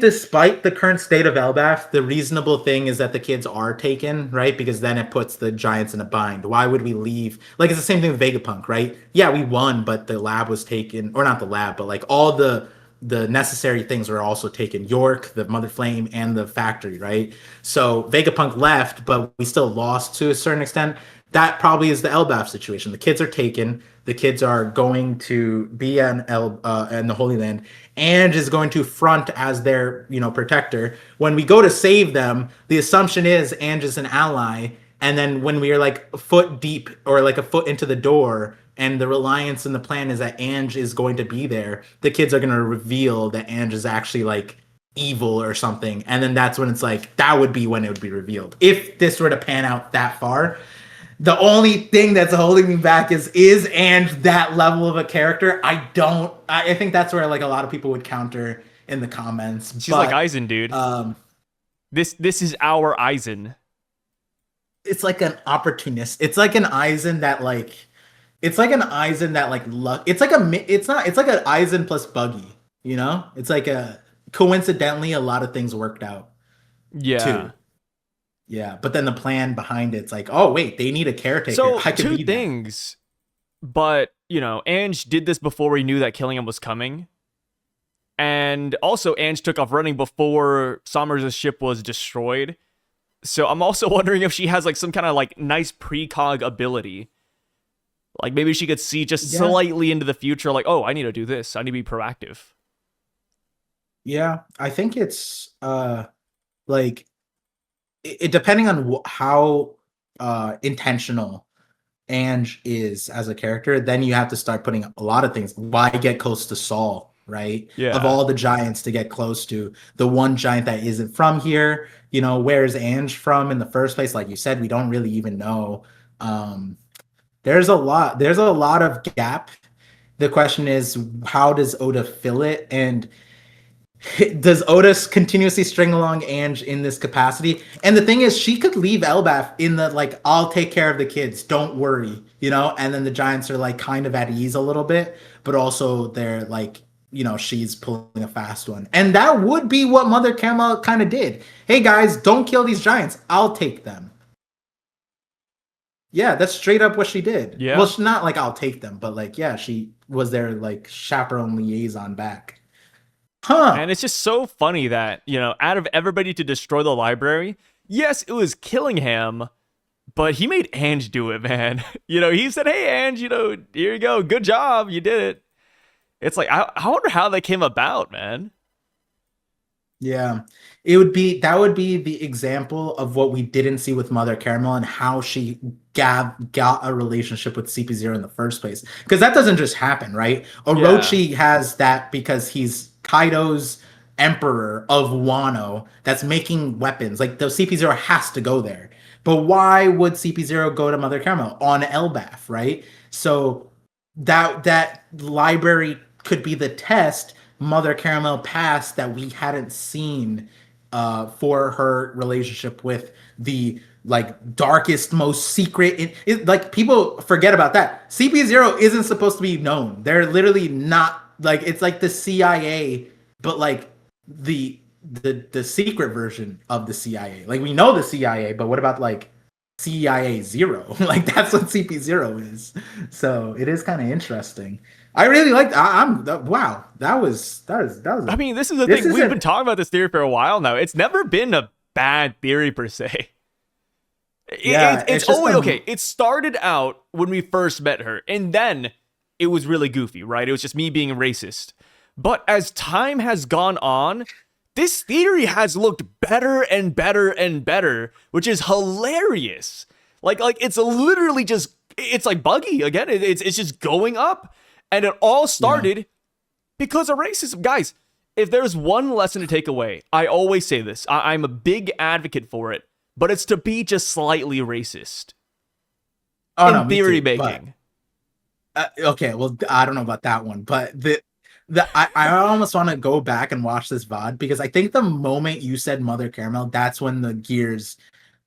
despite the current state of Elbaph, the reasonable thing is that the kids are taken, right? Because then it puts the Giants in a bind. Why would we leave? Like it's the same thing with Vegapunk, right? Yeah, we won, but the lab was taken, or not the lab, but like all the necessary things were also taken. York, the Mother Flame, and the factory, right? So Vegapunk left, but we still lost to a certain extent. That probably is the Elbaf situation. The kids are taken. The kids are going to be in the Holy Land, and is going to front as their protector. When we go to save them, the assumption is Ange is an ally, and then when we are like a foot deep or like a foot into the door, and the reliance and the plan is that Ange is going to be there, the kids are going to reveal that Ange is actually like evil or something, and then that's when it's like that would be when it would be revealed if this were to pan out that far. The only thing that's holding me back is Ange that level of a character? I think that's where like a lot of people would counter in the comments.
She's like Aizen, dude. This is our Aizen.
It's like an opportunist. It's like an Aizen that like it's like an Aizen that like luck. It's like it's like an Aizen plus Buggy, you know? It's like a coincidentally a lot of things worked out.
Yeah.
Too. Yeah, but then the plan behind it's like, oh wait, they need a caretaker.
So
I could
two
be
things, but Ange did this before he knew that killing him was coming, and also Ange took off running before Somers' ship was destroyed. So I'm also wondering if she has like some kind of like nice precog ability, like maybe she could see just slightly into the future, like, oh, I need to do this, I need to be proactive.
Yeah, I think it's like it depending on how intentional Ange is as a character, then you have to start putting a lot of things. Why get close to Saul, right?
Yeah.
Of all the giants to get close to, the one giant that isn't from here, where's Ange from in the first place? Like you said, we don't really even know. There's a lot of gap. The question is, how does Oda fill it? And does Oda continuously string along Ange in this capacity? And the thing is, she could leave Elbaph in the like, I'll take care of the kids, don't worry, and then the Giants are like kind of at ease a little bit, but also they're like, she's pulling a fast one. And that would be what Mother Caramel kind of did. Hey guys, don't kill these Giants, I'll take them. Yeah, that's straight up what she did.
Yeah.
Well, not like I'll take them, but like, yeah, she was their like chaperone liaison back. Huh.
And it's just so funny that, out of everybody to destroy the library, yes, it was Killingham, but he made Ange do it, man. He said, hey, Ange, here you go. Good job. You did it. It's like, I wonder how they came about, man.
Yeah, that would be the example of what we didn't see with Mother Caramel and how she got a relationship with CP0 in the first place. Because that doesn't just happen, right? Orochi has that because he's Kaido's emperor of Wano that's making weapons. Like the CP0 has to go there. But why would CP0 go to Mother Caramel on Elbaph, right? So that library could be the test Mother Caramel passed that we hadn't seen for her relationship with the like darkest, most secret. Like people forget about that. CP0 isn't supposed to be known. They're literally not like it's like the CIA, but like the secret version of the CIA. Like we know the CIA, but what about like CIA 0? Like that's what CP0 is. So it is kind of interesting. I really like. Wow. That was.
I mean, this is the thing. We've been talking about this theory for a while now. It's never been a bad theory per se. It's always okay. It started out when we first met her, and then it was really goofy, right? It was just me being racist. But as time has gone on, this theory has looked better and better and better, which is hilarious. Like it's literally just. It's like Buggy again. It's just going up. And it all started because of racism. Guys, if there's one lesson to take away, I always say this. I'm a big advocate for it, but it's to be just slightly racist. In theory making.
Okay, well, I don't know about that one, but I almost want to go back and watch this VOD because I think the moment you said Mother Caramel, that's when the gears.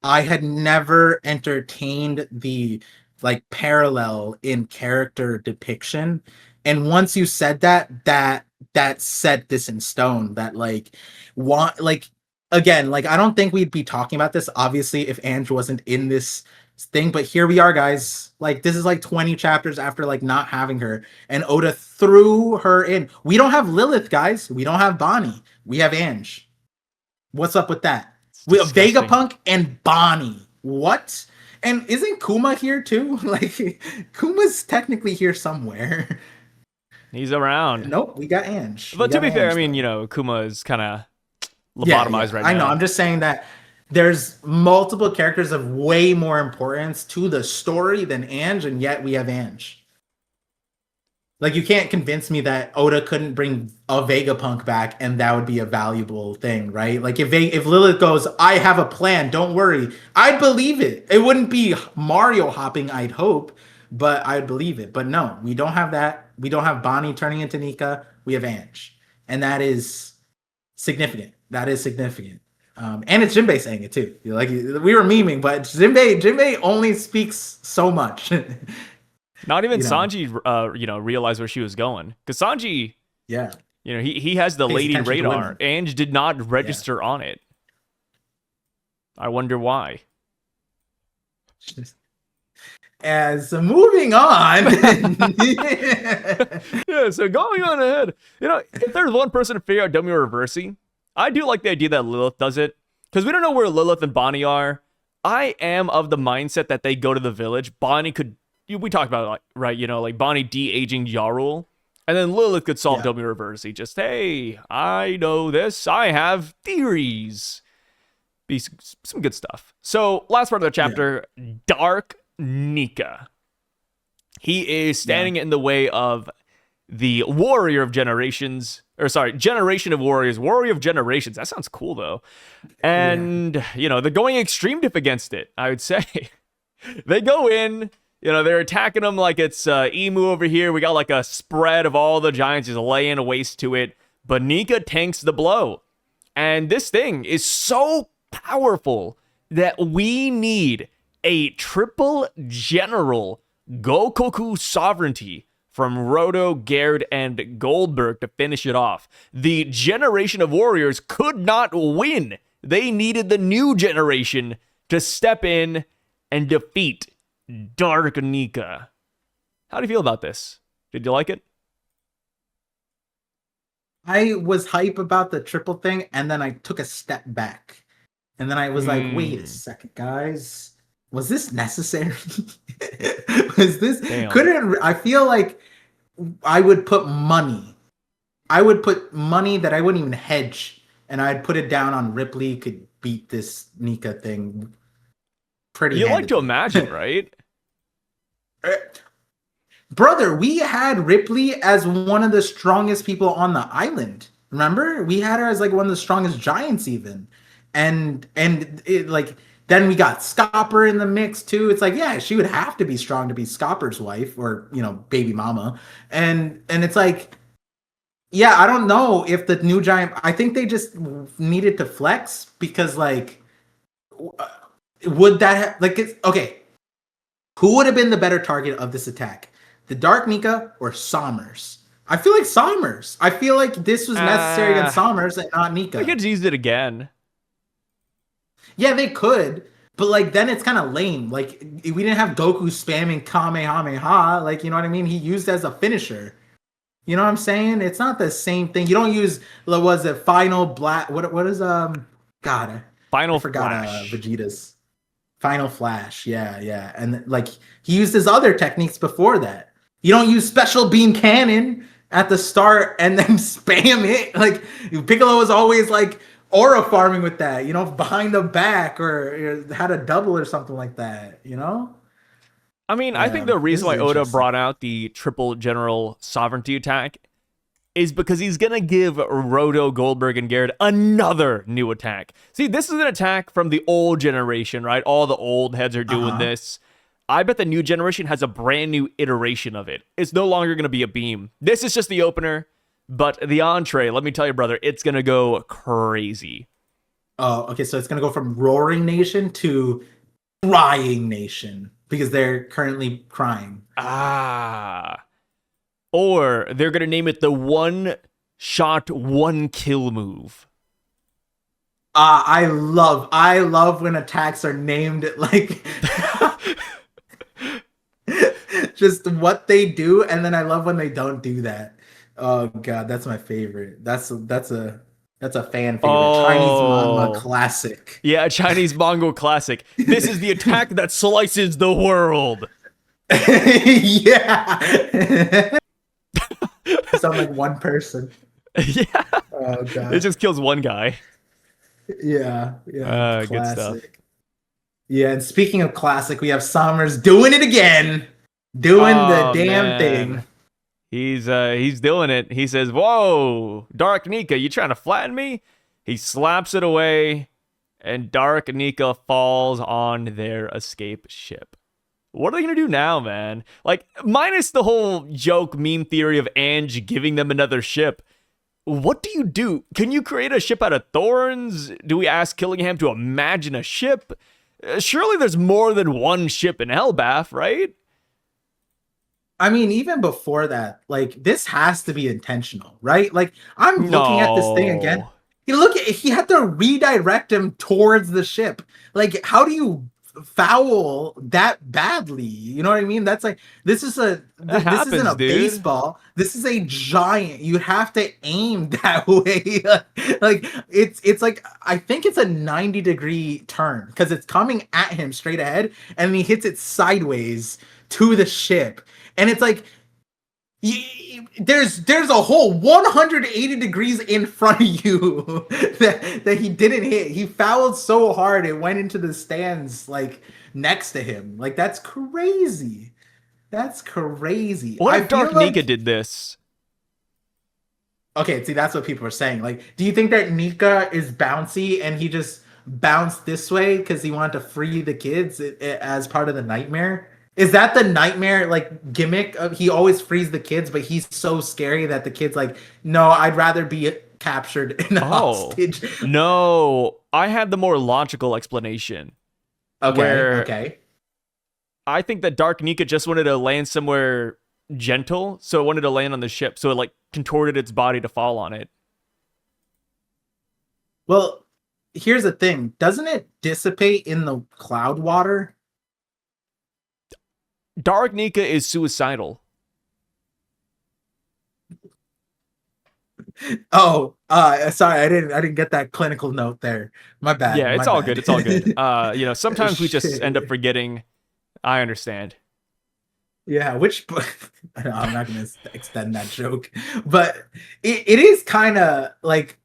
I had never entertained the like parallel in character depiction. And once you said that, that set this in stone. That like, want like again, like I don't think we'd be talking about this obviously if Ange wasn't in this thing. But here we are, guys. Like this is like 20 chapters after like not having her, and Oda threw her in. We don't have Lilith, guys. We don't have Bonnie. We have Ange. What's up with that? We have Vegapunk and Bonnie. What? And isn't Kuma here too? Like Kuma's technically here somewhere.
He's around.
Nope, we got Ange.
But to be fair, I mean, you know, Kuma is kind of lobotomized right now.
I know. I'm just saying that there's multiple characters of way more importance to the story than Ange, and yet we have Ange. Like, you can't convince me that Oda couldn't bring a Vegapunk back and that would be a valuable thing, right? Like, if Lilith goes, I have a plan, don't worry, I'd believe it. It wouldn't be Mario hopping, I'd hope, but I'd believe it. But no, we don't have that. We don't have Bonnie turning into Nika. We have Ange. And that is significant. That is significant. And it's Jinbei saying it too. Like, we were memeing, but Jinbei only speaks so much.
Not even Sanji, realized where she was going. Because Sanji, he has the lady radar. Ange did not register on it. I wonder why.
As moving on.
Yeah, so going on ahead. If there's one person to figure out Domi Reversi, I do like the idea that Lilith does it. Because we don't know where Lilith and Bonnie are. I am of the mindset that they go to the village. Bonnie could... We talked about it, like, right? Like Bonnie de-aging Yarul, and then Lilith could solve Domi Reversi. Just, hey, I know this. I have theories. Be some good stuff. So, last part of the chapter, Dark Nika. He is standing in the way of the Warrior of Generations. Generation of Warriors. Warrior of Generations. That sounds cool, though. And, they're going extreme diff against it, I would say. They go in... they're attacking them like it's Imu over here. We got like a spread of all the giants just laying waste to it. But Nika tanks the blow. And this thing is so powerful that we need a triple general Gokoku sovereignty from Roto, Gerd, and Goldberg to finish it off. The generation of warriors could not win. They needed the new generation to step in and defeat Dark Nika. How do you feel about this? Did you like it?
I was hype about the triple thing, and then I took a step back. And then I was like, wait a second, guys. Was this necessary? Was this... Damn. I feel like I would put money. I would put money that I wouldn't even hedge, and I'd put it down on Ripley could beat this Nika thing pretty
You like to imagine, right?
Brother, we had Ripley as one of the strongest people on the island. Remember? We had her as like one of the strongest giants even. And it, like, then we got Scopper in the mix too. It's like, yeah, she would have to be strong to be Scopper's wife or, baby mama. And it's like, yeah, I don't know if the new giant, I think they just needed to flex because like, would that okay. Who would have been the better target of this attack? The Dark Nika or Sommers? I feel like Sommers. I feel like this was necessary against Sommers and not Nika.
They could use it again.
Yeah, they could. But like then it's kind of lame. Like we didn't have Goku spamming Kamehameha. Like, you know what I mean? He used it as a finisher. You know what I'm saying? It's not the same thing. You don't use Final Black. What is God?
Final Flash.
Vegeta's. Final Flash, yeah. And like he used his other techniques before that. You don't use special beam cannon at the start and then spam it. Like Piccolo was always like aura farming with that, behind the back or had a double or something like that,
I mean, I think the reason why Oda brought out the triple general sovereignty attack is because he's going to give Roto, Goldberg, and Garrett another new attack. See, this is an attack from the old generation, right? All the old heads are doing this. I bet the new generation has a brand new iteration of it. It's no longer going to be a beam. This is just the opener, but the entree, let me tell you, brother, it's going to go crazy.
Oh, okay, so it's going to go from Roaring Nation to Crying Nation. because they're currently crying.
Ah. Or they're going to name it the one shot, one kill move.
I love when attacks are named like just what they do, and then I love when they don't do that. Oh god, that's my favorite. That's a fan favorite. Chinese manga
Oh.
classic.
Yeah, a Chinese Mongol classic. This is the attack that slices the world.
Yeah. Sound like one person.
Yeah.
Oh
It
god.
just kills one guy.
Yeah, yeah,
Good stuff.
classic. Yeah, and speaking of classic, we have Summers doing it again. Doing the
Oh
damn thing.
man. He's doing it. He says, "Whoa, Dark Nika, you trying to flatten me?" He slaps it away, and Dark Nika falls on their escape ship. What are they gonna do now, man? Like, minus the whole joke meme theory of Ange giving them another ship. What do you do? Can you create a ship out of thorns? Do we ask Killingham to imagine a ship? Surely there's more than one ship in Elbaph, right?
I mean, even before that, like this has to be intentional, right? Like I'm looking at this thing again.
No.
He had to redirect him towards the ship. Like, how do you foul that badly? You know what I mean? That's like
That
this isn't
happens,
a
dude.
baseball. This is a giant. You have to aim that way. Like it's like I think it's a 90-degree turn because it's coming at him straight ahead, and he hits it sideways to the ship, and it's like there's a whole 180 degrees in front of you that he didn't hit. He fouled so hard it went into the stands like next to him. Like that's crazy. That's crazy.
What
I
if Dark
feel
Nika
like
did this?
okay, see that's what people are saying. Like, do you think that Nika is bouncy and he just bounced this way because he wanted to free the kids as part of the nightmare? Is that the nightmare like gimmick of he always frees the kids, but he's so scary that the kids like, no, I'd rather be captured in a
Oh.
hostage.
No. I had the more logical explanation.
Okay,
Where
okay.
I think that Dark Nika just wanted to land somewhere gentle, so it wanted to land on the ship, so it like contorted its body to fall on it.
Well, here's the thing. Doesn't it dissipate in the cloud water?
Dark Nika is suicidal.
Oh, sorry, I didn't get that clinical note there. My bad,
Yeah, it's
my
all good.
bad.
It's all good. Sometimes we just end up
Shit.
forgetting. I understand.
Yeah, which no, I'm not gonna extend that joke, but it is kind of like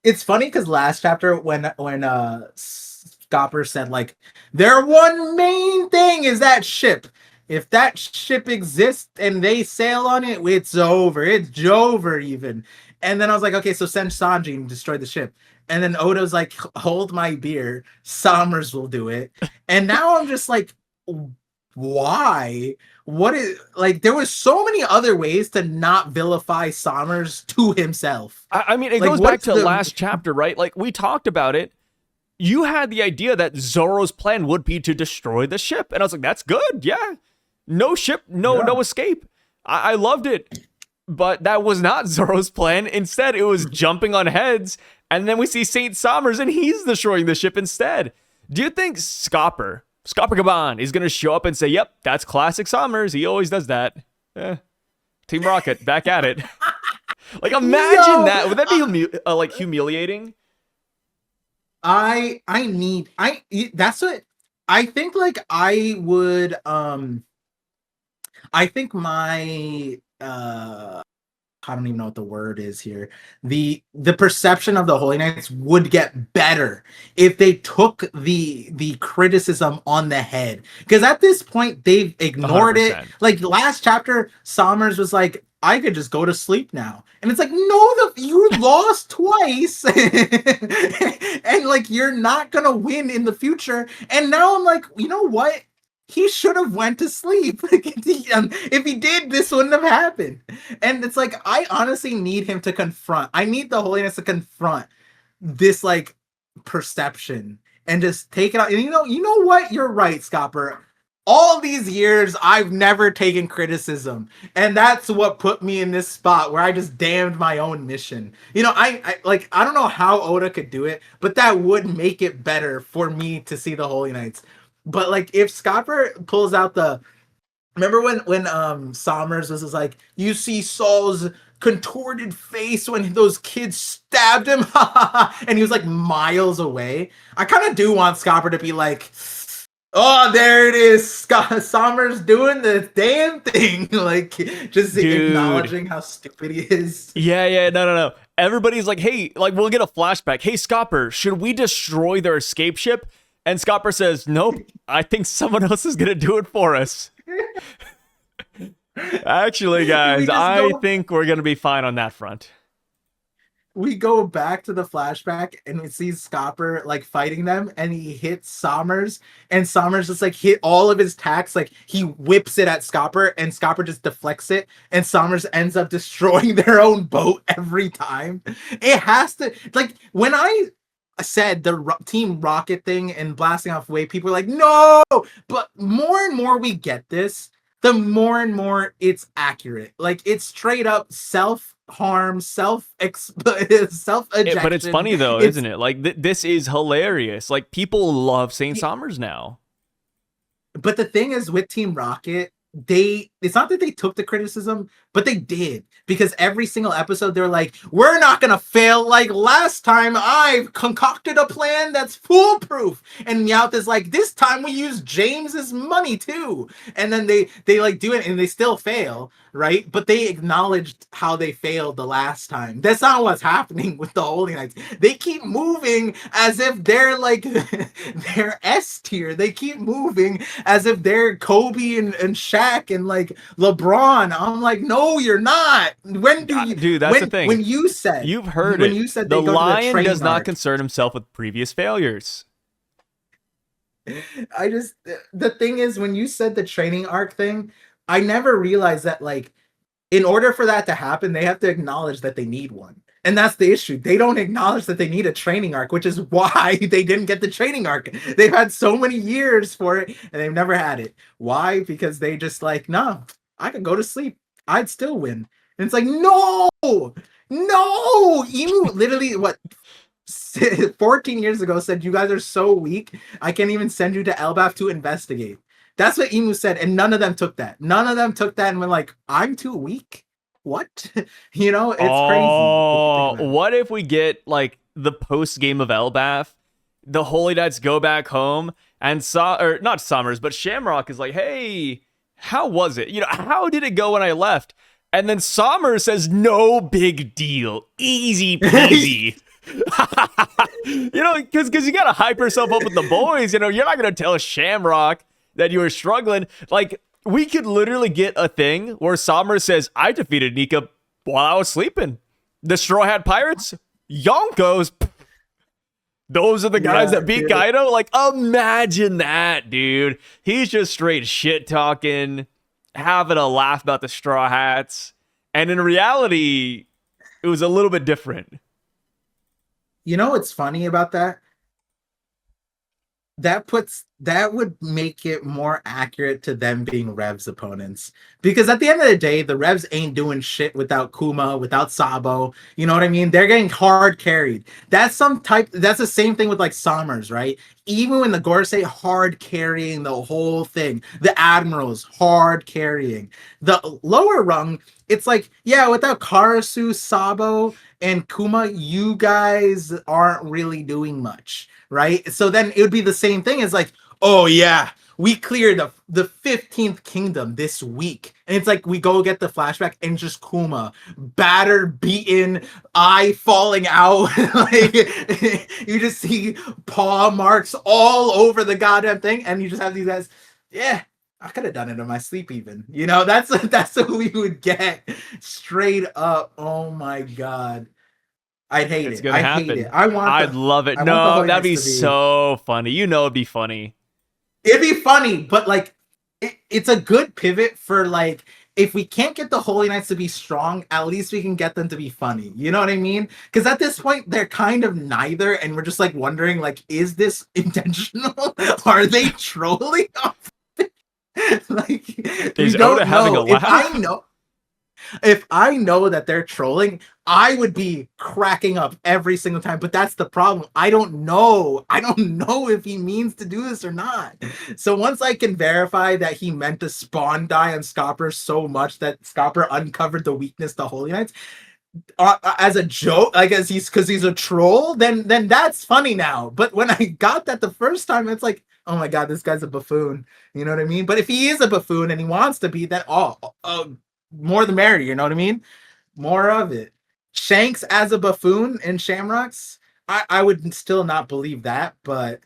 it's funny because last chapter when Scopper said like their one main thing is that ship. If that ship exists and they sail on it, it's over. It's Jover even. And then I was like, okay, so send Sanji and destroy the ship. And then Odo's like, hold my beer. Summers will do it. And now I'm just like, why? What is like? There was so many other ways to not vilify Summers to himself.
I mean, it
Like,
goes back
what's
to
the
last chapter, right? Like, we talked about it. You had the idea that Zoro's plan would be to destroy the ship. And I was like, that's good. Yeah. No ship, no
yeah?
escape. I loved it. But that was not Zoro's plan. Instead, it was jumping on heads. And then we see Saint Somers and he's destroying the ship instead. Do you think Scopper Gaban is going to show up and say, yep, that's classic Somers. He always does that. Team Rocket, back at it. Like, imagine that. Would that be like humiliating?
That's what I think. Like I would I think my I don't even know what the word is here. The perception of the Holy Knights would get better if they took the criticism on the head. Because at this point they've ignored it.
100%.
Like last chapter, Somers was like, I could just go to sleep now. And it's like, no, you lost twice. And like you're not gonna win in the future. And now I'm like, you know what? He should have went to sleep. If he did, this wouldn't have happened. And it's like I honestly need him to confront. I need the Holiness to confront this like perception and just take it out. And you know what? You're right, Scopper. all these years I've never taken criticism, and that's what put me in this spot where I just damned my own mission. You know, I don't know how Oda could do it, but that would make it better for me to see the Holy Knights. But like if Scopper pulls out the, remember when Sommers was like, you see Saul's contorted face when those kids stabbed him, and he was like miles away. I kind of do want Scopper to be like, oh, there it is, Sommers doing the damn thing, like just acknowledging how stupid he is.
Yeah, no. Everybody's like, hey, like we'll get a flashback. Hey, Scopper, should we destroy their escape ship? And Scopper says, nope, I think someone else is gonna do it for us. Actually, guys, I think we're gonna be fine on that front.
We go back to the flashback and we see Scopper like fighting them, and he hits Sommers, and Sommers just like hit all of his attacks, like he whips it at Scopper, and Scopper just deflects it, and Sommers ends up destroying their own boat every time. It has to, like, when I said the Team Rocket thing and blasting off wave, people are like, no, but more and more we get this, the more and more it's accurate. Like it's straight up self-harm, self-ejection.
But it's funny though, isn't it? Like this is hilarious. Like people love Saint Sommers now.
But the thing is with Team Rocket, it's not that they took the criticism, but they did, because every single episode they're like, we're not gonna fail like last time. I've concocted a plan that's foolproof, and Meowth is like, this time we use James's money too, and then they like do it and they still fail, right? But they acknowledged how they failed the last time. That's not what's happening with the Holy Knights. They keep moving as if they're like they're S tier. They keep moving as if they're Kobe and Shaq and like LeBron. I'm like, no, you're not. When do you,
dude? That's the thing.
When you said,
you've heard
when
it.
You said
the Lion does not
arc,
concern himself with previous failures.
The thing is, when you said the training arc thing, I never realized that, like, in order for that to happen, they have to acknowledge that they need one. And that's the issue. They don't acknowledge that they need a training arc, which is why they didn't get the training arc. They've had so many years for it, and they've never had it. Why? Because they just like, no, I could go to sleep. I'd still win. And it's like, no! Imu literally, 14 years ago said, you guys are so weak, I can't even send you to Elbaph to investigate. That's what Imu said, and none of them took that. None of them took that and were like, I'm too weak? What? You know, it's crazy.
What if we get like the post game of Elbaph, the Holy Knights go back home, and not Sommers, but Shamrock is like, hey, how was it? You know, how did it go when I left? And then Sommers says, no big deal, easy peasy. You know, because you gotta hype yourself up with the boys. You know, you're not gonna tell Shamrock that you were struggling. Like, we could literally get a thing where Sommers says, I defeated Nika while I was sleeping. The Straw Hat Pirates, Yonkos, those are the guys that beat Kaido. Like, imagine that, dude. He's just straight shit talking, having a laugh about the Straw Hats. And in reality, it was a little bit different.
You know what's funny about that? That would make it more accurate to them being Rev's opponents. Because at the end of the day, the Revs ain't doing shit without Kuma, without Sabo. You know what I mean? They're getting hard carried. That's the same thing with like Sommers, right? Even when the Gorosei hard carrying the whole thing. The Admirals hard carrying. The lower rung, it's like, yeah, without Karasu, Sabo, and Kuma, you guys aren't really doing much, right? So then it would be the same thing as like, oh yeah, we cleared the 15th kingdom this week. And it's like we go get the flashback and just Kuma, battered, beaten, eye falling out. Like you just see paw marks all over the goddamn thing, and you just have these guys, yeah, I could have done it in my sleep even. You know, that's what we would get straight up. Oh my god. I'd hate it. I'd hate it.
I'd love it. No, that'd be so funny. You know, it'd be funny.
It'd be funny, but like, it's a good pivot for like, if we can't get the Holy Knights to be strong, at least we can get them to be funny. You know what I mean? Because at this point, they're kind of neither, and we're just like wondering, like, is this intentional? Are they trolling? Like, we
Is
don't
Oda having a
know.
laugh?
If I know that they're trolling, I would be cracking up every single time. But that's the problem. I don't know. I don't know if he means to do this or not. So once I can verify that he meant to spawn die on Scopper so much that Scopper uncovered the weakness to Holy Knights as a joke, I guess because he's a troll, then that's funny now. But when I got that the first time, it's like, oh my god, this guy's a buffoon. You know what I mean? But if he is a buffoon and he wants to be, then more the merrier. You know what I mean? More of it. Shanks as a buffoon in Shamrocks, I would still not believe that, but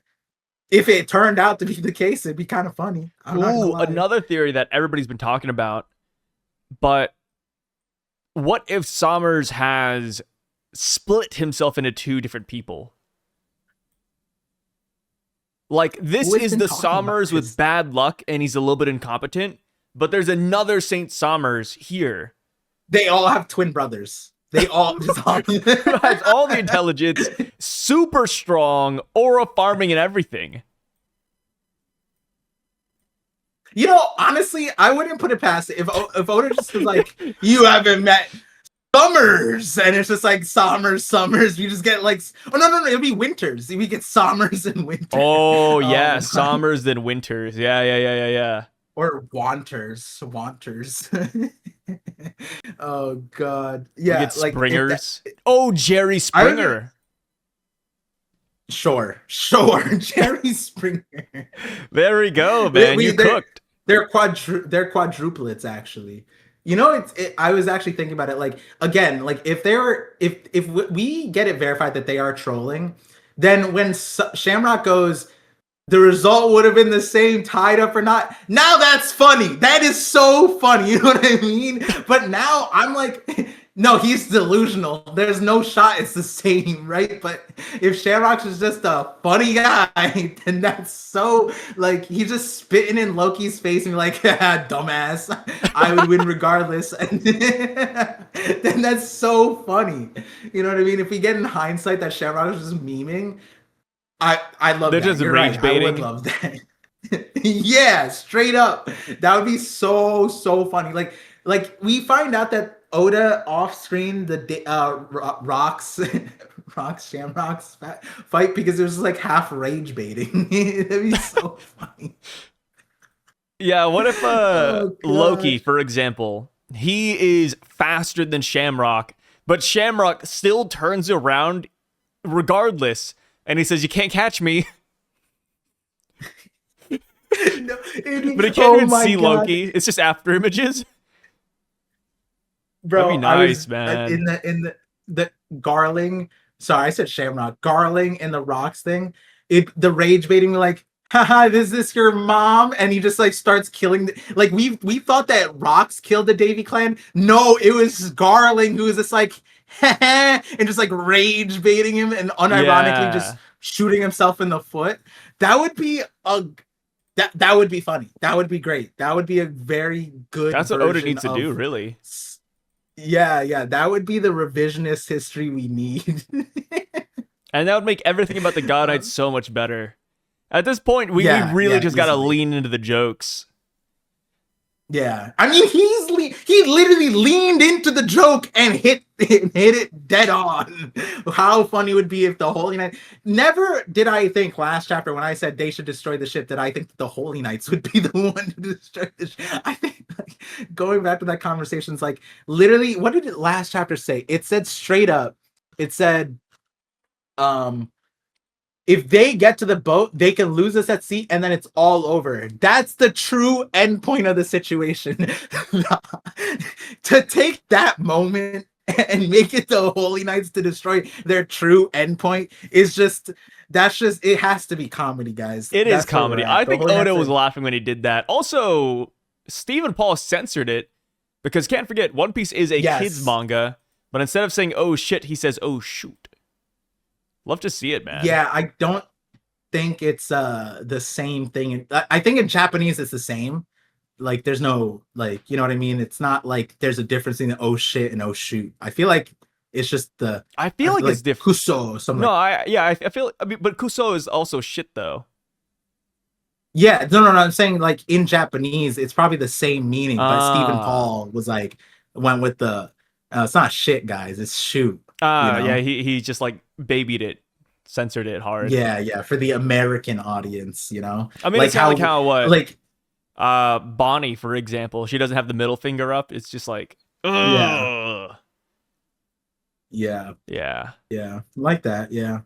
if it turned out to be the case, it'd be kind of funny. I'm not gonna
Ooh,
lie.
another theory that everybody's been talking about. But what if Sommers has split himself into two different people? Like, this is the Sommers with bad luck, and he's a little bit incompetent. But there's another Saint Sommers here.
They all have twin brothers. They all just
has all the intelligence, super strong, aura farming and everything.
You know, honestly, I wouldn't put it past it. If Oda just was like, you haven't met Summers, and it's just like Summers, you just get like, oh no, it'll be Winters. We get Summers and Winters.
Oh yeah, Sommers then Winters. Yeah.
Or Wanters. Oh god, yeah,
we get
like
Springers. Jerry Springer.
Sure, Jerry Springer.
There we go, man. You cooked.
They're quadruplets, actually. You know, I was actually thinking about it. Like, again, like if we get it verified that they are trolling, then when Shamrock goes, the result would have been the same, tied up or not. Now that's funny. That is so funny. You know what I mean? But now I'm like, no, he's delusional. There's no shot it's the same, right? But if Shamrock is just a funny guy, then that's so, like, he's just spitting in Loki's face and be like, dumbass, I would win regardless. And then that's so funny. You know what I mean? If we get in hindsight that Shamrock is just memeing, I love
They're
that.
just
You're
rage
right.
baiting.
I would love that. Yeah, straight up. That would be so funny. Like we find out that Oda off screen rocks Shamrock's fight because it was like half rage baiting. That'd be so funny.
Yeah, what if Loki, for example, he is faster than Shamrock, but Shamrock still turns around regardless, and he says, "You can't catch me."
No,
but he can't even see God. Loki. It's just after images.
Bro,
that'd be nice, man.
In the Garling, sorry, I said Shamrock. Garling in the rocks thing. The rage baiting, like, haha, is this your mom? And he just like starts killing. Like we thought that Rocks killed the Davy clan. No, it was Garling who was just like, and just like rage baiting him and unironically just shooting himself in the foot. That would be that would be funny. That would be great. That would be a very good.
That's what Oda needs to do, really.
Yeah, that would be the revisionist history we need.
And that would make everything about the God Knights so much better. At this point, we really just gotta lean into the jokes.
Yeah, I mean, he literally leaned into the joke and hit it dead on. How funny would it be if the Holy Knight... Never did I think last chapter when I said they should destroy the ship that I think the Holy Knights would be the one to destroy the ship. I think, like, going back to that conversation, it's like, literally, what did it last chapter say? It said straight up, it said, if they get to the boat, they can lose us at sea, and then it's all over. That's the true end point of the situation. To take that moment and make it the Holy Knights to destroy their true endpoint is it has to be comedy, guys.
It is comedy. I think Oda was laughing when he did that. Also, Stephen Paul censored it because can't forget, One Piece is a kids manga, but instead of saying "oh shit," he says "oh shoot." Love to see it, man.
Yeah, I don't think it's the same thing. I think in Japanese it's the same. Like, there's no, like, you know what I mean? It's not like there's a difference in oh shit and oh shoot. I feel like it's just
I feel like it's different.
Kuso or something.
No, I feel. I mean, but Kuso is also shit though.
Yeah, no. I'm saying like in Japanese, it's probably the same meaning, but Stephen
Ah.
Paul was like went with the it's not shit, guys, it's shoot, you
Yeah,
know?
he just like babied it, censored it hard.
Yeah, for the American audience, you know?
I mean,
Like
it's kind of like
how
how what
like
Bonnie, for example, she doesn't have the middle finger up. It's just like,
yeah,
ugh.
yeah,
Yeah.
like that, yeah.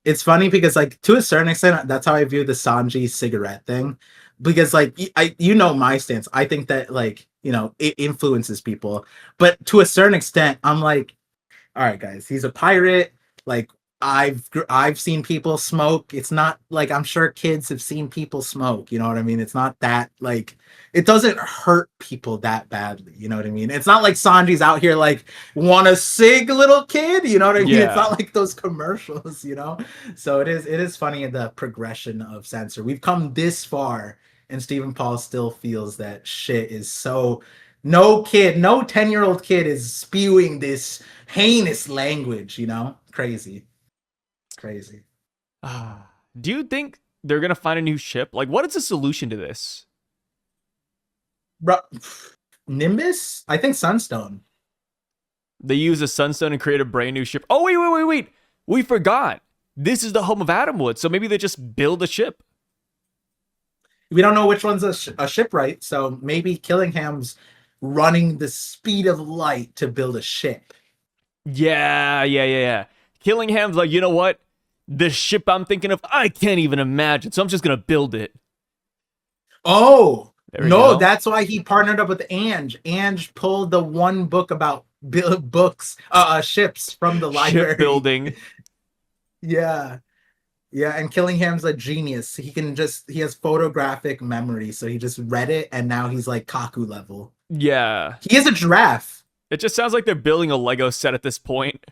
It's funny because like to a certain extent that's how I view the Sanji cigarette thing because like you know my stance. I think that like, you know, it influences people. But to a certain extent I'm like, all right guys, he's a pirate. Like I've seen people smoke. It's not like I'm sure kids have seen people smoke, you know what I mean? It's not that like it doesn't hurt people that badly, you know what I mean? It's not like Sanji's out here like want a cig little kid, you know what I mean? It's not
Yeah.
like those commercials, you know? So it is funny the progression of censor. We've come this far and Stephen Paul still feels that shit is so no kid, no 10-year-old kid is spewing this heinous language, you know? Crazy. Crazy.
Do you think they're gonna find a new ship? Like, what is the solution to this?
Bro, Nimbus? I think Sunstone.
They use a sunstone and create a brand new ship. Oh wait! We forgot. This is the home of Adamwood, so maybe they just build a ship.
We don't know which one's a shipwright, so maybe Killingham's running the speed of light to build a ship.
Yeah. Killingham's like, you know what? The ship I'm thinking of, I can't even imagine, so I'm just gonna build it.
Oh,
There we
no,
go.
that's why he partnered up with Ange. Ange pulled the one book about books, ships from the library.
Shipbuilding.
Yeah. Yeah, and Killingham's a genius. He has photographic memory, so he just read it and now he's like Kaku level.
Yeah.
He is a giraffe.
It just sounds like they're building a Lego set at this point.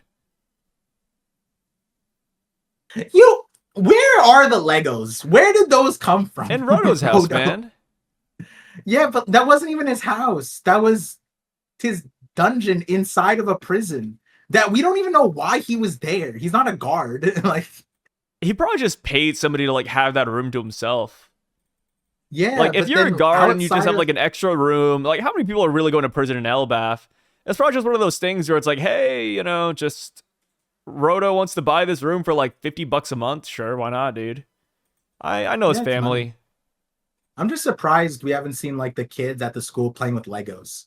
Where are the Legos? Where did those come from?
And Roto's house,
Roto.
man.
Yeah, but that wasn't even his house. That was his dungeon inside of a prison. That we don't even know why he was there. He's not a guard. Like,
He probably just paid somebody to like have that room to himself.
yeah,
Like, if
but
you're a
then
guard and you just
outside
have
of
like an extra room, like, how many people are really going to prison in Elbaph? It's probably just one of those things where it's like, hey, just Roto wants to buy this room for like $50 a month. Sure, why not, dude? I know his
yeah, it's money.
family.
I'm just surprised we haven't seen like the kids at the school playing with Legos.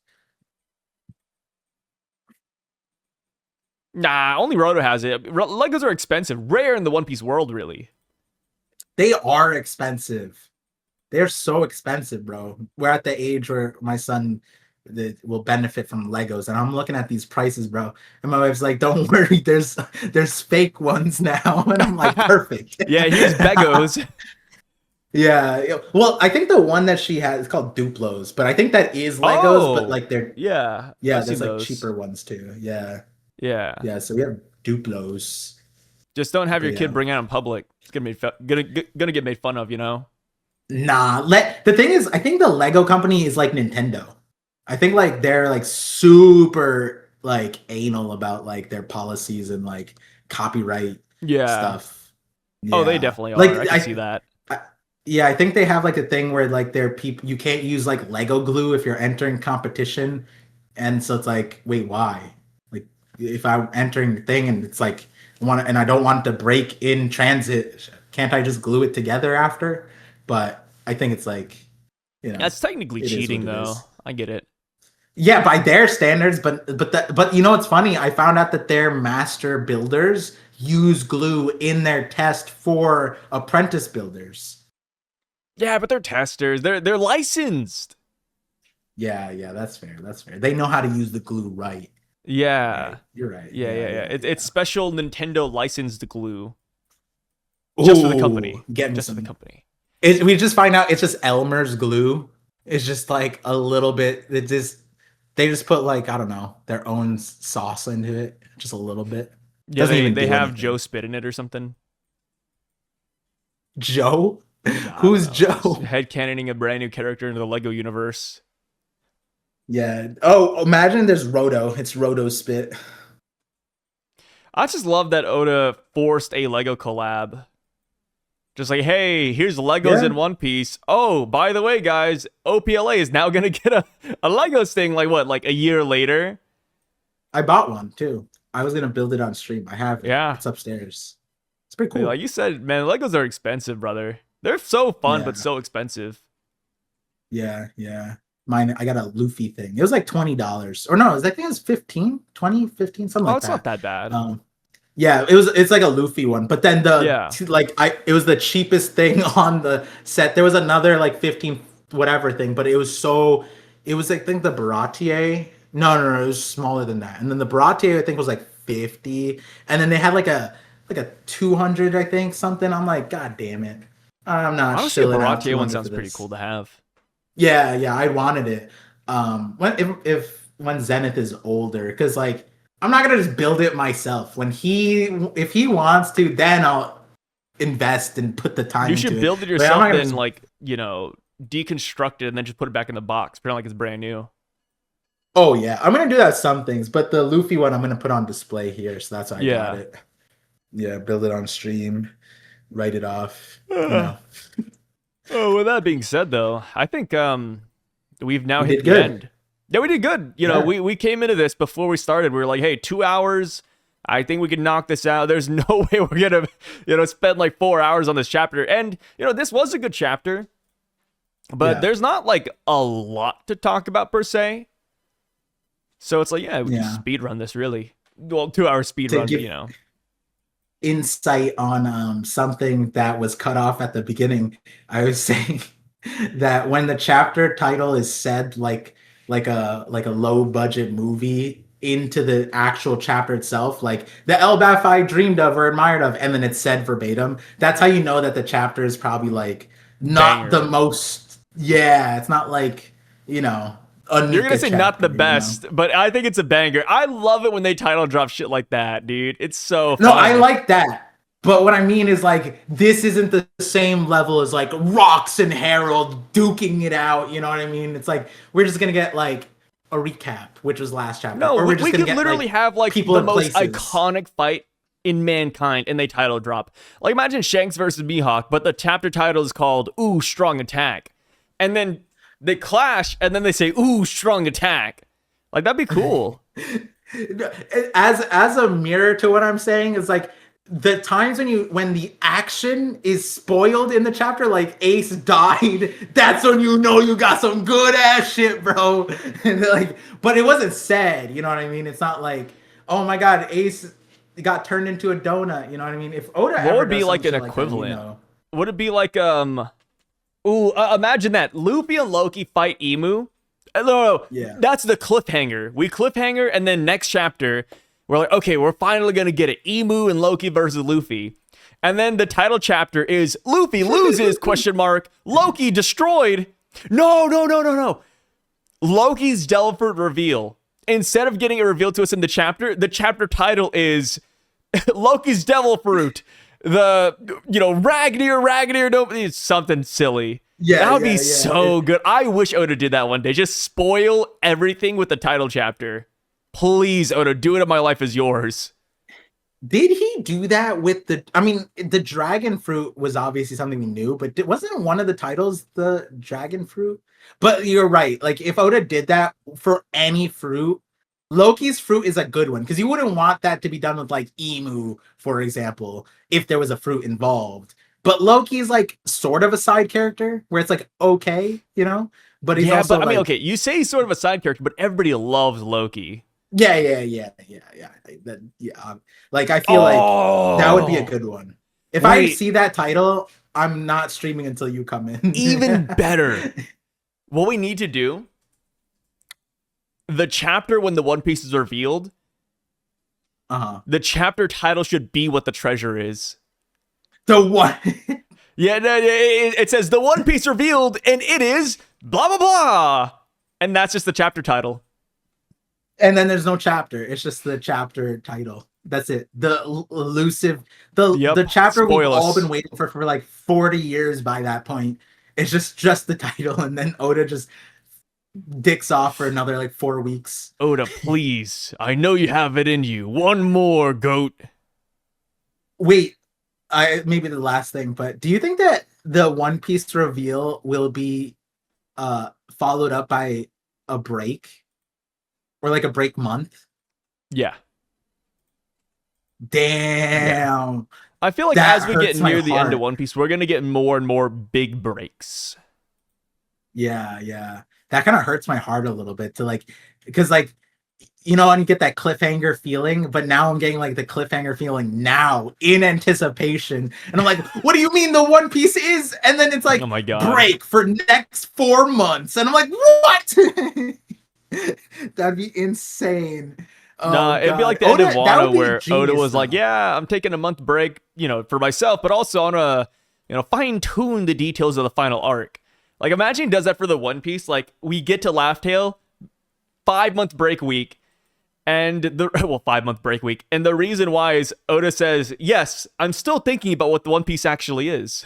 Nah, only Roto has it. Legos are expensive, rare in the One Piece world, really.
They are expensive. They're so expensive, bro. We're at the age where my son will benefit from Legos, and I'm looking at these prices, bro. And my wife's like, "Don't worry, there's fake ones now," and I'm like, "Perfect."
Yeah, here's Begos.
Yeah. Well, I think the one that she has is called Duplos, but I think that is Legos, but
Oh,
like they're
yeah,
yeah,
I've seen
there's like
those.
cheaper ones too. Yeah.
Yeah,
Yeah, so we have Duplos.
just don't have
But
your kid
yeah.
bring it out in public. It's gonna get made fun of, you know.
Nah, the thing is, I think the Lego company is like Nintendo. I think like they're like super like anal about like their policies and like copyright
Yeah.
stuff.
Oh, they
Yeah.
definitely
Like
are. I can see that.
I yeah, I think they have like a thing where like their people you can't use like Lego glue if you're entering competition. And so it's like, wait, why? Like if I'm entering the thing and it's like I don't want to break in transit, can't I just glue it together after? But I think it's like,
That's technically
it is what
cheating,
it
though.
is.
I get it.
Yeah, by their standards, but you know what's funny? I found out that their master builders use glue in their test for apprentice builders.
Yeah, but they're testers. They're licensed.
Yeah, that's fair. That's fair. They know how to use the glue right.
Yeah.
Right. You're right.
Yeah. It's
Yeah.
special Nintendo licensed glue just for the
Oh,
company.
get me
Just for the
some.
company.
We just find out it's just Elmer's glue. It's just like a little bit. They just put like I don't know their own sauce into it, just a little bit.
Yeah,
Doesn't even
they
do
have Joe
anything.
spit in it or something.
Joe,
I don't
who's
know. Just
Joe?
headcanoning a brand new character into the Lego universe.
Yeah. Oh, imagine there's Roto. It's Roto spit.
I just love that Oda forced a Lego collab. Just like, hey, here's Legos
Yeah.
in One Piece. Oh, by the way, guys, OPLA is now gonna get a Legos thing. Like what? Like a year later?
I bought one too. I was gonna build it on stream. I have it.
Yeah.
It's upstairs. It's pretty
Like
cool.
you said, man, Legos are expensive, brother. They're so fun,
Yeah.
but so expensive.
Yeah. Yeah. Mine, I got a Luffy thing. It was like $20. Or no, I think it was 15, 20, 15, something
Oh,
like
it's not
that.
that bad.
Yeah, it's like a Luffy one. But then
Yeah.
it was the cheapest thing on the set. There was another like 15 whatever thing, but it was I think the Baratier. No, it was smaller than that. And then the Baratier I think was like 50. And then they had like a 200, I think, something. I'm like, God damn it. I'm not
Honestly, a
shilling out
Baratier one
200 for
sounds pretty
this.
cool to have.
Yeah, I wanted it. When Zenith is older, because like I'm not gonna just build it myself. If he wants to, then I'll invest and put the time
You
into
should
it.
build it
But I'm
yourself,
not gonna
then
just-
like, deconstruct it and then just put it back in the box, pretend like it's brand new.
Oh yeah, I'm gonna do that some things, but the Luffy one I'm gonna put on display here, so that's why I got
Yeah.
it. Yeah, build it on stream, write it off. You know,
Oh, with that being said, though, I think we've now
We
hit
did
the
good.
end. Yeah, we did good. You know,
Yeah.
we came into this before we started. We were like, hey, 2 hours. I think we can knock this out. There's no way we're gonna, spend like 4 hours on this chapter. And this was a good chapter, but
Yeah.
there's not like a lot to talk about per se. So it's like, yeah, we can
Yeah.
speed run this really. Well, 2 hour speed
To
run,
give-
but
Insight on something that was cut off at the beginning. I was saying that when the chapter title is said like a low budget movie into the actual chapter itself, like the Elbaph I dreamed of or admired of, and then it's said verbatim, that's how you know that the chapter is probably like not
Banger.
the most. Yeah, it's not like a
You're gonna say not the
chapter,
best, but I think it's a banger. I love it when they title drop shit like that, dude. It's so fun.
No, I like that. But what I mean is like this isn't the same level as like Rox and Harold duking it out. You know what I mean? It's like we're just gonna get like a recap, which was last chapter.
No,
or we're just
we
gonna
could
get,
literally
like,
have like
people
the
in
most
places.
iconic fight in mankind, and they title drop. Like imagine Shanks versus Mihawk, but the chapter title is called "Ooh, Strong Attack," and then they clash, and then they say "Ooh, Strong Attack." Like that'd be cool.
As a mirror to what I'm saying is like the times when the action is spoiled in the chapter, like Ace died, that's when you know you got some good ass shit, bro. And like, but it wasn't said, you know what I mean? It's not like, oh my god, Ace got turned into a donut, you know what I mean? If Oda
What
ever
would be
does
like
some
an
shit
equivalent?
Like that,
Would it be like imagine that Luffy and Loki fight Imu. No,
Yeah.
that's the cliffhanger. We cliffhanger, and then next chapter, we're like, okay, we're finally gonna get it. Imu and Loki versus Luffy. And then the title chapter is Luffy loses, question mark, Loki destroyed. No. Loki's Delphert reveal. Instead of getting it revealed to us in the chapter title is Loki's Devil Fruit. The, Ragnar, no, it's something silly.
Yeah,
that would
yeah,
be
yeah.
so good. I wish Oda did that one day. Just spoil everything with the title chapter. Please, Oda, do it in My Life Is Yours.
Did he do that with the dragon fruit was obviously something we knew, but wasn't one of the titles the dragon fruit? But you're right. Like if Oda did that for any fruit, Loki's fruit is a good one because you wouldn't want that to be done with like Emu, for example, if there was a fruit involved. But Loki's like sort of a side character where it's like okay, but he's also
but I mean,
like,
okay, you say he's sort of a side character, but everybody loves Loki.
Yeah. Like I feel like that would be a good one. If I
Wait.
see that title, I'm not streaming until you come in.
Even better. What we need to do, the chapter when the One Piece is revealed, the chapter title should be what the treasure is.
The one.
Yeah, it says the One Piece revealed, and it is blah blah blah, and that's just the chapter title.
And then there's no chapter. It's just the chapter title. That's it. The elusive, the chapter
Spoil
we've all
us.
been waiting for like 40 years by that point. It's just the title, and then Oda just dicks off for another like 4 weeks.
Oda, please, I know you have it in you. One more, goat.
Wait, I maybe the last thing, but do you think that the One Piece reveal will be followed up by a break or like a break month?
Yeah. Yeah.
Damn,
I feel like
that
as we get
hurts my
near the end of
heart.
One Piece, we're gonna get more and more big breaks.
Yeah, yeah. That kind of hurts my heart a little bit to like, because like, you know, and you get that cliffhanger feeling, but now I'm getting like the cliffhanger feeling now in anticipation. And I'm like, what do you mean the One Piece is? And then it's
Oh
like
my god.
break for next 4 months. And I'm like, what? That'd be insane. Oh
Nah, it'd be
God.
like the end of
Oda, that would
Wano
be
where Oda
genius
was like,
though.
"Yeah, I'm taking a month break, for myself, but also I wanna, fine tune the details of the final arc." Like, imagine he does that for the One Piece. Like, we get to Laugh Tale, 5 month break week, and the 5 month break week, and the reason why is Oda says, "Yes, I'm still thinking about what the One Piece actually is.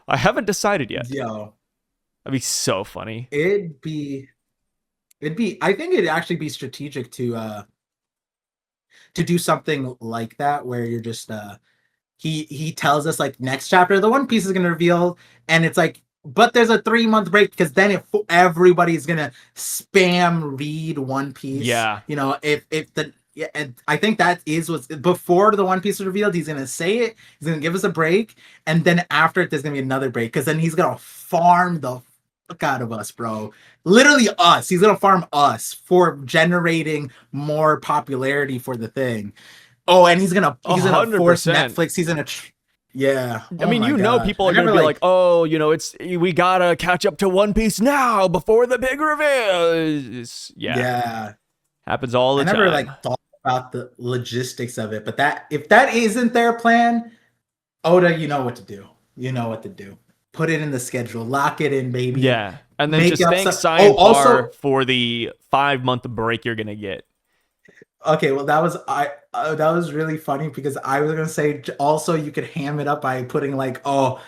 I haven't decided yet."
Yo,
That'd be so funny.
it'd be I think it'd actually be strategic to do something like that where you're just he tells us like next chapter the One Piece is gonna reveal, and it's like, but there's a 3 month break because then if everybody's gonna spam read One Piece,
Yeah,
you know, if the yeah, and I think that is what's before the One Piece is revealed. He's gonna say it. He's gonna give us a break, and then after it, there's gonna be another break because then he's gonna farm the fuck out of us, bro. Literally us. He's gonna farm us for generating more popularity for the thing. Oh, and
a
he's gonna
hundred
force
percent.
Netflix. Yeah.
I
Oh
mean,
my god.
people
I
are gonna
never
be like,
like.
"Oh, it's we gotta catch up to One Piece now before the big reveal." Yeah,
Yeah.
happens all
I
the
never
time.
like thought about the logistics of it, but that if that isn't their plan, Oda, you know what to do. You know what to do. Put it in the schedule. Lock it in, baby.
Yeah, and then
Make
just
up
thank
some. Oh,
Cyan Par
also,
for the 5 month break you're gonna get.
okay. Well, that was really funny because I was gonna say also you could ham it up by putting like, oh,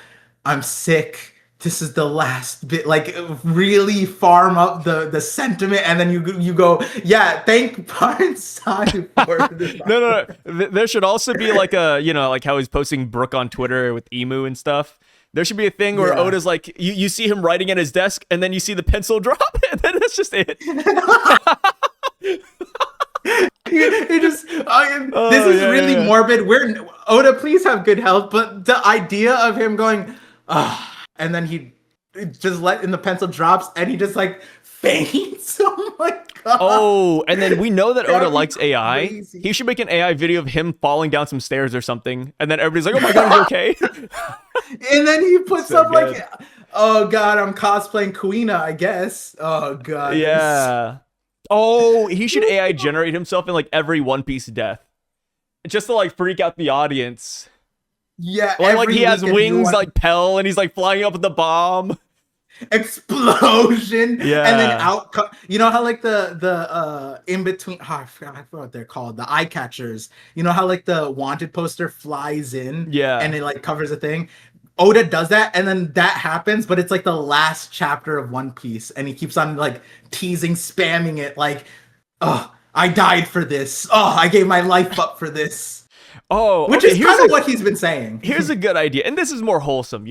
I'm sick. This is the last bit. Like really farm up the sentiment, and then you go, yeah. Thank Parkside for this.
No, no, no. There should also be like a, like how he's posting Brooke on Twitter with Emu and stuff. There should be a thing where
Yeah.
Oda's like, you see him writing at his desk, and then you see the pencil drop, and then that's just it.
He just this
Oh
is
yeah, yeah,
really
yeah.
morbid. We're Oda, please have good health. But the idea of him going, and then he just let in the pencil drops, and he just like faints. Oh my god,
Oh, and then we know that Oda
that'd be
likes AI. He
crazy.
should make an AI video of him falling down some stairs or something, and then everybody's like, "Oh my god, is he okay?"
And then he puts
So
up
good.
like, oh god, I'm cosplaying Kuina, I guess. Oh god, that'd be so.
Yeah. Oh, he should AI generate himself in like every One Piece death, just to like freak out the audience.
Yeah,
Like he
every
has
week a new
wings
one.
like Pell, and he's like flying up with the bomb.
Explosion and then
Yeah.
out you know how like the in between I forgot what they're called, the eye catchers, you know how like the wanted poster flies in and
Yeah.
it like covers a thing. Oda does that and then that happens, but it's like the last chapter of One Piece and he keeps on like teasing, spamming it like, oh, I died for this, oh, I gave my life up for this,
Oh,
which
okay.
is kind of what he's been saying.
Here's a good idea, and this is more wholesome,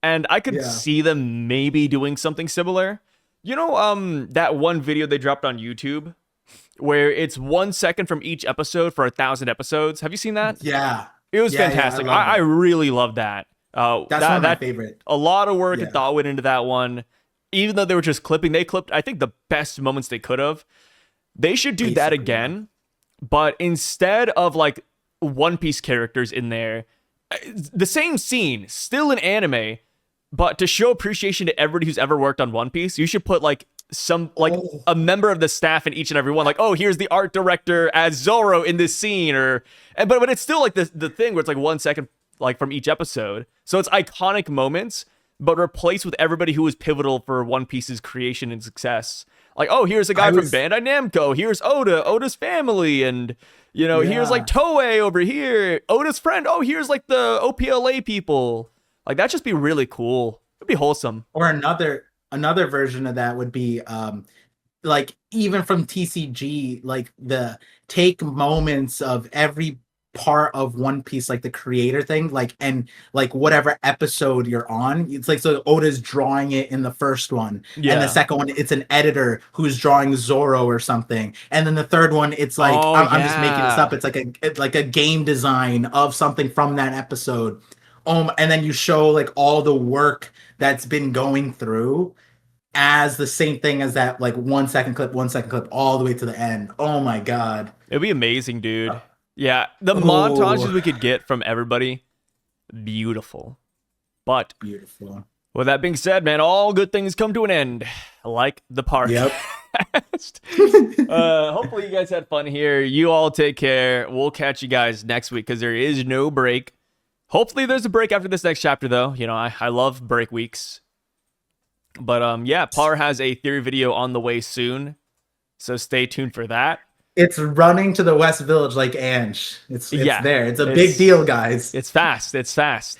And I could
Yeah.
see them maybe doing something similar. That one video they dropped on YouTube where it's 1 second from each episode for 1,000 episodes. Have you seen that?
Yeah,
It was
yeah, I
fantastic.
love
I
that.
really love that.
That's one
That
of my
that
favorite.
a lot of work and
Yeah,
thought went into that one. Even though they were just clipping, they clipped I think the best moments they could have. They should do that
basically, yeah.
again, but instead of like One Piece characters in there, the same scene, still in anime, but to show appreciation to everybody who's ever worked on One Piece, you should put like some like
Oh,
a member of the staff in each and every one. Like, oh, here's the art director as Zoro in this scene, but it's still like the thing where it's like 1 second like from each episode, so it's iconic moments, but replaced with everybody who was pivotal for One Piece's creation and success. Like, oh, here's a
I
guy from
was,
Bandai Namco. Here's Oda's family, and here's like
yeah.
Toei over here. Oda's friend. Oh, here's like the OPLA people. Like that'd just be really cool. It'd be wholesome.
Or another version of that would be like even from TCG, like the take moments of every part of One Piece, like the creator thing, like, and like whatever episode you're on, it's like, so Oda's drawing it in the first one, and the
Yeah.
second one it's an editor who's drawing Zoro or something, and then the third one it's like,
Oh
I'm just making this up,
yeah.
it's like a game design of something from that episode. And then you show like all the work that's been going through as the same thing as that, like 1 second clip all the way to the end. Oh my god.
It'd be amazing, dude. Yeah, the
Oh,
montages we could get from everybody, beautiful. But
beautiful.
with that being said, man, all good things come to an end, like the
Yep.
Parcast. Hopefully you guys had fun here. You all take care. We'll catch you guys next week because there is no break. Hopefully there's a break after this next chapter, though. You know, I love break weeks. But yeah, Par has a theory video on the way soon, so stay tuned for that.
It's running to the West Village like Ange. It's
Yeah,
there. It's a big deal, guys.
It's fast. It's fast.